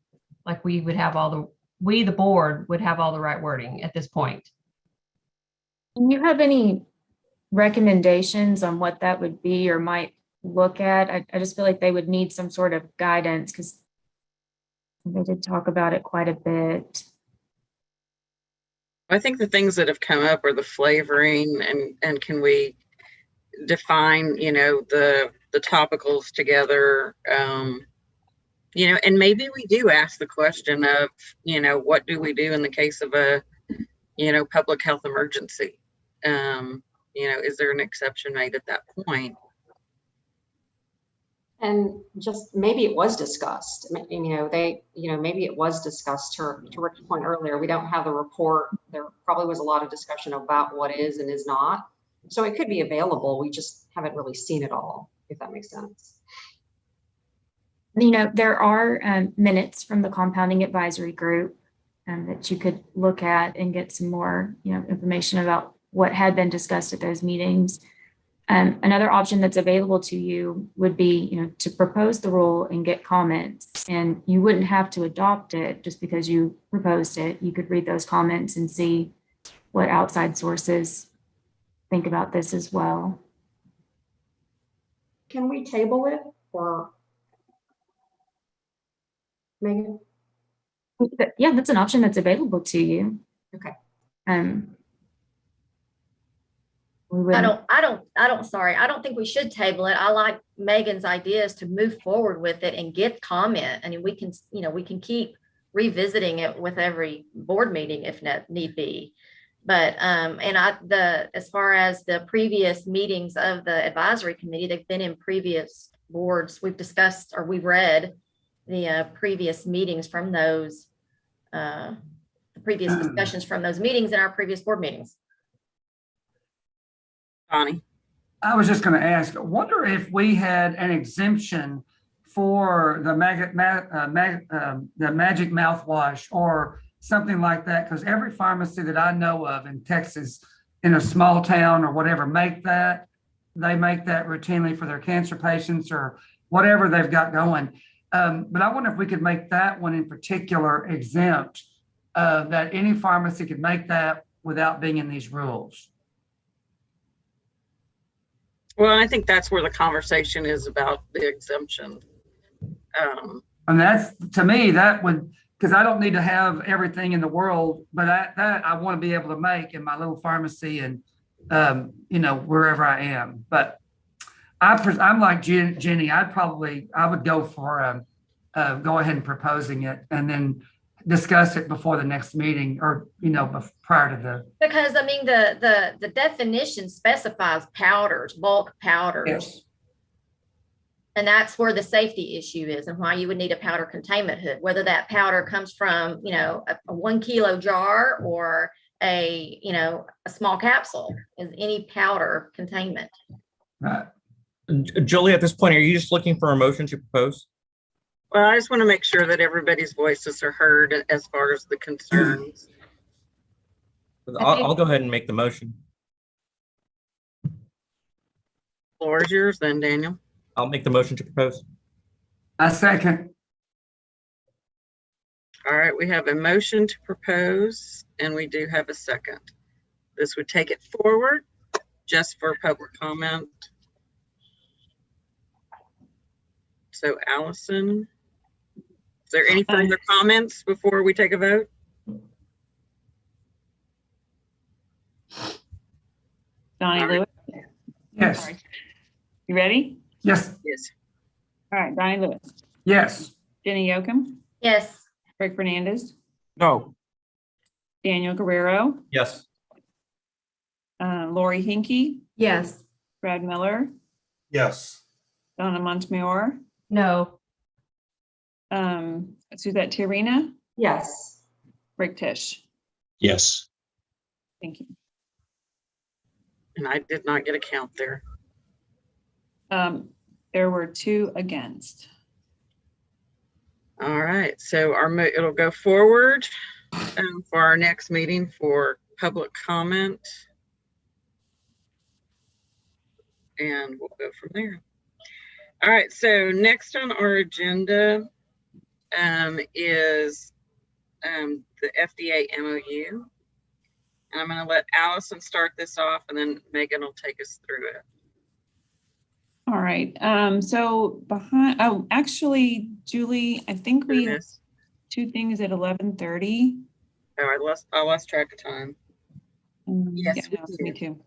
Speaker 11: like we would have the board would have all the right wording at this point.
Speaker 12: Do you have any recommendations on what that would be or might look at? I just feel like they would need some sort of guidance, because they did talk about it quite a bit.
Speaker 1: I think the things that have come up are the flavoring, and can we define, the topicals together, and maybe we do ask the question of, what do we do in the case of a, public health emergency? Is there an exception made at that point?
Speaker 21: And just maybe it was discussed, maybe it was discussed to Rick's point earlier. We don't have the report. There probably was a lot of discussion about what is and is not. So it could be available. We just haven't really seen it all, if that makes sense.
Speaker 12: There are minutes from the Compounding Advisory Group that you could look at and get some more, information about what had been discussed at those meetings. Another option that's available to you would be, to propose the rule and get comments, and you wouldn't have to adopt it just because you proposed it. You could read those comments and see what outside sources think about this as well.
Speaker 21: Can we table it, or Megan?
Speaker 12: Yeah, that's an option that's available to you.
Speaker 21: Okay.
Speaker 10: I don't think we should table it. I like Megan's ideas to move forward with it and get comment. I mean, we can keep revisiting it with every board meeting if need be. But as far as the previous meetings of the advisory committee, they've been in previous boards. We've discussed, or we read the previous meetings from those, the previous discussions from those meetings in our previous board meetings.
Speaker 1: Bonnie?
Speaker 14: I was just going to ask, I wonder if we had an exemption for the magic mouthwash or something like that, because every pharmacy that I know of in Texas, in a small town or whatever, they make that routinely for their cancer patients or whatever they've got going. But I wonder if we could make that one in particular exempt, that any pharmacy could make that without being in these rules.
Speaker 1: Well, I think that's where the conversation is about the exemption.
Speaker 14: And that's, to me, that would, because I don't need to have everything in the world, but that I want to be able to make in my little pharmacy and, wherever I am. But I'm like Jenny, I would go for go ahead and proposing it, and then discuss it before the next meeting or, prior to the.
Speaker 10: Because I mean, the definition specifies powders, bulk powders.
Speaker 14: Yes.
Speaker 10: And that's where the safety issue is and why you would need a powder containment hood, whether that powder comes from, a 1 kilo jar or a small capsule, is any powder containment.
Speaker 14: Right.
Speaker 13: Julie, at this point, are you just looking for a motion to propose?
Speaker 1: Well, I just want to make sure that everybody's voices are heard as far as the concerns.
Speaker 13: I'll go ahead and make the motion.
Speaker 1: Floor is yours then, Daniel.
Speaker 13: I'll make the motion to propose.
Speaker 14: I second.
Speaker 1: All right, we have a motion to propose and we do have a second. This would take it forward just for public comment. So Allison, is there any further comments before we take a vote?
Speaker 2: Donnie Lewis?
Speaker 14: Yes.
Speaker 2: Sorry. You ready?
Speaker 14: Yes.
Speaker 1: Yes.
Speaker 2: All right, Donnie Lewis.
Speaker 14: Yes.
Speaker 2: Jenny Yoakum?
Speaker 10: Yes.
Speaker 2: Greg Fernandez?
Speaker 8: No.
Speaker 2: Daniel Guerrero?
Speaker 13: Yes.
Speaker 2: Lori Hinkey?
Speaker 9: Yes.
Speaker 2: Brad Miller?
Speaker 4: Yes.
Speaker 2: Donna Montemayor?
Speaker 11: No.
Speaker 2: Suzette Tiarina?
Speaker 21: Yes.
Speaker 2: Rick Tisch?
Speaker 15: Yes.
Speaker 2: Thank you.
Speaker 1: And I did not get a count there.
Speaker 2: There were 2 against.
Speaker 1: All right, so it'll go forward for our next meeting for public comment. And we'll go from there. All right, so next on our agenda is the FDA MOU. And I'm going to let Allison start this off and then Megan will take us through it.
Speaker 2: All right. So actually, Julie, I think we have 2 things at 11:30.
Speaker 1: Oh, I lost track of time. Yes,
Speaker 2: yeah, no, me too.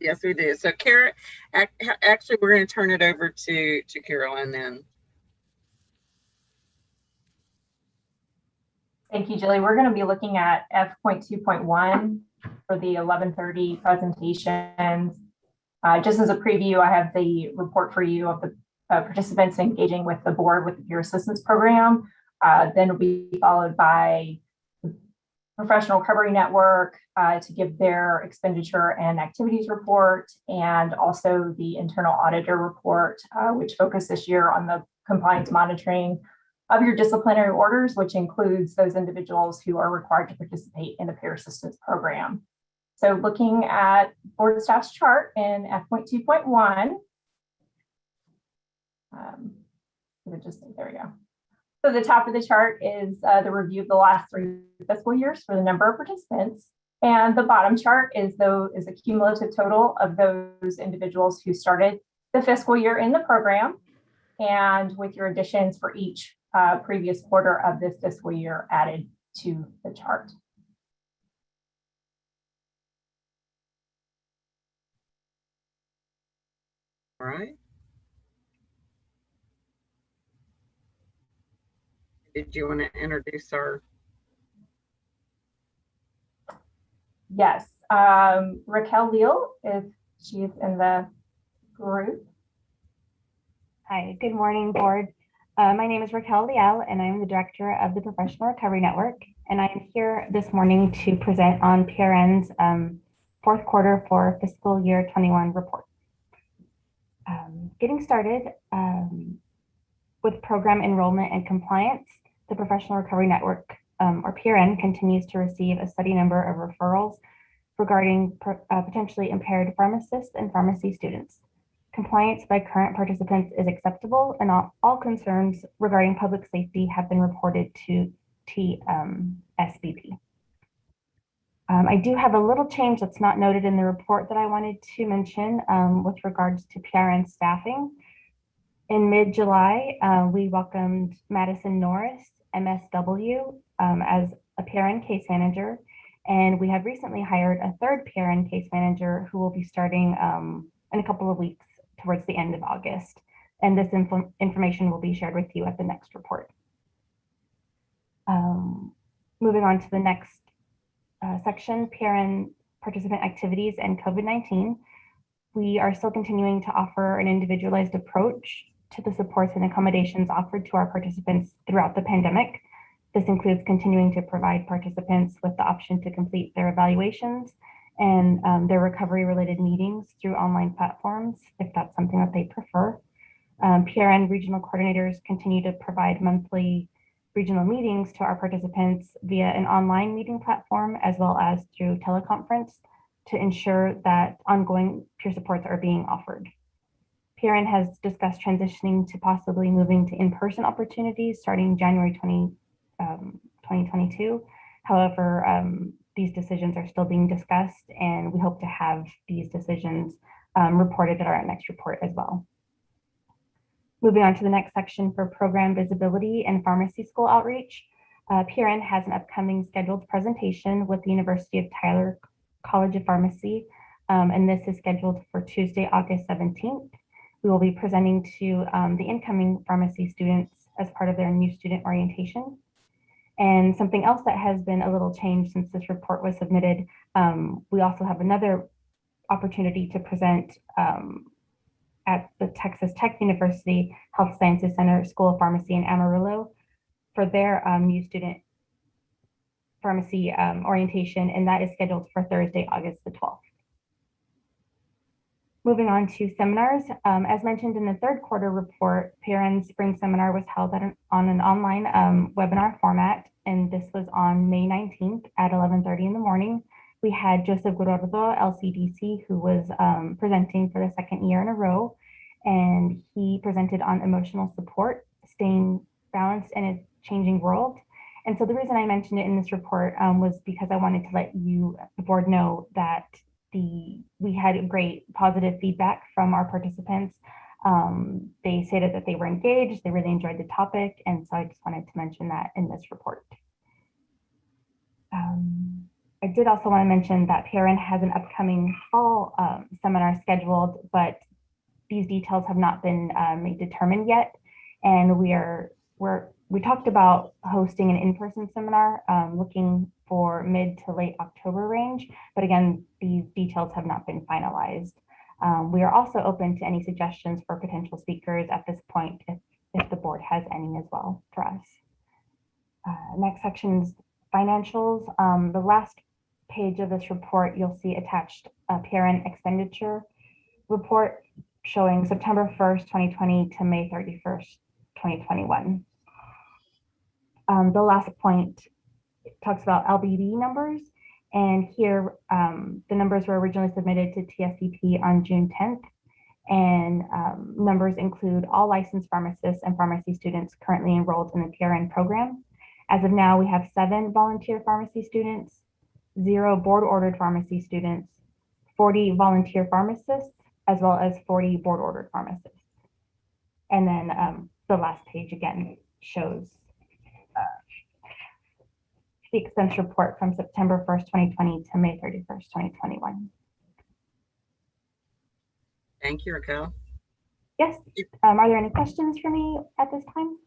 Speaker 1: Yes, we do. So Kara, actually, we're going to turn it over to Carolyn then.
Speaker 5: Thank you, Julie. We're going to be looking at F.2.1 for the 11:30 presentations. Just as a preview, I have the report for you of the participants engaging with the board with the peer assistance program. Then will be followed by the Professional Recovery Network to give their expenditure and activities report, and also the internal auditor report, which focused this year on the compliance monitoring of your disciplinary orders, which includes those individuals who are required to participate in the peer assistance program. So looking at board staff's chart in F.2.1, there we go. So the top of the chart is the review of the last 3 fiscal years for the number of participants. And the bottom chart is a cumulative total of those individuals who started the fiscal year in the program, and with your additions for each previous quarter of this fiscal year added to the chart.
Speaker 1: All right. Did you want to introduce our?
Speaker 5: Yes, Raquel Leal, if she's in the group.
Speaker 23: Hi, good morning, board. My name is Raquel Leal, and I'm the director of the Professional Recovery Network. And I'm here this morning to present on PRN's 4th quarter for fiscal year 21 report. Getting started with program enrollment and compliance, the Professional Recovery Network, or PRN, continues to receive a steady number of referrals regarding potentially impaired pharmacists and pharmacy students. Compliance by current participants is acceptable, and all concerns regarding public safety have been reported to TSBP. I do have a little change that's not noted in the report that I wanted to mention with regards to PRN staffing. In mid-July, we welcomed Madison Norris, MSW, as a PRN case manager, and we have recently hired a 3rd PRN case manager who will be starting in a couple of weeks towards the end of August. And this information will be shared with you at the next report. Moving on to the next section, PRN participant activities and COVID-19. We are still continuing to offer an individualized approach to the supports and accommodations offered to our participants throughout the pandemic. This includes continuing to provide participants with the option to complete their evaluations and their recovery-related meetings through online platforms, if that's something that they prefer. PRN regional coordinators continue to provide monthly regional meetings to our participants via an online meeting platform, as well as through teleconference, to ensure that ongoing peer supports are being offered. PRN has discussed transitioning to possibly moving to in-person opportunities starting January 2022. However, these decisions are still being discussed, and we hope to have these decisions reported at our next report as well. Moving on to the next section for program visibility and pharmacy school outreach. PRN has an upcoming scheduled presentation with the University of Tyler College of Pharmacy, and this is scheduled for Tuesday, August 17th. We will be presenting to the incoming pharmacy students as part of their new student orientation. And something else that has been a little changed since this report was submitted, we also have another opportunity to present at the Texas Tech University Health Sciences Center School of Pharmacy in Amarillo for their new student pharmacy orientation, and that is scheduled for Thursday, August the 12th. Moving on to seminars, as mentioned in the third quarter report, PRN's spring seminar was held on an online webinar format, and this was on May 19th at 11:30 in the morning. We had Joseph Gordo, LCDC, who was presenting for the second year in a row, and he presented on emotional support, staying balanced in a changing world. And so the reason I mentioned it in this report was because I wanted to let you, the board, know that we had great positive feedback from our participants. They stated that they were engaged, they really enjoyed the topic, and so I just wanted to mention that in this report. I did also want to mention that PRN has an upcoming fall seminar scheduled, but these details have not been determined yet. And we talked about hosting an in-person seminar, looking for mid to late October range, but again, these details have not been finalized. We are also open to any suggestions for potential speakers at this point, if the board has any as well for us. Next section is financials. The last page of this report, you'll see attached a PRN expenditure report showing September 1st, 2020 to May 31st, 2021. The last point talks about LBD numbers, and here the numbers were originally submitted to TSBP on June 10th, and numbers include all licensed pharmacists and pharmacy students currently enrolled in the PRN program. As of now, we have 7 volunteer pharmacy students, 0 board-ordered pharmacy students, 40 volunteer pharmacists, as well as 40 board-ordered pharmacists. And then the last page again shows the expense report from September 1st, 2020 to May 31st, 2021.
Speaker 1: Thank you, Raquel.
Speaker 23: Yes. Are there any questions for me at this time?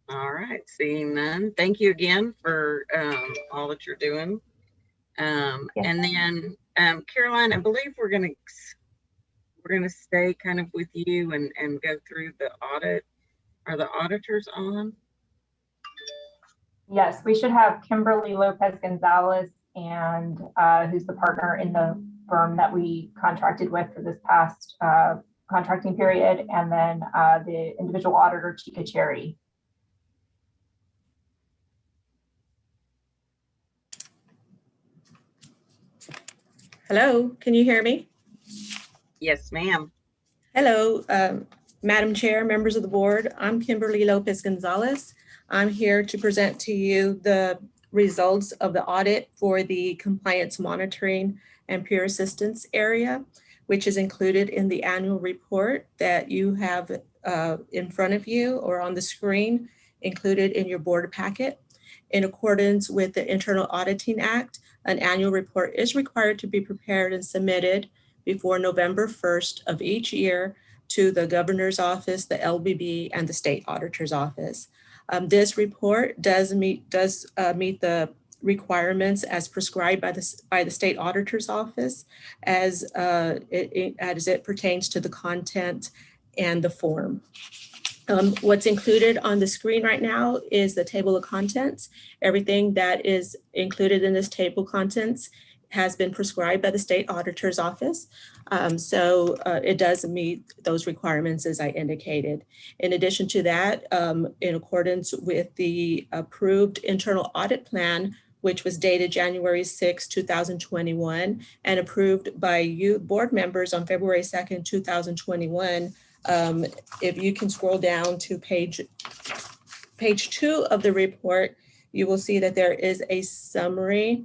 Speaker 1: All right, seeing none. Thank you again for all that you're doing. And then Caroline, I believe we're gonna stay kind of with you and go through the audit. Are the auditors on?
Speaker 5: Yes, we should have Kimberly Lopez Gonzalez, and who's the partner in the firm that we contracted with for this past contracting period, and then the individual auditor, Chica Cherry.
Speaker 4: Hello, can you hear me?
Speaker 1: Yes, ma'am.
Speaker 4: Hello, Madam Chair, members of the board. I'm Kimberly Lopez Gonzalez. I'm here to present to you the results of the audit for the compliance monitoring and peer assistance area, which is included in the annual report that you have in front of you or on the screen, included in your board packet. In accordance with the Internal Auditing Act, an annual report is required to be prepared and submitted before November 1st of each year to the Governor's Office, the LBB, and the State Auditor's Office. This report does meet the requirements as prescribed by the State Auditor's Office as it pertains to the content and the form. What's included on the screen right now is the table of contents. Everything that is included in this table of contents has been prescribed by the State Auditor's Office. So it does meet those requirements as I indicated. In addition to that, in accordance with the approved internal audit plan, which was dated January 6, 2021, and approved by you board members on February 2nd, 2021, if you can scroll down to page 2 of the report, you will see that there is a summary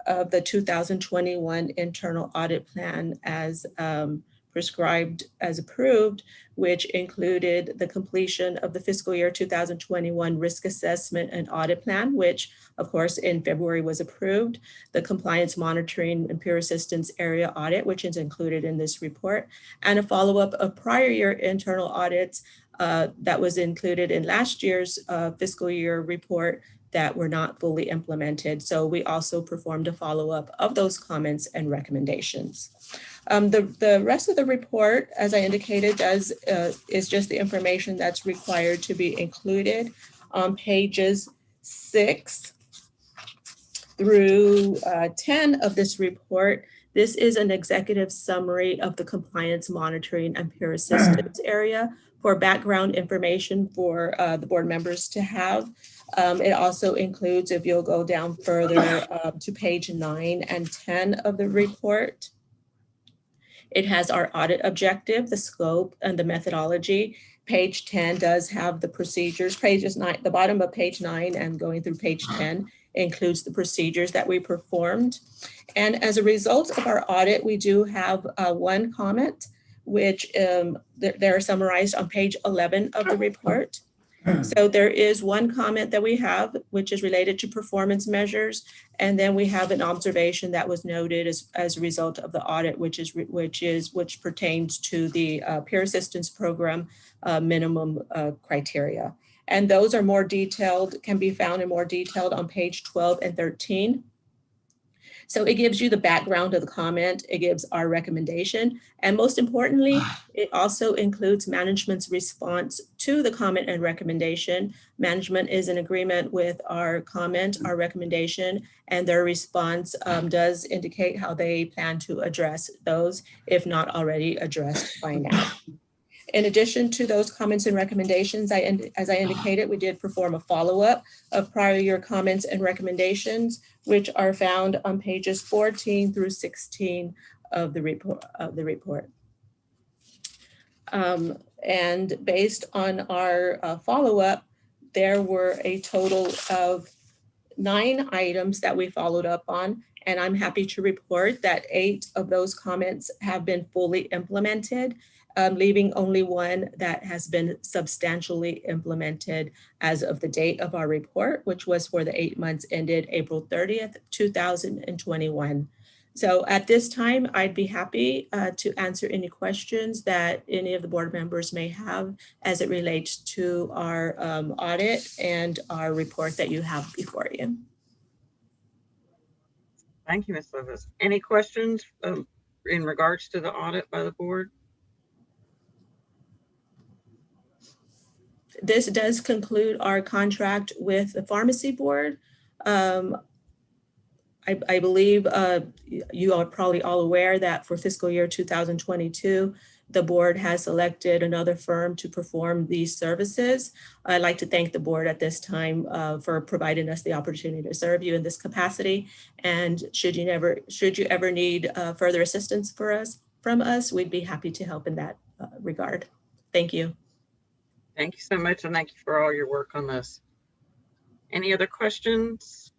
Speaker 4: of the 2021 internal audit plan as prescribed, as approved, which included the completion of the fiscal year 2021 risk assessment and audit plan, which of course in February was approved, the compliance monitoring and peer assistance area audit, which is included in this report, and a follow-up of prior year internal audits that was included in last year's fiscal year report that were not fully implemented. So we also performed a follow-up of those comments and recommendations. The rest of the report, as I indicated, is just the information that's required to be included on pages 6 through 10 of this report. This is an executive summary of the compliance monitoring and peer assistance area for background information for the board members to have. It also includes, if you'll go down further to page 9 and 10 of the report, it has our audit objective, the scope, and the methodology. Page 10 does have the procedures. Pages 9, the bottom of page 9 and going through page 10 includes the procedures that we performed. And as a result of our audit, we do have one comment, which they're summarized on page 11 of the report. So there is one comment that we have, which is related to performance measures. And then we have an observation that was noted as a result of the audit, which pertains to the peer assistance program minimum criteria. And those are more detailed, can be found in more detailed on page 12 and 13. So it gives you the background of the comment, it gives our recommendation, and most importantly, it also includes management's response to the comment and recommendation. Management is in agreement with our comment, our recommendation, and their response does indicate how they plan to address those, if not already addressed by now. In addition to those comments and recommendations, as I indicated, we did perform a follow-up of prior year comments and recommendations, which are found on pages 14 through 16 of the report. And based on our follow-up, there were a total of 9 items that we followed up on, and I'm happy to report that 8 of those comments have been fully implemented, leaving only 1 that has been substantially implemented as of the date of our report, which was for the 8 months ended April 30th, 2021. So at this time, I'd be happy to answer any questions that any of the board members may have as it relates to our audit and our report that you have before you.
Speaker 1: Thank you, Ms. Levis. Any questions in regards to the audit by the board?
Speaker 4: This does conclude our contract with the pharmacy board. I believe you are probably all aware that for fiscal year 2022, the board has selected another firm to perform these services. I'd like to thank the board at this time for providing us the opportunity to serve you in this capacity. And should you ever need further assistance from us, we'd be happy to help in that regard. Thank you.
Speaker 1: Thank you so much, and thank you for all your work on this. Any other questions?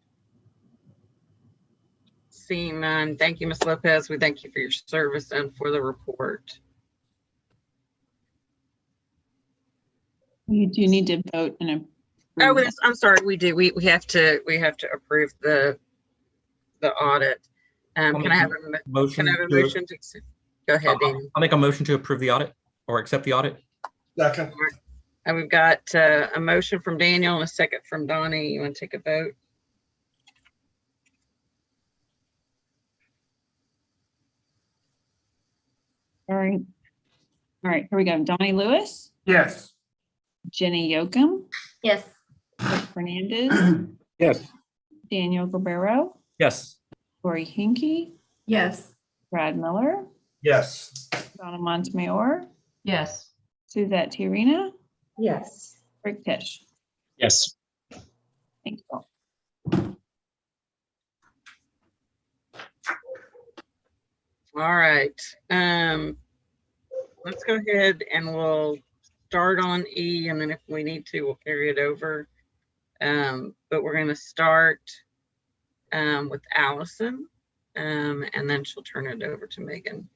Speaker 1: Seeing none, thank you, Ms. Lopez. We thank you for your service and for the report.
Speaker 2: You do need to vote and approve.
Speaker 1: Oh, yes, I'm sorry, we do. We have to approve the audit. Can I have a motion to go ahead, Daniel?
Speaker 13: I'll make a motion to approve the audit. or accept the audit.
Speaker 7: Second.
Speaker 1: And we've got a motion from Daniel and a second from Donnie. You want to take a vote?
Speaker 2: All right. All right, here we go. Donnie Lewis,
Speaker 14: Yes.
Speaker 2: Jenny Yoakum,
Speaker 10: Yes.
Speaker 2: Rick Fernandez,
Speaker 8: Yes.
Speaker 2: Daniel Guerrero,
Speaker 13: Yes.
Speaker 2: Lori Hinkey,
Speaker 9: Yes.
Speaker 2: Brad Miller,
Speaker 7: Yes.
Speaker 2: Donna Montemayor,
Speaker 11: Yes.
Speaker 2: Suzette Tiarina,
Speaker 21: Yes.
Speaker 2: Rick Tisch.
Speaker 15: Yes.
Speaker 2: Thank you all.
Speaker 1: All right. Let's go ahead and we'll start on E, and then if we need to, we'll carry it over. But we're going to start with Allison, and then she'll turn it over to Megan.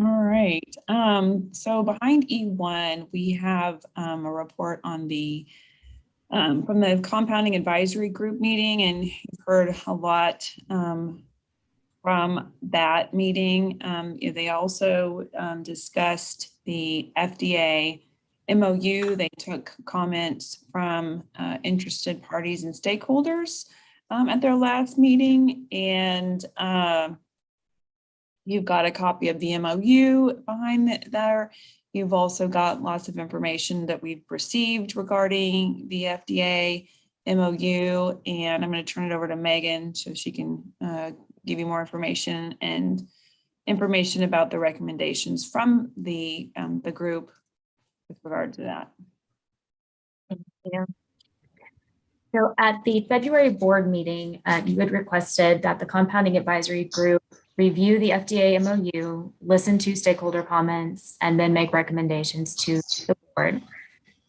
Speaker 2: All right. So behind E1, we have a report on the from the Compounding Advisory Group meeting, and you've heard a lot from that meeting. They also discussed the FDA MOU. They took comments from interested parties and stakeholders at their last meeting, and you've got a copy of the MOU behind there. You've also got lots of information that we've received regarding the FDA MOU, and I'm going to turn it over to Megan so she can give you more information and information about the recommendations from the group with regard to that.
Speaker 12: Yeah. So at the February board meeting, you had requested that the Compounding Advisory Group review the FDA MOU, listen to stakeholder comments, and then make recommendations to the board.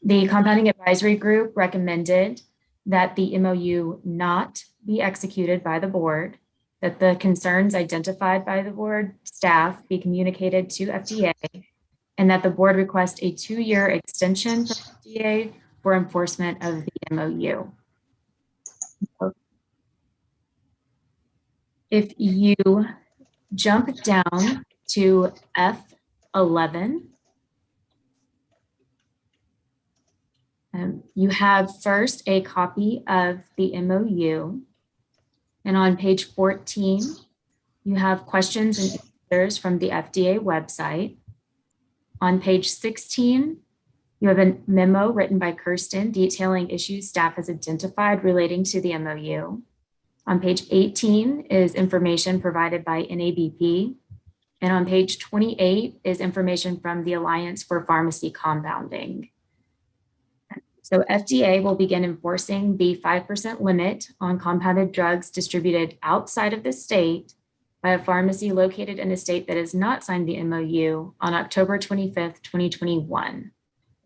Speaker 12: The Compounding Advisory Group recommended that the MOU not be executed by the board, that the concerns identified by the board staff be communicated to FDA, and that the board request a 2-year extension from FDA for enforcement of the MOU. If you jump down to F11, you have first a copy of the MOU, and on page 14, you have questions and answers from the FDA website. On page 16, you have a memo written by Kirsten detailing issues staff has identified relating to the MOU. On page 18 is information provided by NABP. And on page 28 is information from the Alliance for Pharmacy Compounding. So FDA will begin enforcing the 5% limit on compounded drugs distributed outside of the state by a pharmacy located in a state that has not signed the MOU on October 25th, 2021.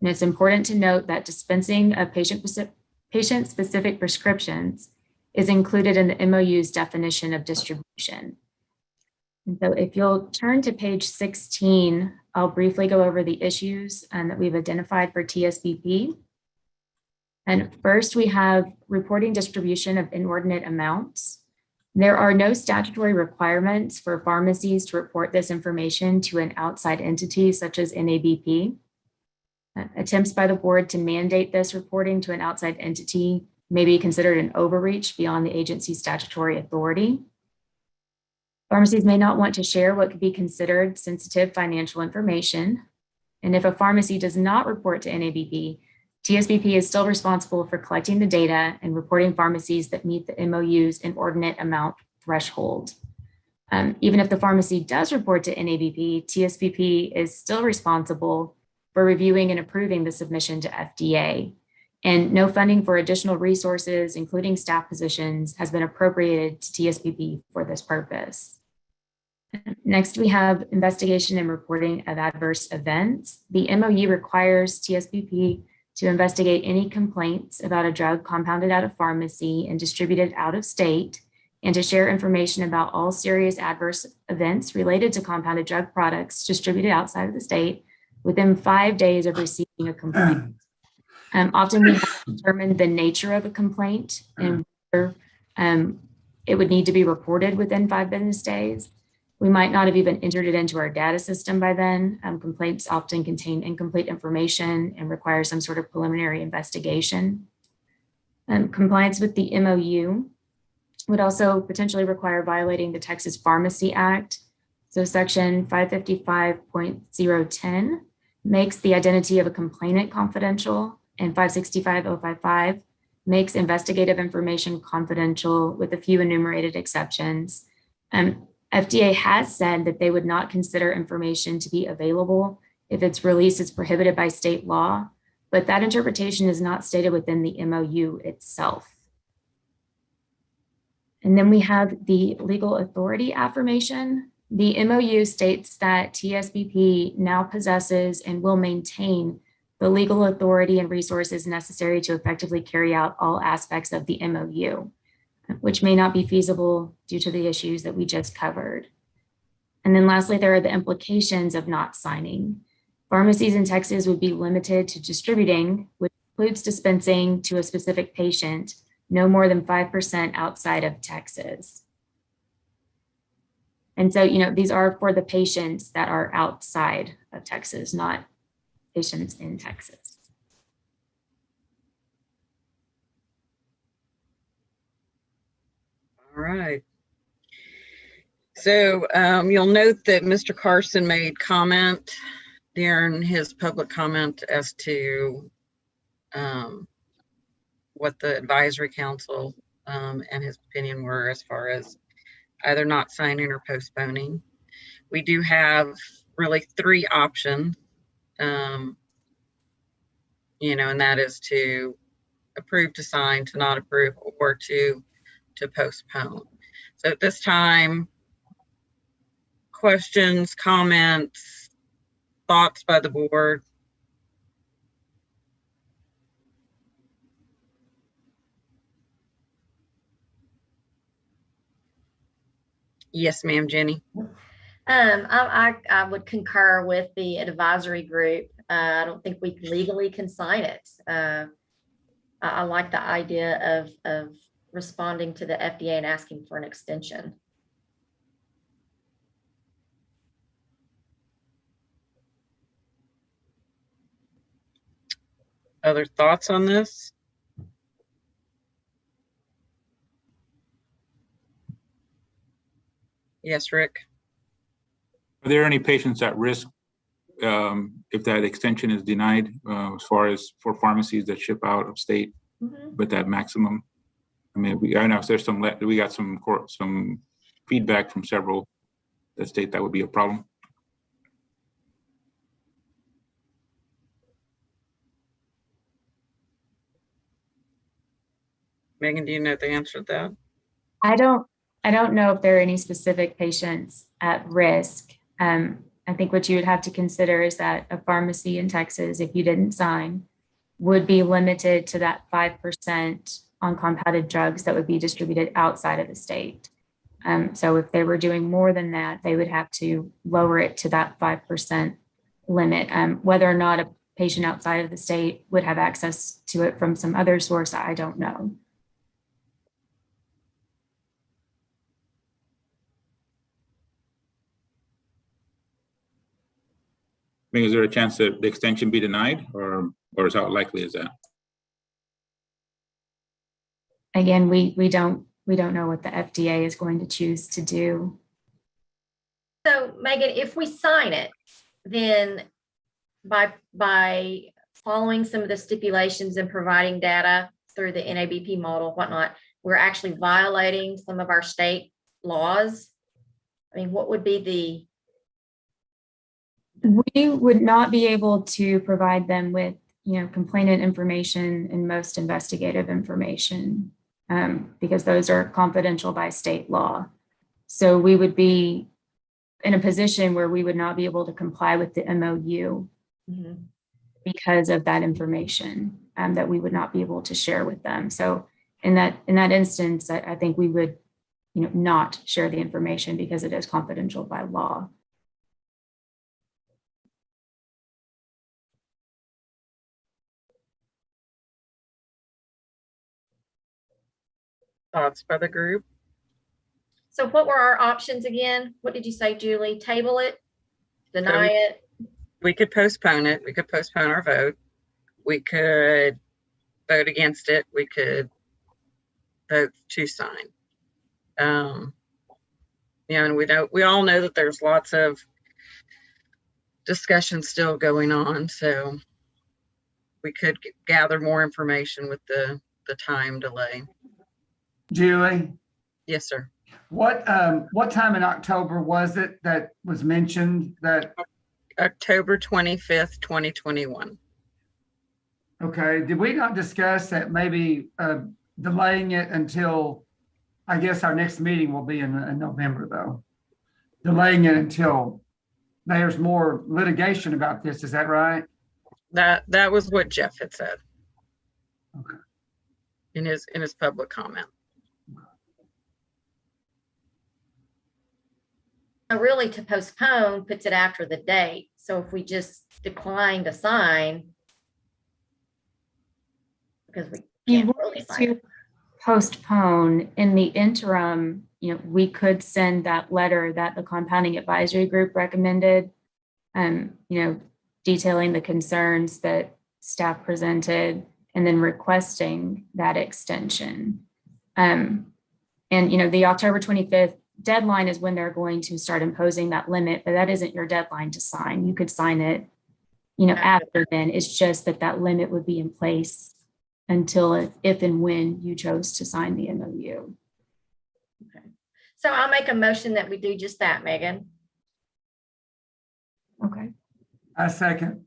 Speaker 12: And it's important to note that dispensing of patient-specific prescriptions is included in the MOU's definition of distribution. And so if you'll turn to page 16, I'll briefly go over the issues that we've identified for TSBP. And first, we have reporting distribution of inordinate amounts. There are no statutory requirements for pharmacies to report this information to an outside entity such as NABP. Attempts by the board to mandate this reporting to an outside entity may be considered an overreach beyond the agency's statutory authority. Pharmacies may not want to share what could be considered sensitive financial information. And if a pharmacy does not report to NABP, TSBP is still responsible for collecting the data and reporting pharmacies that meet the MOU's inordinate amount threshold. Even if the pharmacy does report to NABP, TSBP is still responsible for reviewing and approving the submission to FDA. And no funding for additional resources, including staff positions, has been appropriated to TSBP for this purpose. Next, we have investigation and reporting of adverse events. The MOU requires TSBP to investigate any complaints about a drug compounded out of pharmacy and distributed out of state, and to share information about all serious adverse events related to compounded drug products distributed outside of the state within 5 days of receiving a complaint. Often we have determined the nature of a complaint and whether it would need to be reported within 5 business days. We might not have even entered it into our data system by then. Complaints often contain incomplete information and require some sort of preliminary investigation. Compliance with the MOU would also potentially require violating the Texas Pharmacy Act. So section 555.010 makes the identity of a complainant confidential, and 565.055 makes investigative information confidential with a few enumerated exceptions. FDA has said that they would not consider information to be available if its release is prohibited by state law, but that interpretation is not stated within the MOU itself. And then we have the legal authority affirmation. The MOU states that TSBP now possesses and will maintain the legal authority and resources necessary to effectively carry out all aspects of the MOU, which may not be feasible due to the issues that we just covered. And then lastly, there are the implications of not signing. Pharmacies in Texas would be limited to distributing, which includes dispensing to a specific patient, no more than 5% outside of Texas. And so, these are for the patients that are outside of Texas, not patients in Texas.
Speaker 1: All right. So you'll note that Mr. Carson made comment during his public comment as to what the advisory council and his opinion were as far as either not signing or postponing. We do have really three options, and that is to approve, to sign, to not approve, or to postpone. So at this time, questions, comments, thoughts by the board? Yes, ma'am, Jenny.
Speaker 10: I would concur with the advisory group. I don't think we legally can sign it. I like the idea of responding to the FDA and asking for an extension.
Speaker 1: Other thoughts on this? Yes, Rick.
Speaker 8: Are there any patients at risk if that extension is denied, as far as for pharmacies that ship out of state, but that maximum? I mean, I know there's we got some feedback from several that state that would be a problem.
Speaker 1: Megan, do you know the answer to that?
Speaker 12: I don't know if there are any specific patients at risk. I think what you would have to consider is that a pharmacy in Texas, if you didn't sign, would be limited to that 5% on compounded drugs that would be distributed outside of the state. So if they were doing more than that, they would have to lower it to that 5% limit. Whether or not a patient outside of the state would have access to it from some other source, I don't know.
Speaker 8: I mean, is there a chance that the extension be denied, or is how likely is that?
Speaker 12: Again, we don't know what the FDA is going to choose to do.
Speaker 10: So Megan, if we sign it, then by following some of the stipulations and providing data through the NABP model, whatnot, we're actually violating some of our state laws. I mean, what would be the...
Speaker 12: We would not be able to provide them with, complainant information and most investigative information because those are confidential by state law. So we would be in a position where we would not be able to comply with the MOU because of that information that we would not be able to share with them. So in that instance, I think we would, not share the information because it is confidential by law.
Speaker 1: Thoughts by the group?
Speaker 10: So what were our options again? What did you say, Julie? Table it, deny it?
Speaker 1: We could postpone it. We could postpone our vote. We could vote against it. We could vote to sign. And we all know that there's lots of discussion still going on, so we could gather more information with the time delay.
Speaker 14: Julie?
Speaker 1: Yes, sir.
Speaker 14: What time in October was it that was mentioned that?
Speaker 1: October 25th, 2021.
Speaker 14: Okay, did we not discuss that maybe delaying it until, I guess our next meeting will be in November though? Delaying it until there's more litigation about this, is that right?
Speaker 1: That was what Jeff had said.
Speaker 14: Okay.
Speaker 1: In his public comment.
Speaker 10: So really, to postpone puts it after the date. So if we just decline to sign, because we
Speaker 12: You
Speaker 10: can't
Speaker 12: want
Speaker 10: really sign
Speaker 12: to
Speaker 10: it.
Speaker 12: postpone in the interim, we could send that letter that the compounding advisory group recommended, detailing the concerns that staff presented and then requesting that extension. And the October 25th deadline is when they're going to start imposing that limit, but that isn't your deadline to sign. You could sign it, after then. It's just that limit would be in place until if and when you chose to sign the MOU.
Speaker 10: Okay. So I'll make a motion that we do just that, Megan.
Speaker 12: Okay.
Speaker 14: I second.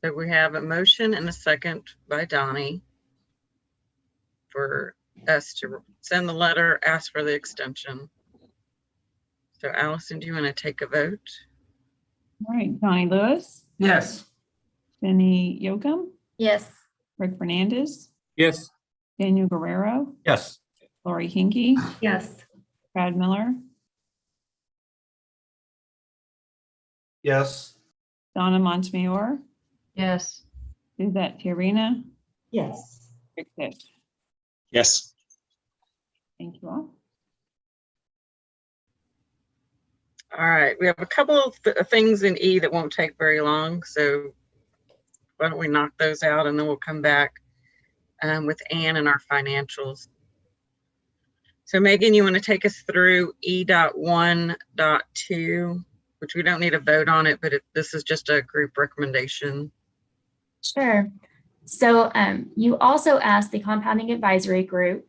Speaker 1: So we have a motion and a second by Donnie for us to send the letter, ask for the extension. So Allison, do you want to take a vote?
Speaker 2: All right, Donnie Lewis,
Speaker 14: Yes.
Speaker 2: Jenny Yoakum,
Speaker 10: Yes.
Speaker 2: Rick Fernandez,
Speaker 8: Yes.
Speaker 2: Daniel Guerrero,
Speaker 13: Yes.
Speaker 2: Lori Hinkey,
Speaker 9: Yes.
Speaker 2: Brad Miller,
Speaker 7: Yes.
Speaker 2: Donna Montemayor,
Speaker 11: Yes.
Speaker 2: Suzette Tiarena,
Speaker 21: Yes.
Speaker 2: Rick Fish.
Speaker 15: Yes.
Speaker 2: Thank you all.
Speaker 1: All right, we have a couple of things in E that won't take very long. So why don't we knock those out and then we'll come back with Ann and our financials. So Megan, you want to take us through E.1.2, which we don't need a vote on it, but this is just a group recommendation.
Speaker 12: Sure. So you also asked the compounding advisory group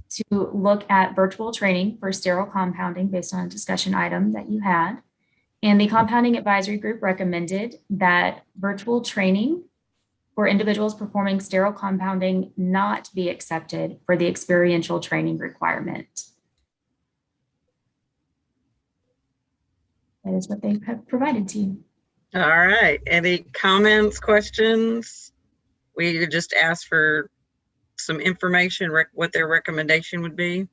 Speaker 12: to look at virtual training for sterile compounding based on a discussion item that you had. And the compounding advisory group recommended that virtual training for individuals performing sterile compounding not be accepted for the experiential training requirement. That is what they have provided to you.
Speaker 1: All right, any comments, questions? We could just ask for some information, what their recommendation would be.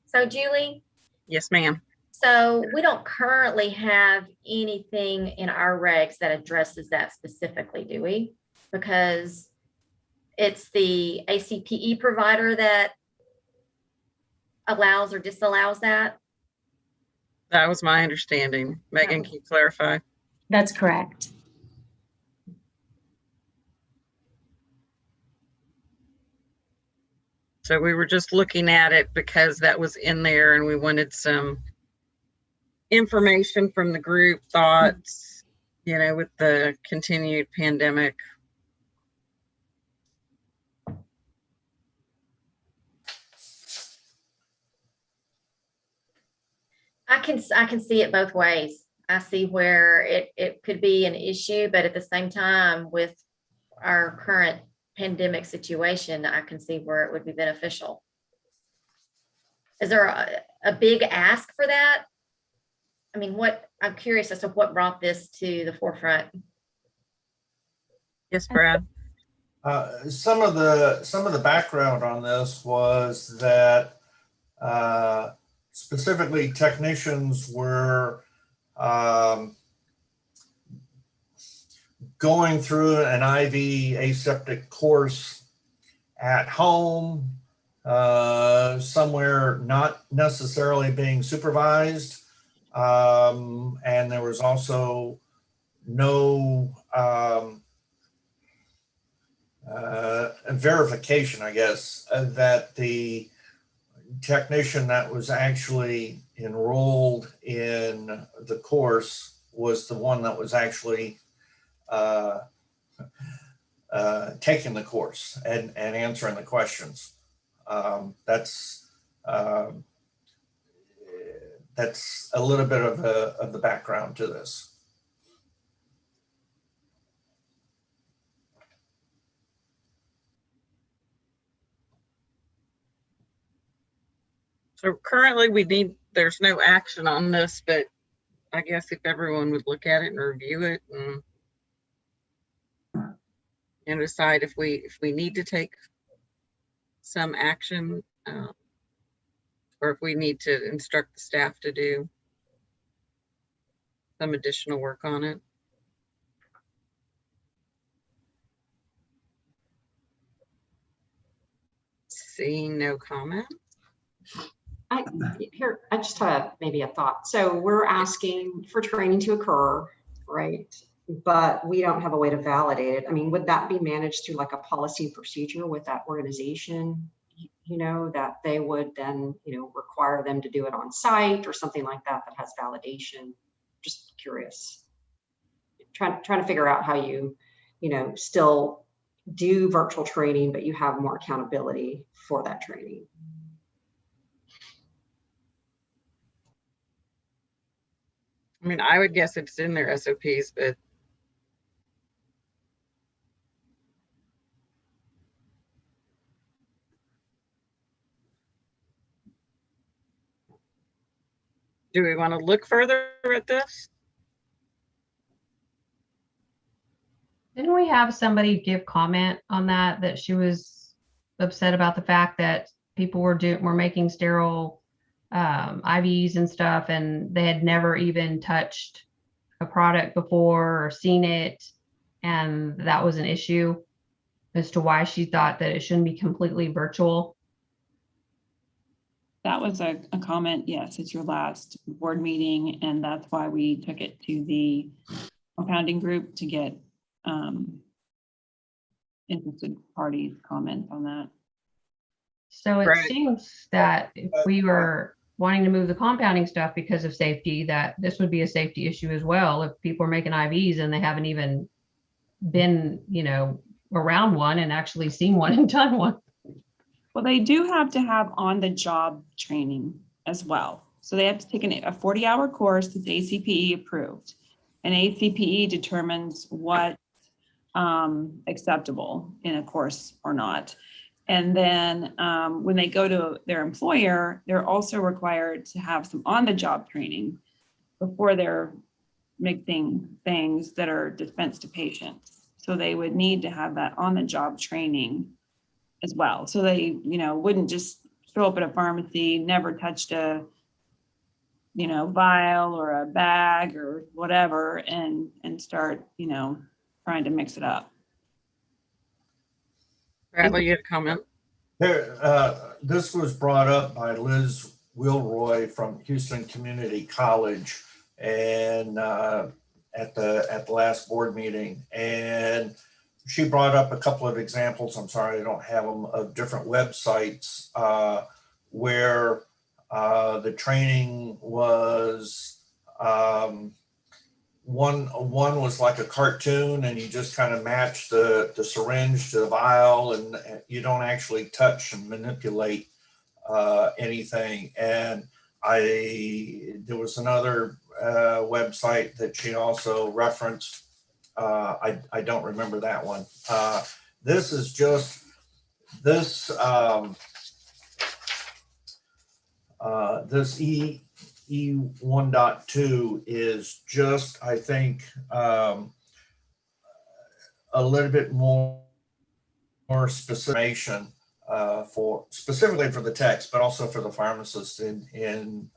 Speaker 10: So Julie?
Speaker 1: Yes, ma'am.
Speaker 10: So we don't currently have anything in our regs that addresses that specifically, do we? Because it's the ACPE provider that allows or disallows that?
Speaker 1: That was my understanding. Megan, can you clarify?
Speaker 12: That's correct.
Speaker 1: So we were just looking at it because that was in there and we wanted some information from the group, thoughts, with the continued pandemic.
Speaker 10: I can see it both ways. I see where it could be an issue, but at the same time, with our current pandemic situation, I can see where it would be beneficial. Is there a big ask for that? I mean, I'm curious as to what brought this to the forefront.
Speaker 1: Yes, Brad.
Speaker 7: Some of the background on this was that specifically technicians were going through an IV aseptic course at home, somewhere not necessarily being supervised. And there was also no verification, I guess, that the technician that was actually enrolled in the course was the one that was actually taking the course and answering the questions. That's a little bit of the background to this.
Speaker 1: So currently there's no action on this, but I guess if everyone would look at it and review it and decide if we need to take some action, or if we need to instruct the staff to do some additional work on it. Seeing no comment.
Speaker 21: I just have maybe a thought. So we're asking for training to occur, right? But we don't have a way to validate it. I mean, would that be managed through like a policy and procedure with that organization, you know, that they would then, you know, require them to do it on site or something like that that has validation? Just curious. Trying to figure out how you know, still do virtual training, but you have more accountability for that training.
Speaker 1: I mean, I would guess it's in their SOPs, but do we want to look further at this?
Speaker 11: Didn't we have somebody give comment on that she was upset about the fact that people were making sterile IVs and stuff, and they had never even touched a product before or seen it, and that was an issue as to why she thought that it shouldn't be completely virtual?
Speaker 2: That was a comment. Yes, it's your last board meeting, and that's why we took it to the compounding group to get interested parties' comments on that.
Speaker 11: So it seems that if we were wanting to move the compounding stuff because of safety, that this would be a safety issue as well. If people are making IVs and they haven't even been, you know, around one and actually seen one and done one.
Speaker 2: Well, they do have to have on-the-job training as well. So they have to take a 40-hour course that's ACPE approved. And ACPE determines what acceptable in a course or not. And then when they go to their employer, they're also required to have some on-the-job training before they're mixing things that are dispensed to patients. So they would need to have that on-the-job training as well. So they, you know, wouldn't just show up at a pharmacy, never touched a, you know, vial or a bag or whatever, and start, you know, trying to mix it up.
Speaker 1: Bradley, you had a comment?
Speaker 7: This was brought up by Liz Wilroy from Houston Community College and at the last board meeting, and she brought up a couple of examples. I'm sorry, I don't have them, of different websites where the training was one was like a cartoon, and you just kind of match the syringe to the vial, and you don't actually touch and manipulate anything. And there was another website that she also referenced. I don't remember that one. This is just this this E1.2 is just, I think, a little bit more specific for specifically for the techs, but also for the pharmacists in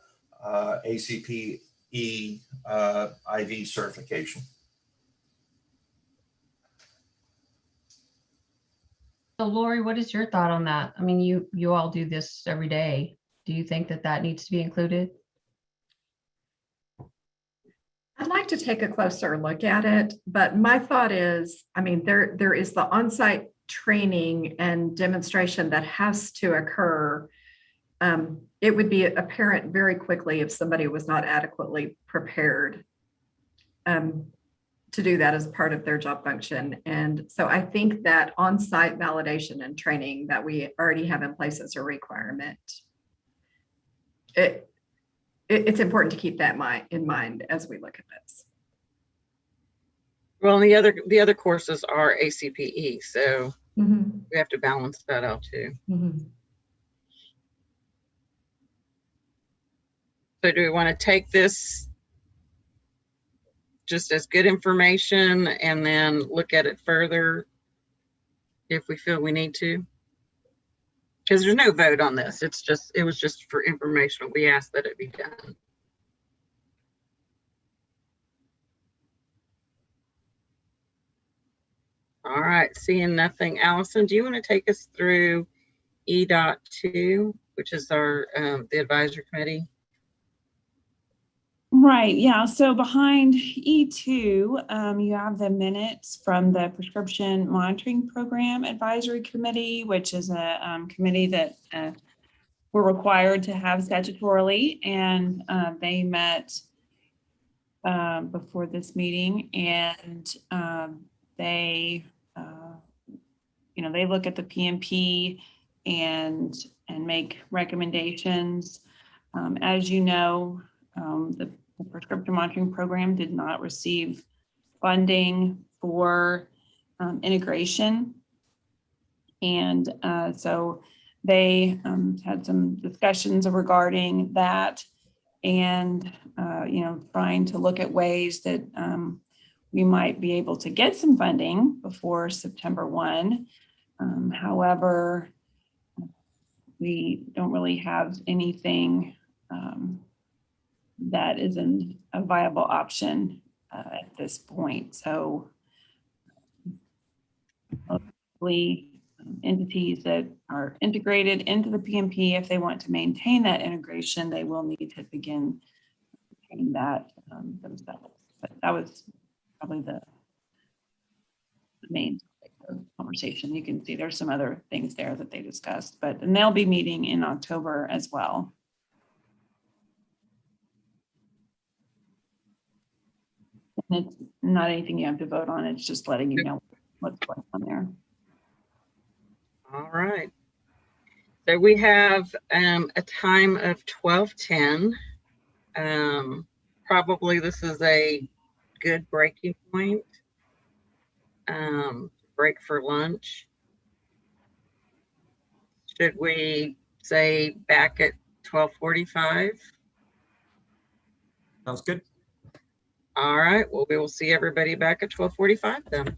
Speaker 7: ACPE IV certification.
Speaker 11: So Lori, what is your thought on that? I mean, you all do this every day. Do you think that that needs to be included?
Speaker 9: I'd like to take a closer look at it, but my thought is, I mean, there is the on-site training and demonstration that has to occur. It would be apparent very quickly if somebody was not adequately prepared to do that as part of their job function. And so I think that on-site validation and training that we already have in place as a requirement, it's important to keep that in mind as we look at this.
Speaker 1: Well, and the other courses are ACPE, so we have to balance that out too. So do we want to take this just as good information and then look at it further if we feel we need to? Because there's no vote on this. It was just for informational. We asked that it be done. All right, seeing nothing. Allison, do you want to take us through E.2, which is our the advisory committee?
Speaker 2: Right, yeah, so behind E2, you have the minutes from the Prescription Monitoring Program Advisory Committee, which is a committee that we're required to have statutorily, and they met before this meeting, and they they look at the PMP and make recommendations. As you know, the prescription monitoring program did not receive funding for integration. And so they had some discussions regarding that and, trying to look at ways that we might be able to get some funding before September 1. However, we don't really have anything that isn't a viable option at this point. So hopefully entities that are integrated into the PMP, if they want to maintain that integration, they will need to begin paying that themselves. But that was probably the main conversation. You can see there's some other things there that they discussed, and they'll be meeting in October as well. And it's not anything you have to vote on. It's just letting you know what's going on there.
Speaker 1: All right. So we have a time of 12:10. Probably this is a good breaking point. Break for lunch. Should we say back at 12:45?
Speaker 13: Sounds good.
Speaker 1: All right. Well, we will see everybody back at 12:45 then.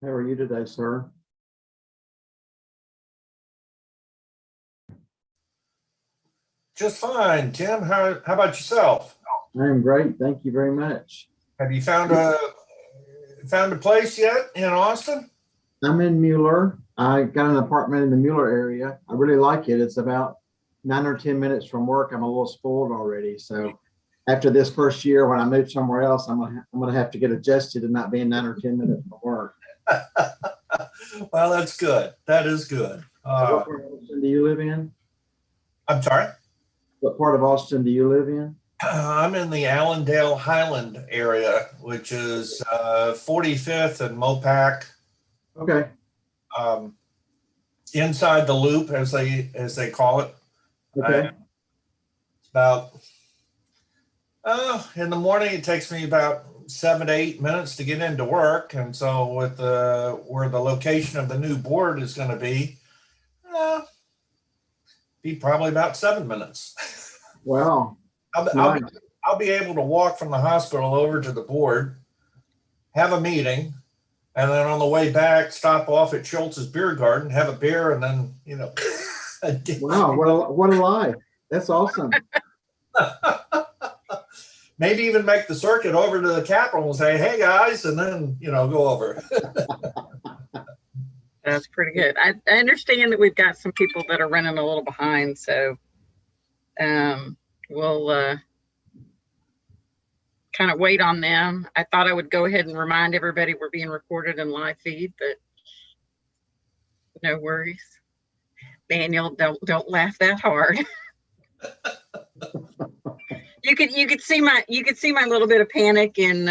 Speaker 16: How are you today, sir?
Speaker 7: Just fine. Tim, how about yourself?
Speaker 16: I am great. Thank you very much.
Speaker 7: Have you found a place yet in Austin?
Speaker 16: I'm in Mueller. I got an apartment in the Mueller area. I really like it. It's about 9 or 10 minutes from work. I'm a little spoiled already. So after this first year, when I move somewhere else, I'm gonna have to get adjusted to not being 9 or 10 minutes from work.
Speaker 7: Well, that's good. That is good.
Speaker 16: What part of Austin do you live in?
Speaker 7: I'm sorry?
Speaker 16: What part of Austin do you live in?
Speaker 7: I'm in the Allendale Highland area, which is 45th and Mopac.
Speaker 16: Okay.
Speaker 7: Inside the loop, as they call it.
Speaker 16: Okay.
Speaker 7: It's about in the morning it takes me about 7 to 8 minutes to get into work, and so with where the location of the new board is going to be probably about 7 minutes.
Speaker 16: Wow.
Speaker 7: I'll be able to walk from the hospital over to the board, have a meeting, and then on the way back, stop off at Schultz's Beer Garden, have a beer, and then,
Speaker 16: Wow, what a life. That's awesome.
Speaker 7: Maybe even make the circuit over to the Capitol and say, hey, guys, and then, go over.
Speaker 1: That's pretty good. I understand that we've got some people that are running a little behind, so we'll kind of wait on them. I thought I would go ahead and remind everybody we're being recorded in live feed, but no worries. Daniel, don't laugh that hard. You could see my little bit of panic and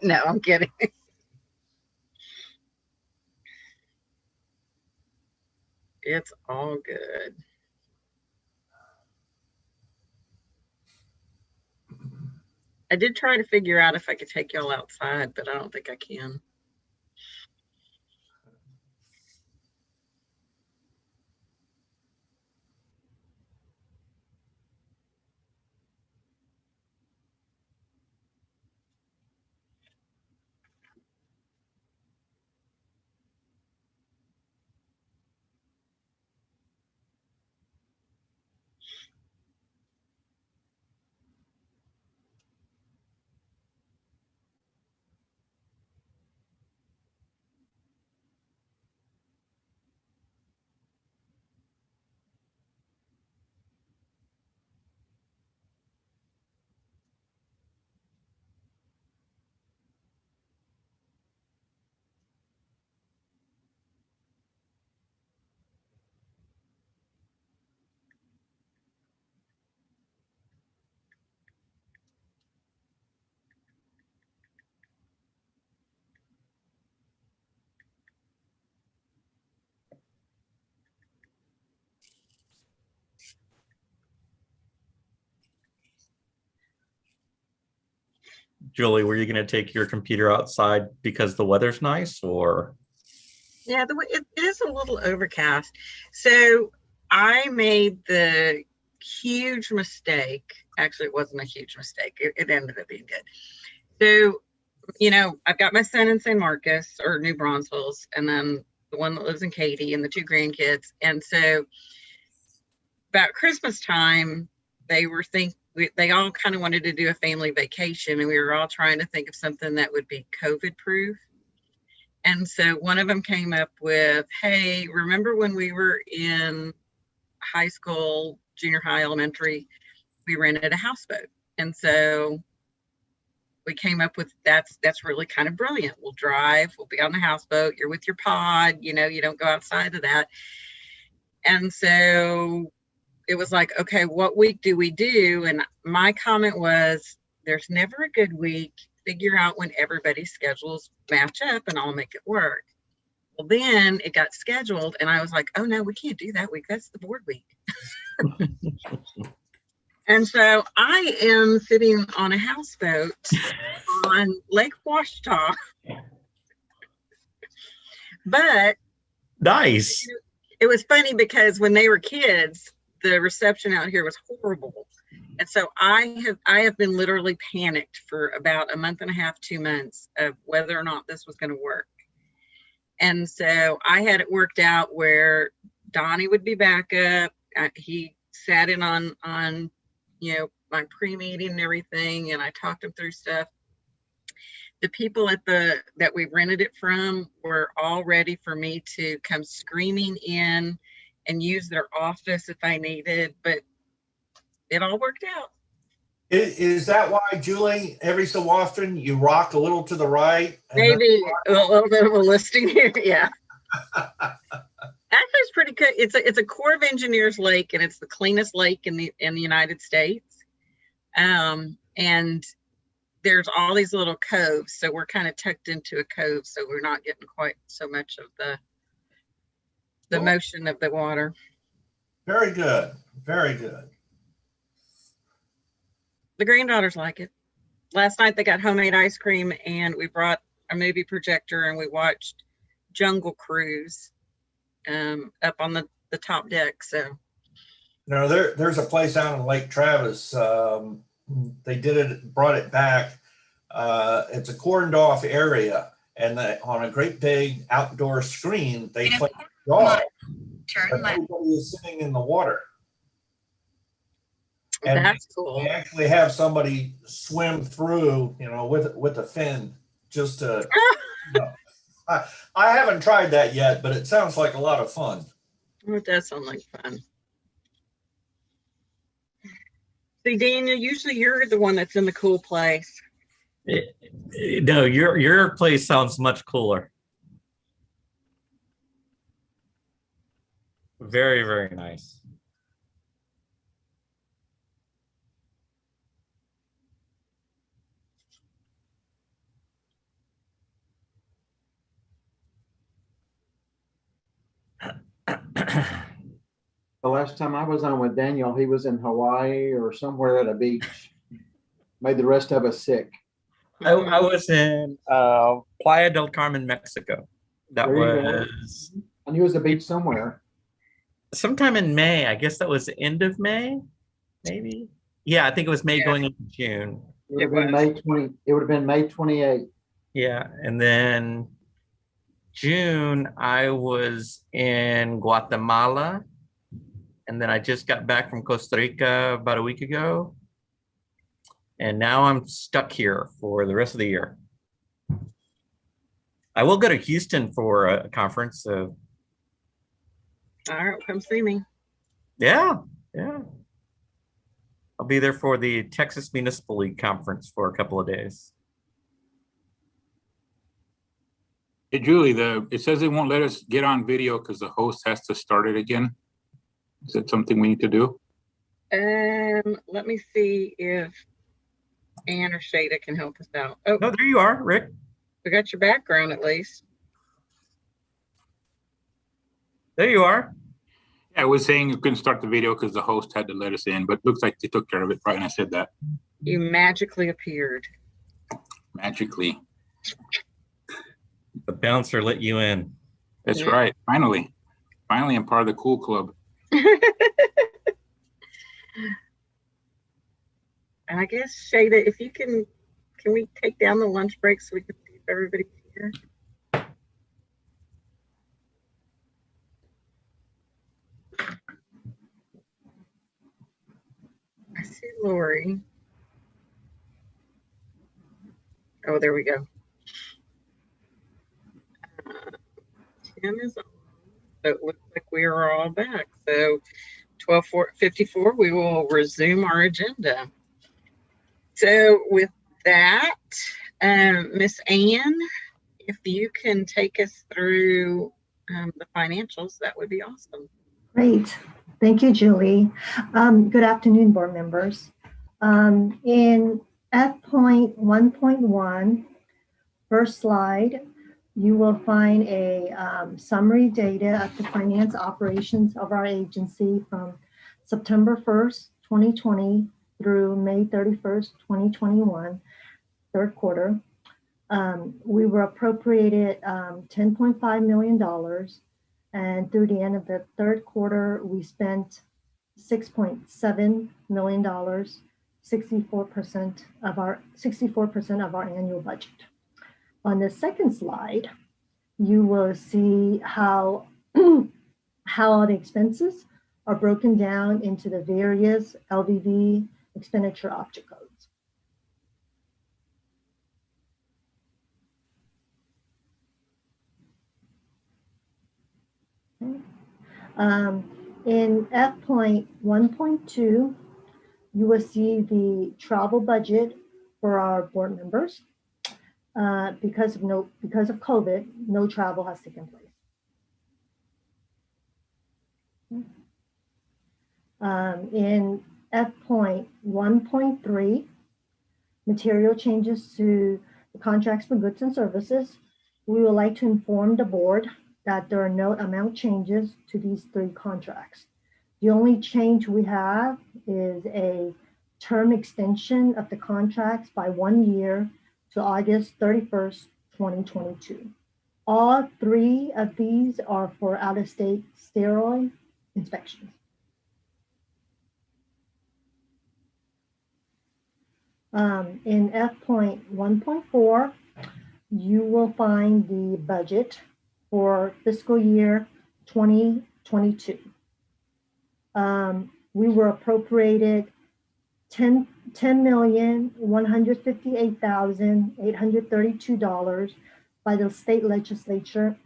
Speaker 1: no, I'm kidding. It's all good. I did try to figure out if I could take y'all outside, but I don't think I can.
Speaker 13: Julie, were you going to take your computer outside because the weather's nice, or?
Speaker 1: Yeah, it is a little overcast. So I made the huge mistake. Actually, it wasn't a huge mistake. It ended up being good. So, I've got my son in San Marcos or New Braunfels, and then the one that lives in Katy and the 2 grandkids. And so about Christmas time, they all kind of wanted to do a family vacation, and we were all trying to think of something that would be COVID proof. And so one of them came up with, hey, remember when we were in high school, junior high, elementary, we rented a houseboat. And so we came up with, that's really kind of brilliant. We'll drive, we'll be on the houseboat, you're with your pod, you don't go outside of that. And so it was like, okay, what week do we do? And my comment was, there's never a good week. Figure out when everybody's schedules match up and I'll make it work. Well, then it got scheduled and I was like, oh no, we can't do that week. That's the board week. And so I am sitting on a houseboat on Lake Ouachita. But
Speaker 13: nice.
Speaker 1: It was funny because when they were kids, the reception out here was horrible. And so I have been literally panicked for about a month and a half, 2 months of whether or not this was going to work. And so I had it worked out where Donnie would be backup. He sat in on, you know, my pre-meeting and everything, and I talked him through stuff. The people that we rented it from were all ready for me to come screaming in and use their office if I needed, but it all worked out.
Speaker 7: Is that why, Julie, every so often you rock a little to the right?
Speaker 1: Maybe a little bit of a listing here. Yeah. Actually, it's pretty good. It's a Corps of Engineers lake, and it's the cleanest lake in the United States. And there's all these little coves, so we're kind of tucked into a cove, so we're not getting quite so much of the motion of the water.
Speaker 7: Very good. Very good.
Speaker 1: The granddaughters like it. Last night they got homemade ice cream, and we brought a movie projector, and we watched Jungle Cruise up on the top deck. So
Speaker 7: No, there's a place out in Lake Travis. They brought it back. It's a cordoned off area, and on a great big outdoor screen, they play golf. Everybody is sitting in the water. And
Speaker 1: that's cool.
Speaker 7: They actually have somebody swim through, you know, with a fin just to. You know, I haven't tried that yet, but it sounds like a lot of fun.
Speaker 1: It does sound like fun. See, Daniel, usually you're the one that's in the cool place.
Speaker 13: No, your place sounds much cooler. Very, very nice.
Speaker 16: The last time I was on with Daniel, he was in Hawaii or somewhere at a beach. Made the rest of us sick.
Speaker 13: I was in Playa del Carmen, Mexico. That was.
Speaker 16: And he was a beach somewhere.
Speaker 13: Sometime in May. I guess that was the end of May, maybe. Yeah, I think it was May going into June.
Speaker 16: It would have been May 20. It would have been May 28th.
Speaker 13: Yeah, and then June I was in Guatemala, and then I just got back from Costa Rica about a week ago, and now I'm stuck here for the rest of the year. I will go to Houston for a conference. So.
Speaker 1: All right, come see me.
Speaker 13: Yeah. I'll be there for the Texas Municipal League conference for a couple of days.
Speaker 8: Hey, Julie, it says they won't let us get on video because the host has to start it again. Is that something we need to do?
Speaker 1: Let me see if Ann or Shada can help us out. Oh,
Speaker 13: no, there you are, Rick.
Speaker 1: We got your background at least.
Speaker 13: There you are.
Speaker 8: Yeah, I was saying you couldn't start the video because the host had to let us in, but it looks like they took care of it right when I said that.
Speaker 1: You magically appeared.
Speaker 8: Magically.
Speaker 13: The bouncer let you in.
Speaker 8: That's right. Finally, I'm part of the cool club.
Speaker 1: I guess, Shada, if you can we take down the lunch break so we can see if everybody's here? I see Lori. Oh, there we go. Tim is on. So it looks like we are all back. So 12:54, we will resume our agenda. So with that, Miss Ann, if you can take us through the financials, that would be awesome.
Speaker 17: Great. Thank you, Julie. Good afternoon, board members. In F.1.1, first slide, you will find a summary data of the finance operations of our agency from September 1st, 2020 through May 31st, 2021, third quarter. We were appropriated $10.5 million, and through the end of the third quarter, we spent $6.7 million, 64% of our annual budget. On the second slide, you will see how, how the expenses are broken down into the various LVV expenditure object codes. In F.1.2, you will see the travel budget for our board members. Because of COVID, no travel has taken place. In F.1.3, material changes to the contracts for goods and services, we would like to inform the board that there are no amount changes to these 3 contracts. The only change we have is a term extension of the contracts by 1 year to August 31st, 2022. All 3 of these are for out-of-state sterile inspections. In F.1.4, you will find the budget for fiscal year 2022. We were appropriated $10,158,832 by the state legislature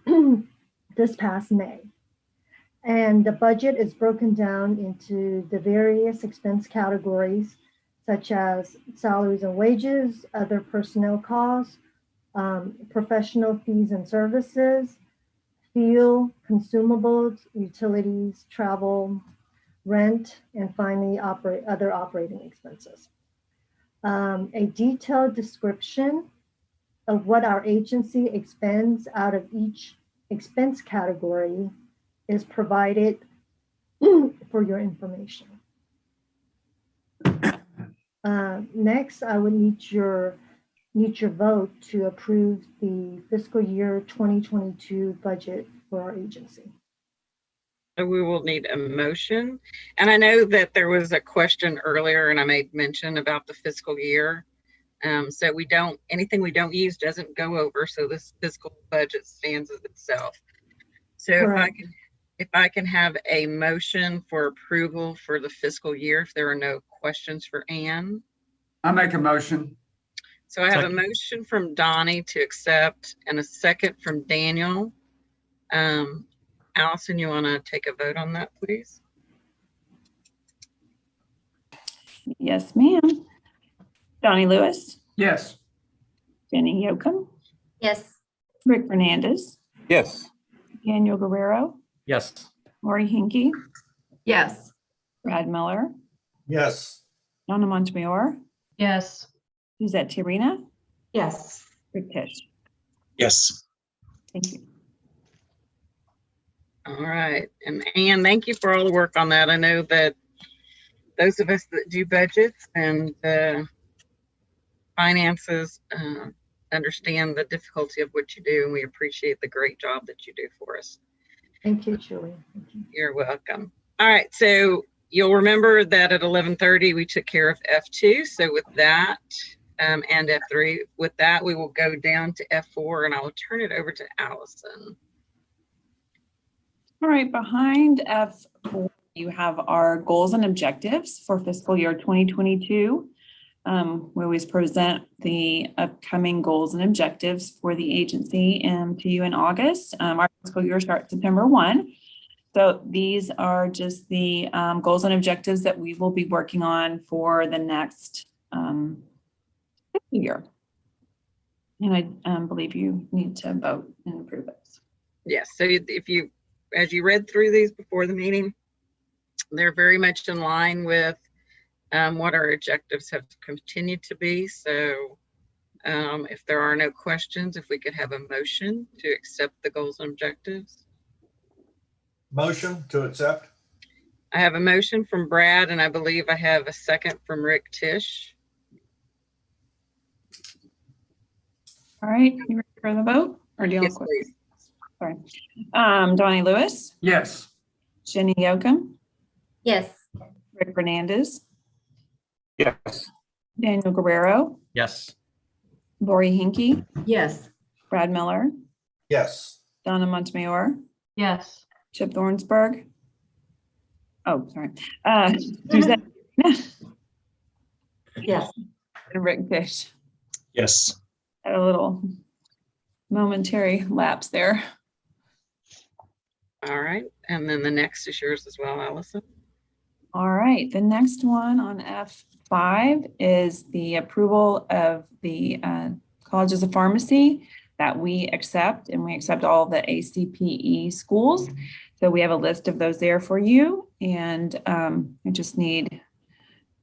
Speaker 17: this past May. And the budget is broken down into the various expense categories, such as salaries and wages, other personnel costs, professional fees and services, fuel, consumables, utilities, travel, rent, and finally other operating expenses. A detailed description of what our agency expends out of each expense category is provided for your information. Next, I would need your vote to approve the fiscal year 2022 budget for our agency.
Speaker 1: So we will need a motion. And I know that there was a question earlier and I made mention about the fiscal year. So anything we don't use doesn't go over. So this fiscal budget stands as itself. So if I can have a motion for approval for the fiscal year, if there are no questions for Ann.
Speaker 14: I make a motion.
Speaker 1: So I have a motion from Donnie to accept and a second from Daniel. Allison, you want to take a vote on that, please?
Speaker 2: Yes, ma'am. Donnie Lewis?
Speaker 14: Yes.
Speaker 2: Jenny Yoakum?
Speaker 10: Yes.
Speaker 2: Rick Fernandez?
Speaker 8: Yes.
Speaker 2: Daniel Guerrero?
Speaker 13: Yes.
Speaker 2: Lori Hinkey?
Speaker 9: Yes.
Speaker 2: Brad Miller?
Speaker 7: Yes.
Speaker 2: Donna Montemayor?
Speaker 11: Yes.
Speaker 2: Suzette Tirina?
Speaker 21: Yes.
Speaker 2: Rick Tisch?
Speaker 15: Yes.
Speaker 2: Thank you.
Speaker 1: All right. And Ann, thank you for all the work on that. I know that those of us that do budgets and finances understand the difficulty of what you do, and we appreciate the great job that you do for us.
Speaker 17: Thank you, Julie. Thank you.
Speaker 1: You're welcome. All right. So you'll remember that at 11:30 we took care of F2. So with that and F3, with that we will go down to F4, and I will turn it over to Allison.
Speaker 2: All right, behind F4, you have our goals and objectives for fiscal year 2022. We always present the upcoming goals and objectives for the agency to you in August. Our fiscal year starts September 1. So these are just the goals and objectives that we will be working on for the next year. And I believe you need to vote and approve it.
Speaker 1: Yes. So as you read through these before the meeting, they're very much in line with what our objectives have continued to be. So if there are no questions, if we could have a motion to accept the goals and objectives.
Speaker 7: Motion to accept.
Speaker 1: I have a motion from Brad, and I believe I have a second from Rick Tisch.
Speaker 2: All right, you ready for the vote? Or do you
Speaker 1: Yes,
Speaker 2: have
Speaker 1: please.
Speaker 2: Sorry. Donnie Lewis?
Speaker 14: Yes.
Speaker 2: Jenny Yoakum?
Speaker 10: Yes.
Speaker 2: Rick Fernandez?
Speaker 8: Yes.
Speaker 2: Daniel Guerrero?
Speaker 13: Yes.
Speaker 2: Lori Hinkey?
Speaker 9: Yes.
Speaker 2: Brad Miller?
Speaker 7: Yes.
Speaker 2: Donna Montemayor,
Speaker 11: Yes.
Speaker 2: Chip Thornsberg. Oh, sorry. Suzette.
Speaker 3: Yes.
Speaker 2: And Rick Fish.
Speaker 15: Yes.
Speaker 2: Had a little momentary lapse there.
Speaker 1: All right. And then the next is yours as well, Allison.
Speaker 2: All right, the next one on F5 is the approval of the colleges of pharmacy that we accept, and we accept all the ACPE schools. So we have a list of those there for you, and I just need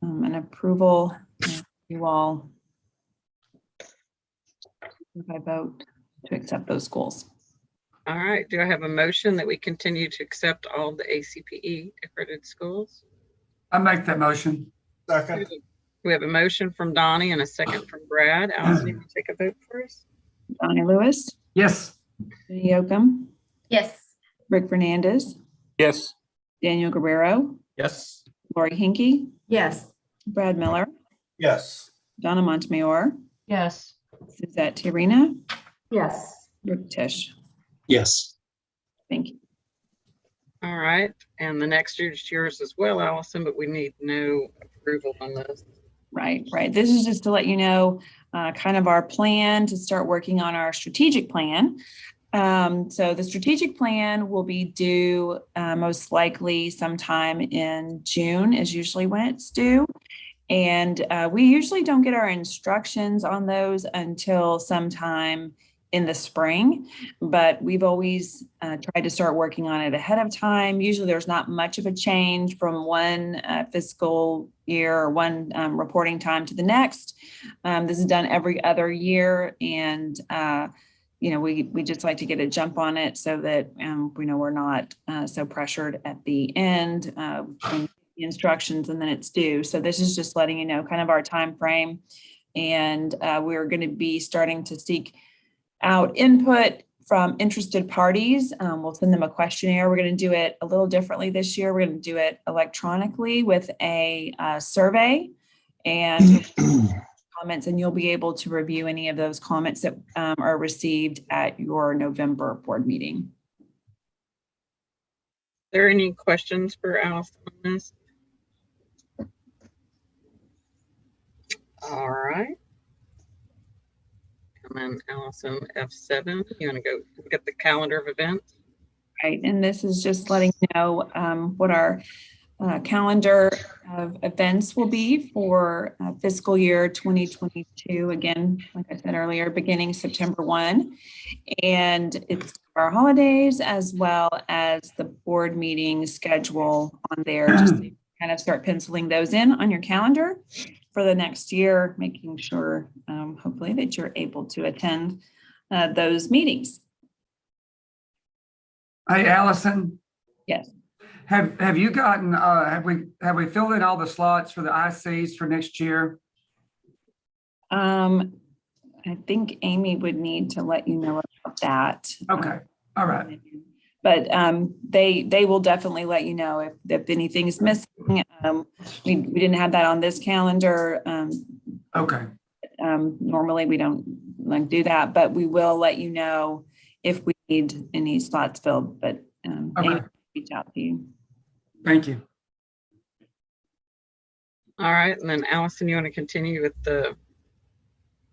Speaker 2: an approval. You all, if I vote to accept those schools.
Speaker 1: All right. Do I have a motion that we continue to accept all the ACPE accredited schools?
Speaker 14: I make that motion.
Speaker 7: Second.
Speaker 1: We have a motion from Donnie and a second from Brad. Allison, you can take a vote for us.
Speaker 2: Donnie Lewis,
Speaker 14: Yes.
Speaker 2: Jenny Yocum,
Speaker 10: Yes.
Speaker 2: Rick Fernandez,
Speaker 8: Yes.
Speaker 2: Daniel Guerrero,
Speaker 13: Yes.
Speaker 2: Lori Hinkey,
Speaker 9: Yes.
Speaker 2: Brad Miller,
Speaker 7: Yes.
Speaker 2: Donna Montemayor,
Speaker 11: Yes.
Speaker 2: Suzette Tiarina,
Speaker 3: Yes.
Speaker 2: Rick Tisch.
Speaker 15: Yes.
Speaker 2: Thank you.
Speaker 1: All right. And the next is yours as well, Allison, but we need no approval on this.
Speaker 2: Right. This is just to let you know kind of our plan to start working on our strategic plan. So the strategic plan will be due most likely sometime in June is usually when it's due. And we usually don't get our instructions on those until sometime in the spring, but we've always tried to start working on it ahead of time. Usually there's not much of a change from one fiscal year or one reporting time to the next. This is done every other year, and we just like to get a jump on it so that we're not so pressured at the end when the instructions and then it's due. So this is just letting you know kind of our time frame, and we're going to be starting to seek out input from interested parties. We'll send them a questionnaire. We're going to do it a little differently this year. We're going to do it electronically with a survey and comments, and you'll be able to review any of those comments that are received at your November board meeting.
Speaker 1: Are there any questions for Allison on this? All right. And then Allison, F7, you want to go look at the calendar of events?
Speaker 2: Right, and this is just letting you know what our calendar of events will be for fiscal year 2022. Again, like I said earlier, beginning September 1. And it's our holidays as well as the board meeting schedule on there. Just to kind of start penciling those in on your calendar for the next year, making sure hopefully that you're able to attend those meetings.
Speaker 14: Hey, Allison.
Speaker 2: Yes.
Speaker 14: Have you gotten, have we filled in all the slots for the ICs for next year?
Speaker 2: I think Amy would need to let you know about that.
Speaker 14: Okay. All right.
Speaker 2: But they will definitely let you know if anything's missing. We didn't have that on this calendar.
Speaker 14: Okay.
Speaker 2: Normally we don't do that, but we will let you know if we need any slots filled. But Amy will reach out to you.
Speaker 14: Thank you.
Speaker 1: All right, and then Allison, you want to continue with the?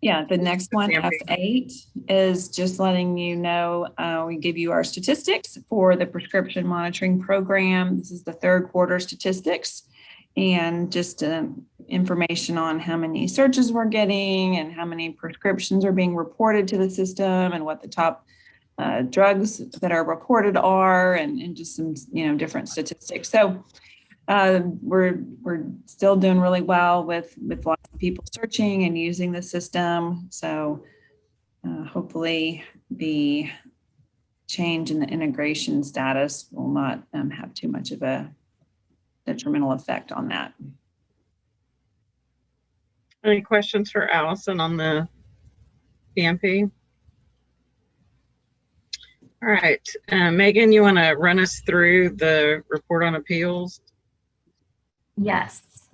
Speaker 2: Yeah, the next one, F8, is just letting you know, we give you our statistics for the prescription monitoring program. This is the third quarter statistics, and just information on how many searches we're getting and how many prescriptions are being reported to the system and what the top drugs that are reported are, and just some different statistics. So we're still doing really well with lots of people searching and using the system. So hopefully the change in the integration status will not have too much of a detrimental effect on that.
Speaker 1: Any questions for Allison on the PMP? All right, Megan, you want to run us through the report on appeals?
Speaker 12: Yes.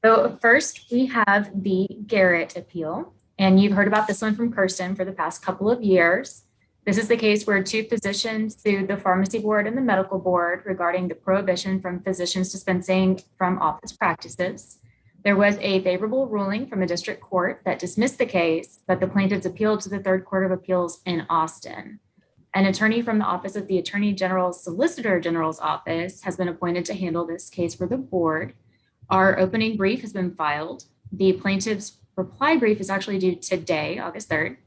Speaker 12: So first we have the Garrett appeal, and you've heard about this one from Kirsten for the past couple of years. This is the case where two physicians sued the pharmacy board and the medical board regarding the prohibition from physicians dispensing from office practices. There was a favorable ruling from a district court that dismissed the case, but the plaintiffs appealed to the Third Court of Appeals in Austin. An attorney from the Office of the Attorney General's Solicitor General's Office has been appointed to handle this case for the board. Our opening brief has been filed. The plaintiff's reply brief is actually due today, August 3rd.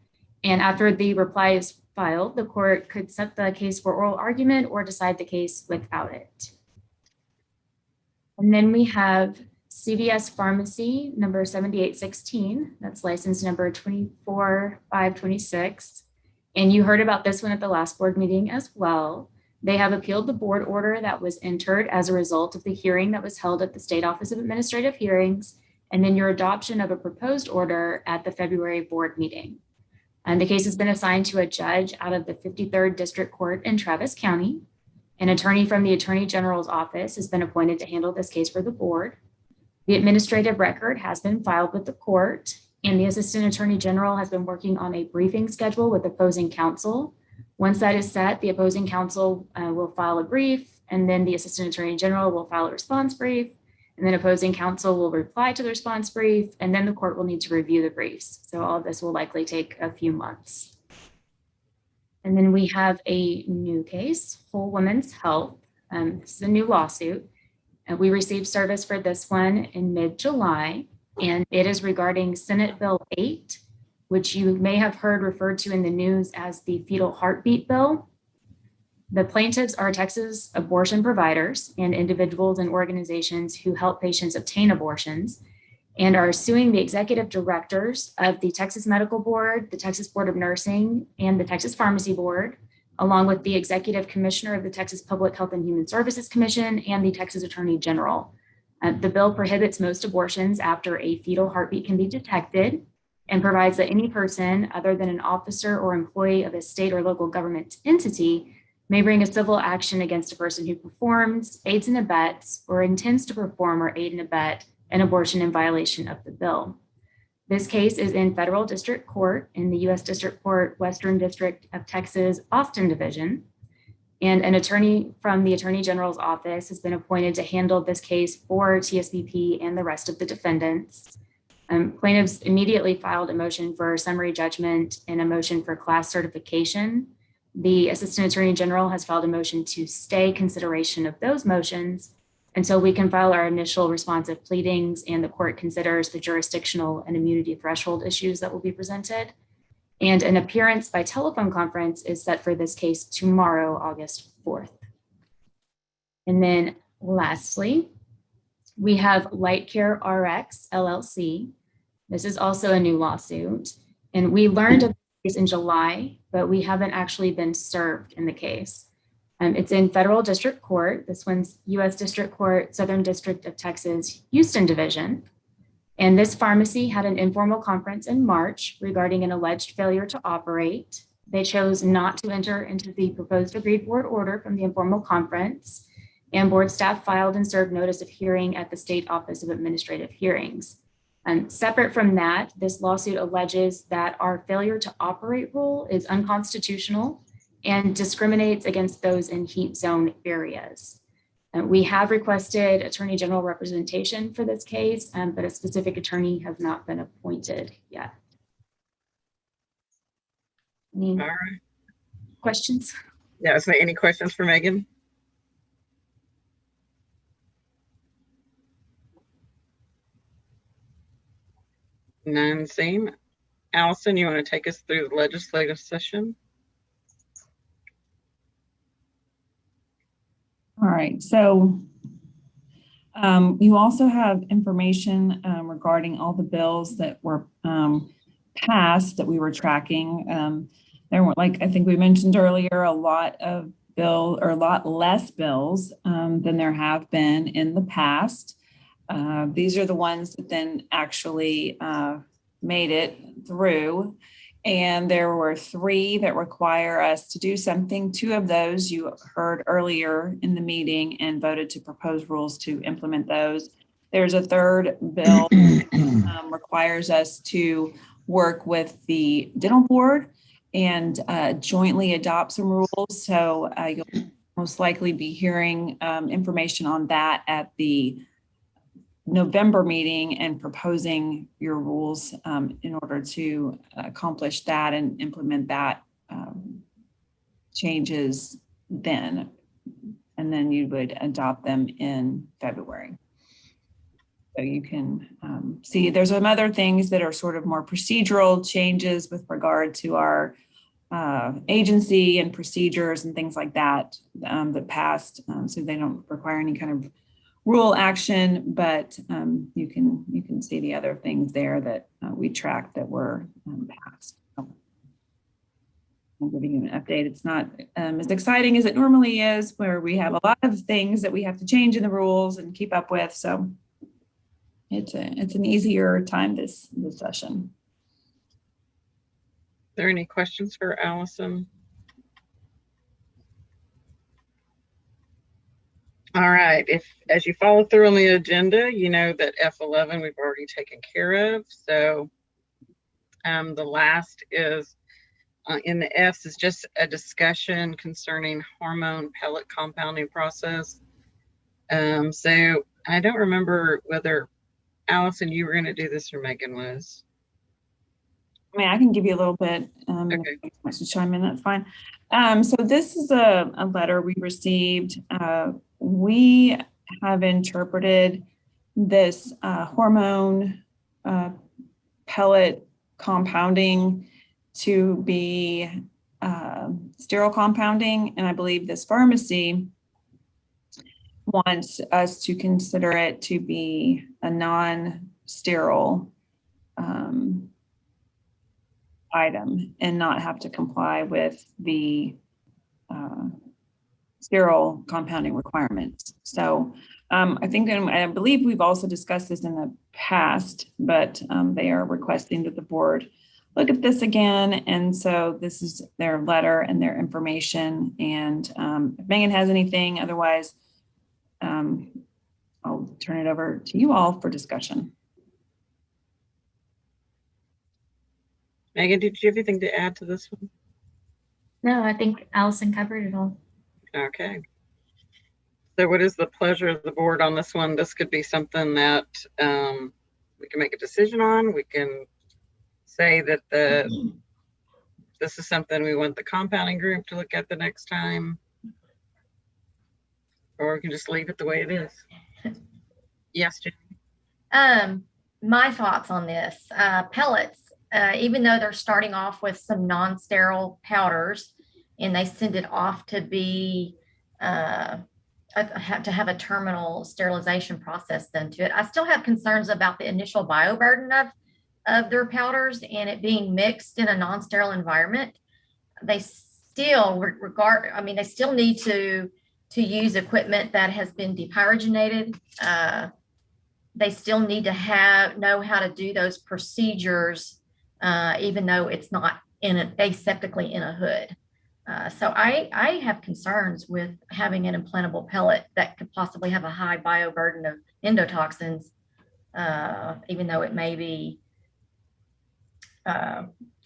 Speaker 12: And after the reply is filed, the court could set the case for oral argument or decide the case without it. And then we have CVS Pharmacy number 7816, that's license number 24526. And you heard about this one at the last board meeting as well. They have appealed the board order that was entered as a result of the hearing that was held at the State Office of Administrative Hearings, and then your adoption of a proposed order at the February board meeting. And the case has been assigned to a judge out of the 53rd District Court in Travis County. An attorney from the Attorney General's office has been appointed to handle this case for the board. The administrative record has been filed with the court, and the Assistant Attorney General has been working on a briefing schedule with opposing counsel. Once that is set, the opposing counsel will file a brief, and then the Assistant Attorney General will file a response brief, and then opposing counsel will reply to the response brief, and then the court will need to review the briefs. So all of this will likely take a few months. And then we have a new case, Whole Women's Health. This is a new lawsuit. And we received service for this one in mid-July, and it is regarding Senate Bill 8, which you may have heard referred to in the news as the fetal heartbeat bill. The plaintiffs are Texas abortion providers and individuals and organizations who help patients obtain abortions, and are suing the executive directors of the Texas Medical Board, the Texas Board of Nursing, and the Texas Pharmacy Board, along with the executive commissioner of the Texas Public Health and Human Services Commission and the Texas Attorney General. The bill prohibits most abortions after a fetal heartbeat can be detected, and provides that any person other than an officer or employee of a state or local government entity may bring a civil action against a person who performs, aids and abets, or intends to perform or aid and abet an abortion in violation of the bill. This case is in federal district court in the U.S. District Court, Western District of Texas, Austin Division. And an attorney from the Attorney General's office has been appointed to handle this case for TSBP and the rest of the defendants. Plaintiffs immediately filed a motion for summary judgment and a motion for class certification. The Assistant Attorney General has filed a motion to stay consideration of those motions until we can file our initial responsive pleadings and the court considers the jurisdictional and immunity threshold issues that will be presented. And an appearance by telephone conference is set for this case tomorrow, August 4th. And then lastly, we have Light Care RX LLC. This is also a new lawsuit. And we learned of the case in July, but we haven't actually been served in the case. It's in federal district court. This one's U.S. District Court, Southern District of Texas, Houston Division. And this pharmacy had an informal conference in March regarding an alleged failure to operate. They chose not to enter into the proposed agreed board order from the informal conference, and board staff filed and served notice of hearing at the State Office of Administrative Hearings. Separate from that, this lawsuit alleges that our failure to operate rule is unconstitutional and discriminates against those in heat zone areas. We have requested Attorney General representation for this case, but a specific attorney has not been appointed yet. Any questions?
Speaker 1: Yeah, is there any questions for Megan? None seen. Allison, you want to take us through the legislative session?
Speaker 2: All right, so you also have information regarding all the bills that were passed that we were tracking. There were, like I think we mentioned earlier, a lot less bills than there have been in the past. These are the ones that then actually made it through. And there were 3 that require us to do something. 2 of those you heard earlier in the meeting and voted to propose rules to implement those. There's a 3rd bill that requires us to work with the dental board jointly adopt some rules. So you'll most likely be hearing information on that at the November meeting and proposing your rules in order to accomplish that and implement that changes then. And then you would adopt them in February. So you can see there's some other things that are sort of more procedural changes with regard to our agency and procedures and things like that that passed. So they don't require any kind of rule action, but you can see the other things there that we tracked that were passed. I'm giving you an update. It's not as exciting as it normally is, where we have a lot of things that we have to change in the rules and keep up with. So it's an easier time this session.
Speaker 1: Are there any questions for Allison? All right, as you follow through on the agenda, you know that F11 we've already taken care of. So the last is in the F's is just a discussion concerning hormone pellet compounding process. So I don't remember whether Allison, you were going to do this or Megan was.
Speaker 2: I mean, I can give you a little bit.
Speaker 1: Okay.
Speaker 2: If you want to chime in, that's fine. So this is a letter we received. We have interpreted this hormone pellet compounding to be sterile compounding, and I believe this pharmacy wants us to consider it to be a non-sterile item and not have to comply with the sterile compounding requirements. So I think, and I believe we've also discussed this in the past, but they are requesting that the board look at this again. And so this is their letter and their information. And if Megan has anything, otherwise, I'll turn it over to you all for discussion.
Speaker 1: Megan, did you have anything to add to this one?
Speaker 12: No, I think Allison covered it all.
Speaker 1: Okay. So what is the pleasure of the board on this one? This could be something that we can make a decision on. We can say that this is something we want the compounding group to look at the next time. Or we can just leave it the way it is. Yes, Jenny.
Speaker 10: My thoughts on this, pellets, even though they're starting off with some non-sterile powders and they send it off to be, to have a terminal sterilization process done to it, I still have concerns about the initial bioburden of their powders and it being mixed in a non-sterile environment. They still they still need to use equipment that has been depyrogenated. They still need to know how to do those procedures, even though it's not aseptically in a hood. So I have concerns with having an implantable pellet that could possibly have a high bioburden of endotoxins, even though it may be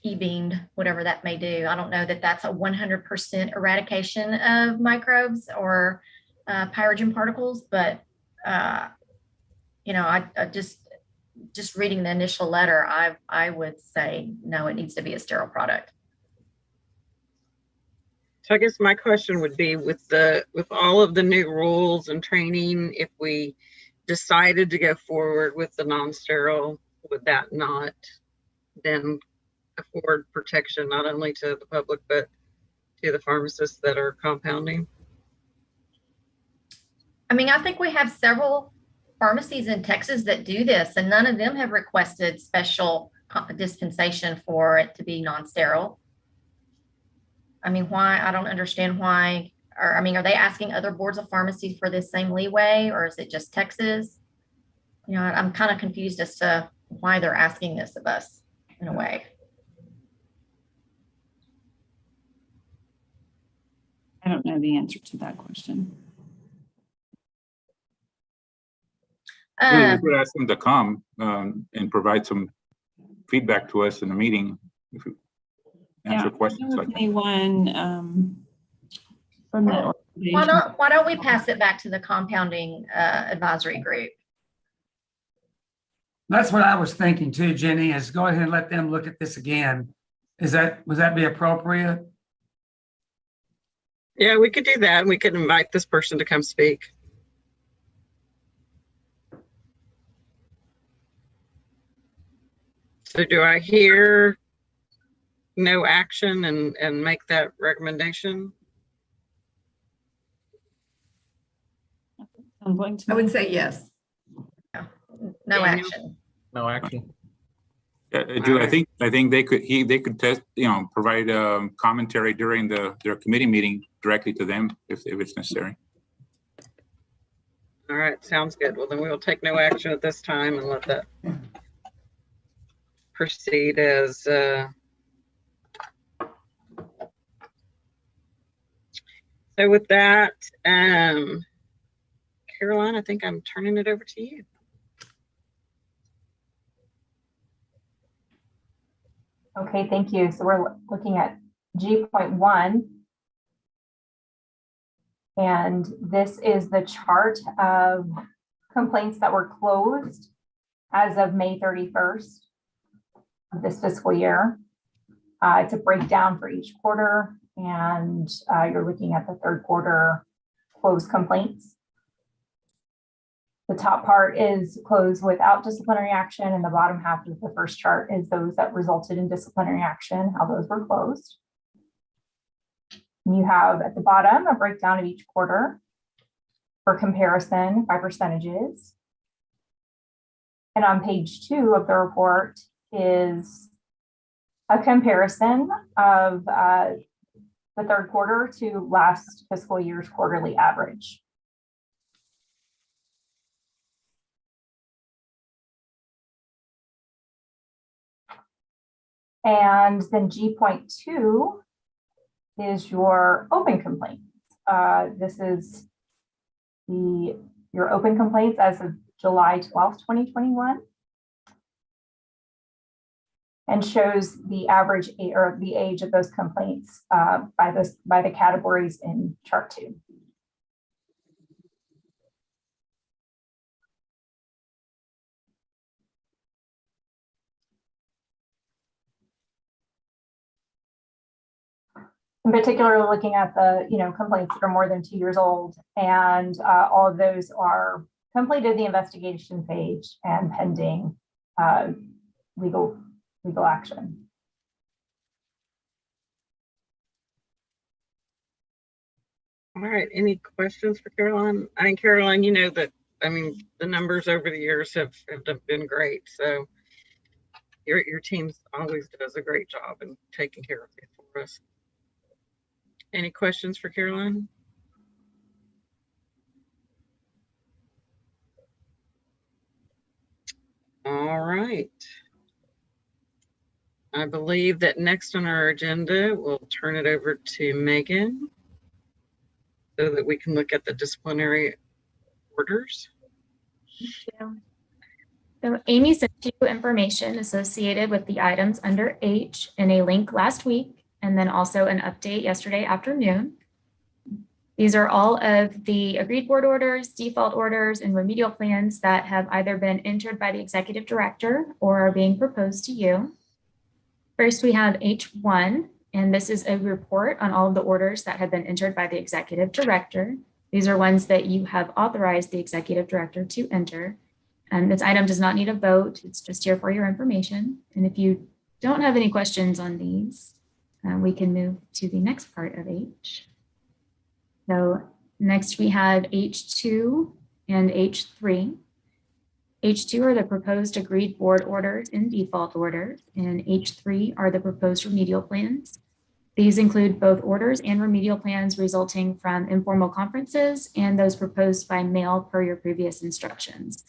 Speaker 10: e-beamed, whatever that may do. I don't know that that's a 100% eradication of microbes or pyrogen particles, but I just reading the initial letter, I would say no, it needs to be a sterile product.
Speaker 1: So I guess my question would be with all of the new rules and training, if we decided to go forward with the non-sterile, would that not then afford protection not only to the public but to the pharmacists that are compounding?
Speaker 10: I mean, I think we have several pharmacies in Texas that do this, and none of them have requested special dispensation for it to be non-sterile. I mean, why? I don't understand why. Are they asking other boards of pharmacy for this same leeway, or is it just Texas? I'm kind of confused as to why they're asking this of us in a way.
Speaker 2: I don't know the answer to that question.
Speaker 8: We could ask them to come and provide some feedback to us in the meeting, answer questions like that.
Speaker 2: Anyone from the organization?
Speaker 10: Why don't we pass it back to the compounding advisory group?
Speaker 14: That's what I was thinking too, Jenny, is go ahead and let them look at this again. Would that be appropriate?
Speaker 1: Yeah, we could do that. We could invite this person to come speak. So do I hear no action and make that recommendation?
Speaker 9: I would say yes.
Speaker 10: No
Speaker 1: Daniel?
Speaker 10: action.
Speaker 13: No action.
Speaker 8: Julie, I think they could test, provide commentary during their committee meeting directly to them if it's necessary.
Speaker 1: All right, sounds good. Well, then we will take no action at this time and let that proceed as so with that, Caroline, I think I'm turning it over to you.
Speaker 5: Okay, thank you. So we're looking at G.1. And this is the chart of complaints that were closed as of May 31st of this fiscal year. It's a breakdown for each quarter, and you're looking at the third quarter closed complaints. The top part is closed without disciplinary action, and the bottom half of the first chart is those that resulted in disciplinary action, how those were closed. You have at the bottom a breakdown of each quarter for comparison by percentages. And on page 2 of the report is a comparison of the third quarter to last fiscal year's quarterly average. And then G.2 is your open complaints. This is your open complaints as of July 12th, 2021, and shows the average or the age of those complaints by the categories in chart 2. In particular, looking at the complaints that are more than 2 years old, and all of those are completed the investigation phase and pending legal action.
Speaker 1: All right, any questions for Caroline? I mean, Caroline, you know that, I mean, the numbers over the years have been great. So your team always does a great job in taking care of it for us. Any questions for Caroline? All right. I believe that next on our agenda, we'll turn it over to Megan so that we can look at the disciplinary orders.
Speaker 12: Thank you. So Amy sent you information associated with the items under H in a link last week, and then also an update yesterday afternoon. These are all of the agreed board orders, default orders, and remedial plans that have either been entered by the executive director or are being proposed to you. First, we have H1, and this is a report on all of the orders that have been entered by the executive director. These are ones that you have authorized the executive director to enter. And this item does not need a vote. It's just here for your information. And if you don't have any questions on these, we can move to the next part of H. So next we have H2 and H3. H2 are the proposed agreed board orders and default orders, and H3 are the proposed remedial plans. These include both orders and remedial plans resulting from informal conferences and those proposed by mail per your previous instructions.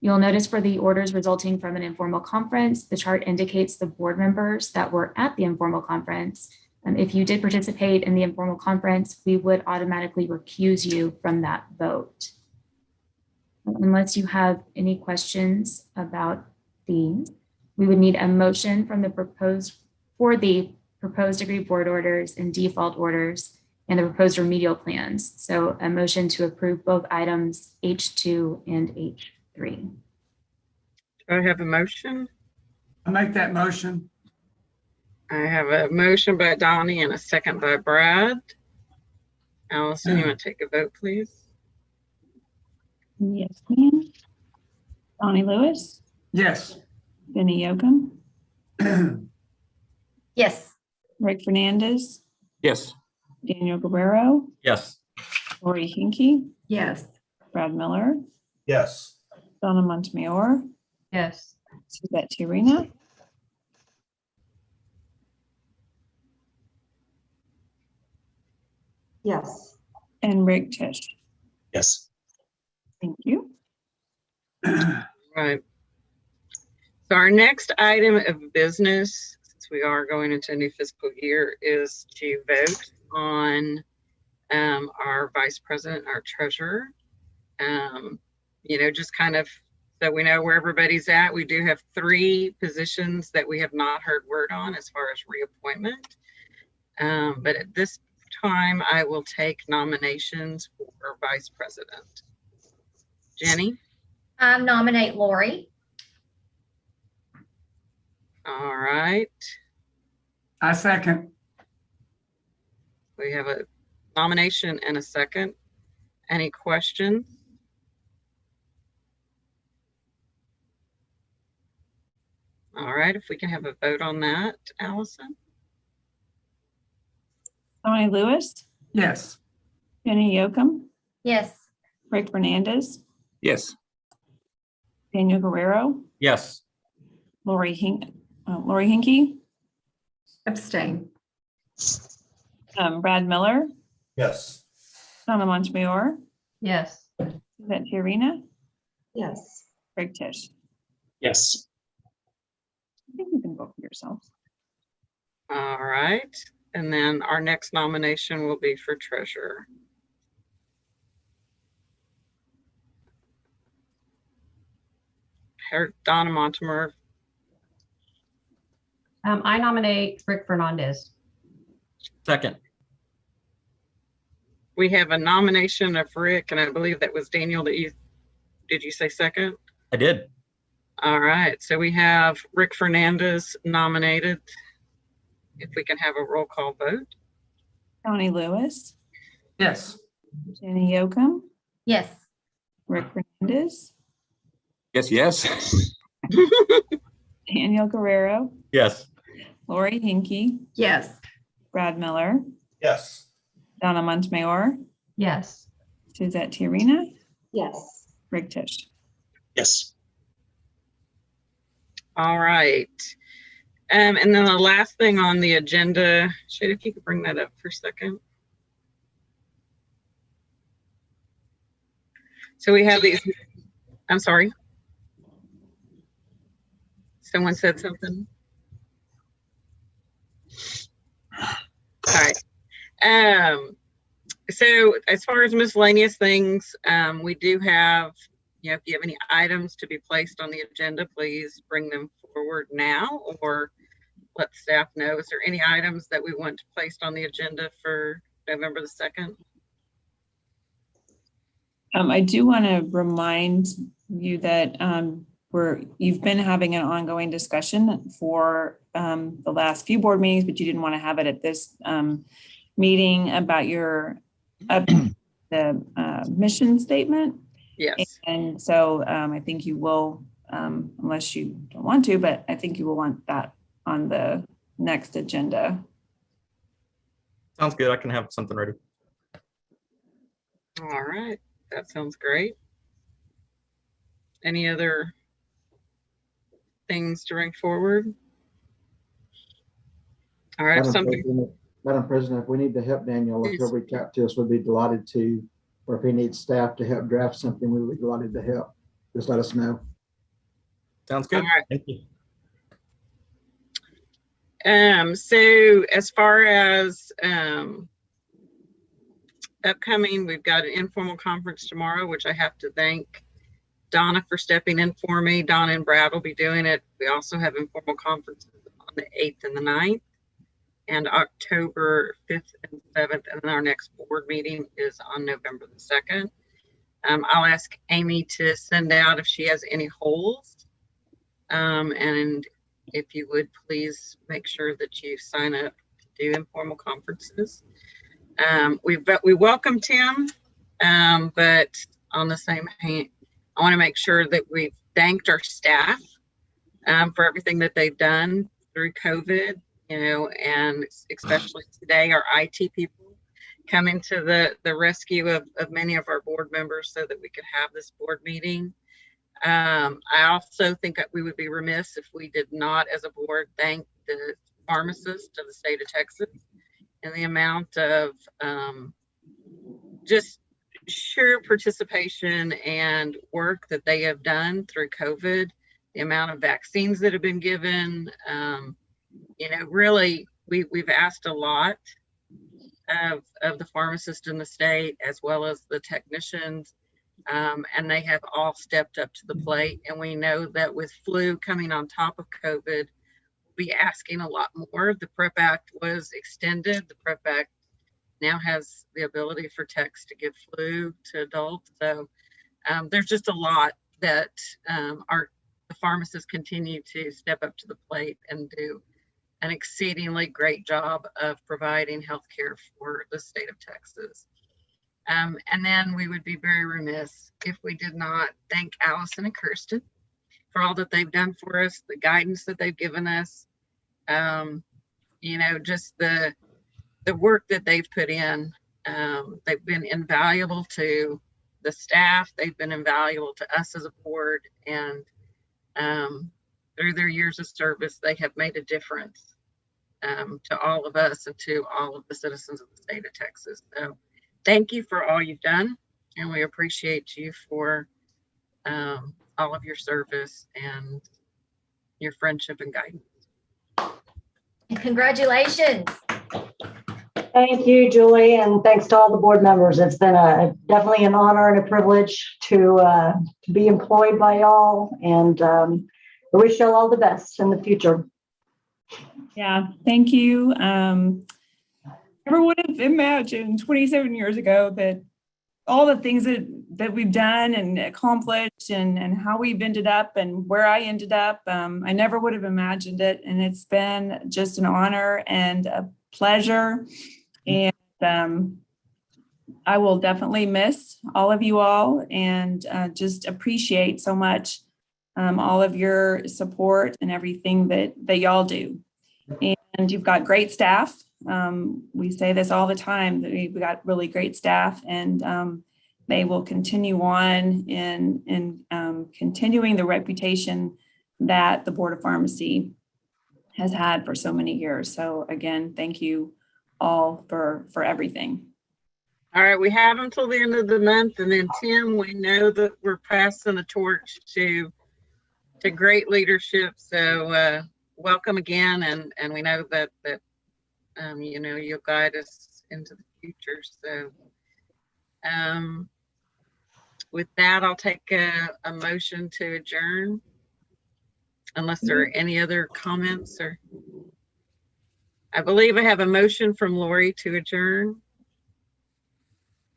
Speaker 12: You'll notice for the orders resulting from an informal conference, the chart indicates the board members that were at the informal conference. If you did participate in the informal conference, we would automatically recuse you from that vote. Unless you have any questions about these, we would need a motion from the proposed proposed agreed board orders and default orders, and the proposed remedial plans. So a motion to approve both items H2 and H3.
Speaker 1: Do I have a motion?
Speaker 14: I make that motion.
Speaker 1: I have a motion by Donnie and a second by Brad. Allison, you want to take a vote, please?
Speaker 2: Yes, ma'am. Donnie Lewis,
Speaker 14: Yes.
Speaker 2: Benny Yocum,
Speaker 10: Yes.
Speaker 2: Rick Fernandez,
Speaker 8: Yes.
Speaker 2: Daniel Guerrero,
Speaker 13: Yes.
Speaker 2: Lori Hinkey,
Speaker 9: Yes.
Speaker 2: Brad Miller,
Speaker 7: Yes.
Speaker 2: Donna Montemayor,
Speaker 11: Yes.
Speaker 2: Suzette Tiarena,
Speaker 21: Yes.
Speaker 2: and Rick Tisch.
Speaker 15: Yes.
Speaker 2: Thank you.
Speaker 1: Right. So our next item of business, since we are going into a new fiscal year, is to vote on our vice president, our treasurer. Just kind of so we know where everybody's at. We do have 3 positions that we have not heard word on as far as reappointment. But at this time, I will take nominations for vice president. Jenny?
Speaker 10: I nominate Lori.
Speaker 1: All right.
Speaker 14: I second.
Speaker 1: We have a nomination and a second. Any questions? All right, if we can have a vote on that, Allison?
Speaker 2: Donnie Lewis,
Speaker 14: Yes.
Speaker 2: Benny Yocum,
Speaker 10: Yes.
Speaker 2: Rick Fernandez,
Speaker 8: Yes.
Speaker 2: Daniel Guerrero,
Speaker 13: Yes.
Speaker 2: Lori Hinkey,
Speaker 9: Abstain.
Speaker 2: Brad Miller,
Speaker 7: Yes.
Speaker 2: Donna Montemayor,
Speaker 11: Yes.
Speaker 2: Suzette Tiarena,
Speaker 21: Yes.
Speaker 2: Rick Tisch.
Speaker 15: Yes.
Speaker 2: I think you can vote for yourself.
Speaker 1: All right, and then our next nomination will be for treasurer. Donna Montemayor.
Speaker 11: I nominate Rick Fernandez.
Speaker 13: Second.
Speaker 1: We have a nomination of Rick, and I believe that was Daniel that did you say second?
Speaker 13: I did.
Speaker 1: All right, so we have Rick Fernandez nominated. If we can have a roll call vote.
Speaker 2: Donnie Lewis,
Speaker 14: Yes.
Speaker 2: Jenny Yocum,
Speaker 10: Yes.
Speaker 2: Rick Fernandez,
Speaker 8: Yes, yes.
Speaker 2: Daniel Guerrero,
Speaker 13: Yes.
Speaker 2: Lori Hinkey,
Speaker 9: Yes.
Speaker 2: Brad Miller,
Speaker 7: Yes.
Speaker 2: Donna Montemayor,
Speaker 11: Yes.
Speaker 2: Suzette Tiarena,
Speaker 21: Yes.
Speaker 2: Rick Tisch.
Speaker 15: Yes.
Speaker 1: All right. And then the last thing on the agenda, Shade, if you could bring that up for a second. So we have these, I'm sorry. Someone said something. All right. So as far as miscellaneous things, we do have, if you have any items to be placed on the agenda, please bring them forward now or let staff know. Is there any items that we want placed on the agenda for November the 2nd?
Speaker 2: I do want to remind you that you've been having an ongoing discussion for the last few board meetings, but you didn't want to have it at this meeting about your the mission statement.
Speaker 1: Yes.
Speaker 2: And so I think you will, unless you don't want to, but I think you will want that on the next agenda.
Speaker 13: Sounds good. I can have something ready.
Speaker 1: All right. That sounds great. Any other things to bring forward? All right.
Speaker 16: Madam President, if we need to help Daniel, if he'll reach out to us, we'd be delighted to, or if he needs staff to help draft something, we would be delighted to help. Just let us know.
Speaker 13: Sounds good.
Speaker 1: All right.
Speaker 13: Thank you.
Speaker 1: So as far as upcoming, we've got an informal conference tomorrow, which I have to thank Donna for stepping in for me. Donna and Brad will be doing it. We also have informal conferences on the 8th and the 9th. and October 5th and 7th. And then our next board meeting is on November the 2nd. I'll ask Amy to send out if she has any holes. And if you would please make sure that you sign up to do informal conferences. We welcome Tim, but on the same hand, I want to make sure that we've thanked our staff for everything that they've done through COVID, and especially today, our IT people coming to the rescue of many of our board members so that we could have this board meeting. I also think that we would be remiss if we did not, as a board, thank the pharmacists of the state of Texas and the amount of just sheer participation and work that they have done through COVID, the amount of vaccines that have been given. Really, we've asked a lot of the pharmacists in the state, as well as the technicians, and they have all stepped up to the plate. And we know that with flu coming on top of COVID, we'll be asking a lot more. The PrEP Act was extended. The PrEP Act now has the ability for techs to give flu to adults. So there's just a lot that the pharmacists continue to step up to the plate and do an exceedingly great job of providing healthcare for the state of Texas. And then we would be very remiss if we did not thank Allison and Kirsten for all that they've done for us, the guidance that they've given us, just the work that they've put in. They've been invaluable to the staff. They've been invaluable to us as a board, and through their years of service, they have made a difference to all of us and to all of the citizens of the state of Texas. So thank you for all you've done, and we appreciate you for all of your service and your friendship and guidance.
Speaker 10: Congratulations.
Speaker 3: Thank you, Julie, and thanks to all the board members. It's been definitely an honor and a privilege to be employed by y'all, and I wish y'all all the best in the future.
Speaker 2: Yeah, thank you. Never would have imagined 27 years ago that all the things that we've done and accomplished and how we've ended up and where I ended up, I never would have imagined it. And it's been just an honor and a pleasure. And I will definitely miss all of you all, and just appreciate so much all of your support and everything that y'all do. And you've got great staff. We say this all the time, that we've got really great staff, and they will continue on in continuing the reputation that the Board of Pharmacy has had for so many years. So again, thank you all for everything.
Speaker 1: All right, we have until the end of the month, and then Tim, we know that we're passing the torch to great leadership. So welcome again, and we know that you'll guide us into the future. So with that, I'll take a motion to adjourn, unless there are any other comments. Or I believe I have a motion from Lori to adjourn,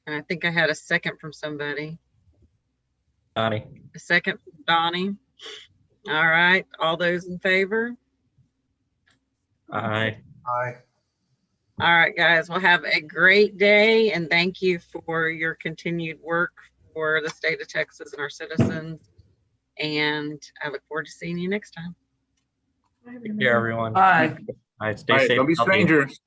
Speaker 1: and I think I had a second from somebody.
Speaker 13: Donnie.
Speaker 1: A second from Donnie. All right, all those in favor?
Speaker 13: Aye.
Speaker 7: Aye.
Speaker 1: All right, guys, well, have a great day, and thank you for your continued work for the state of Texas and our citizens. And I look forward to seeing you next time.
Speaker 13: Take care, everyone.
Speaker 14: Bye.
Speaker 13: All right, stay safe.
Speaker 8: Don't be
Speaker 13: Healthy.
Speaker 8: strangers.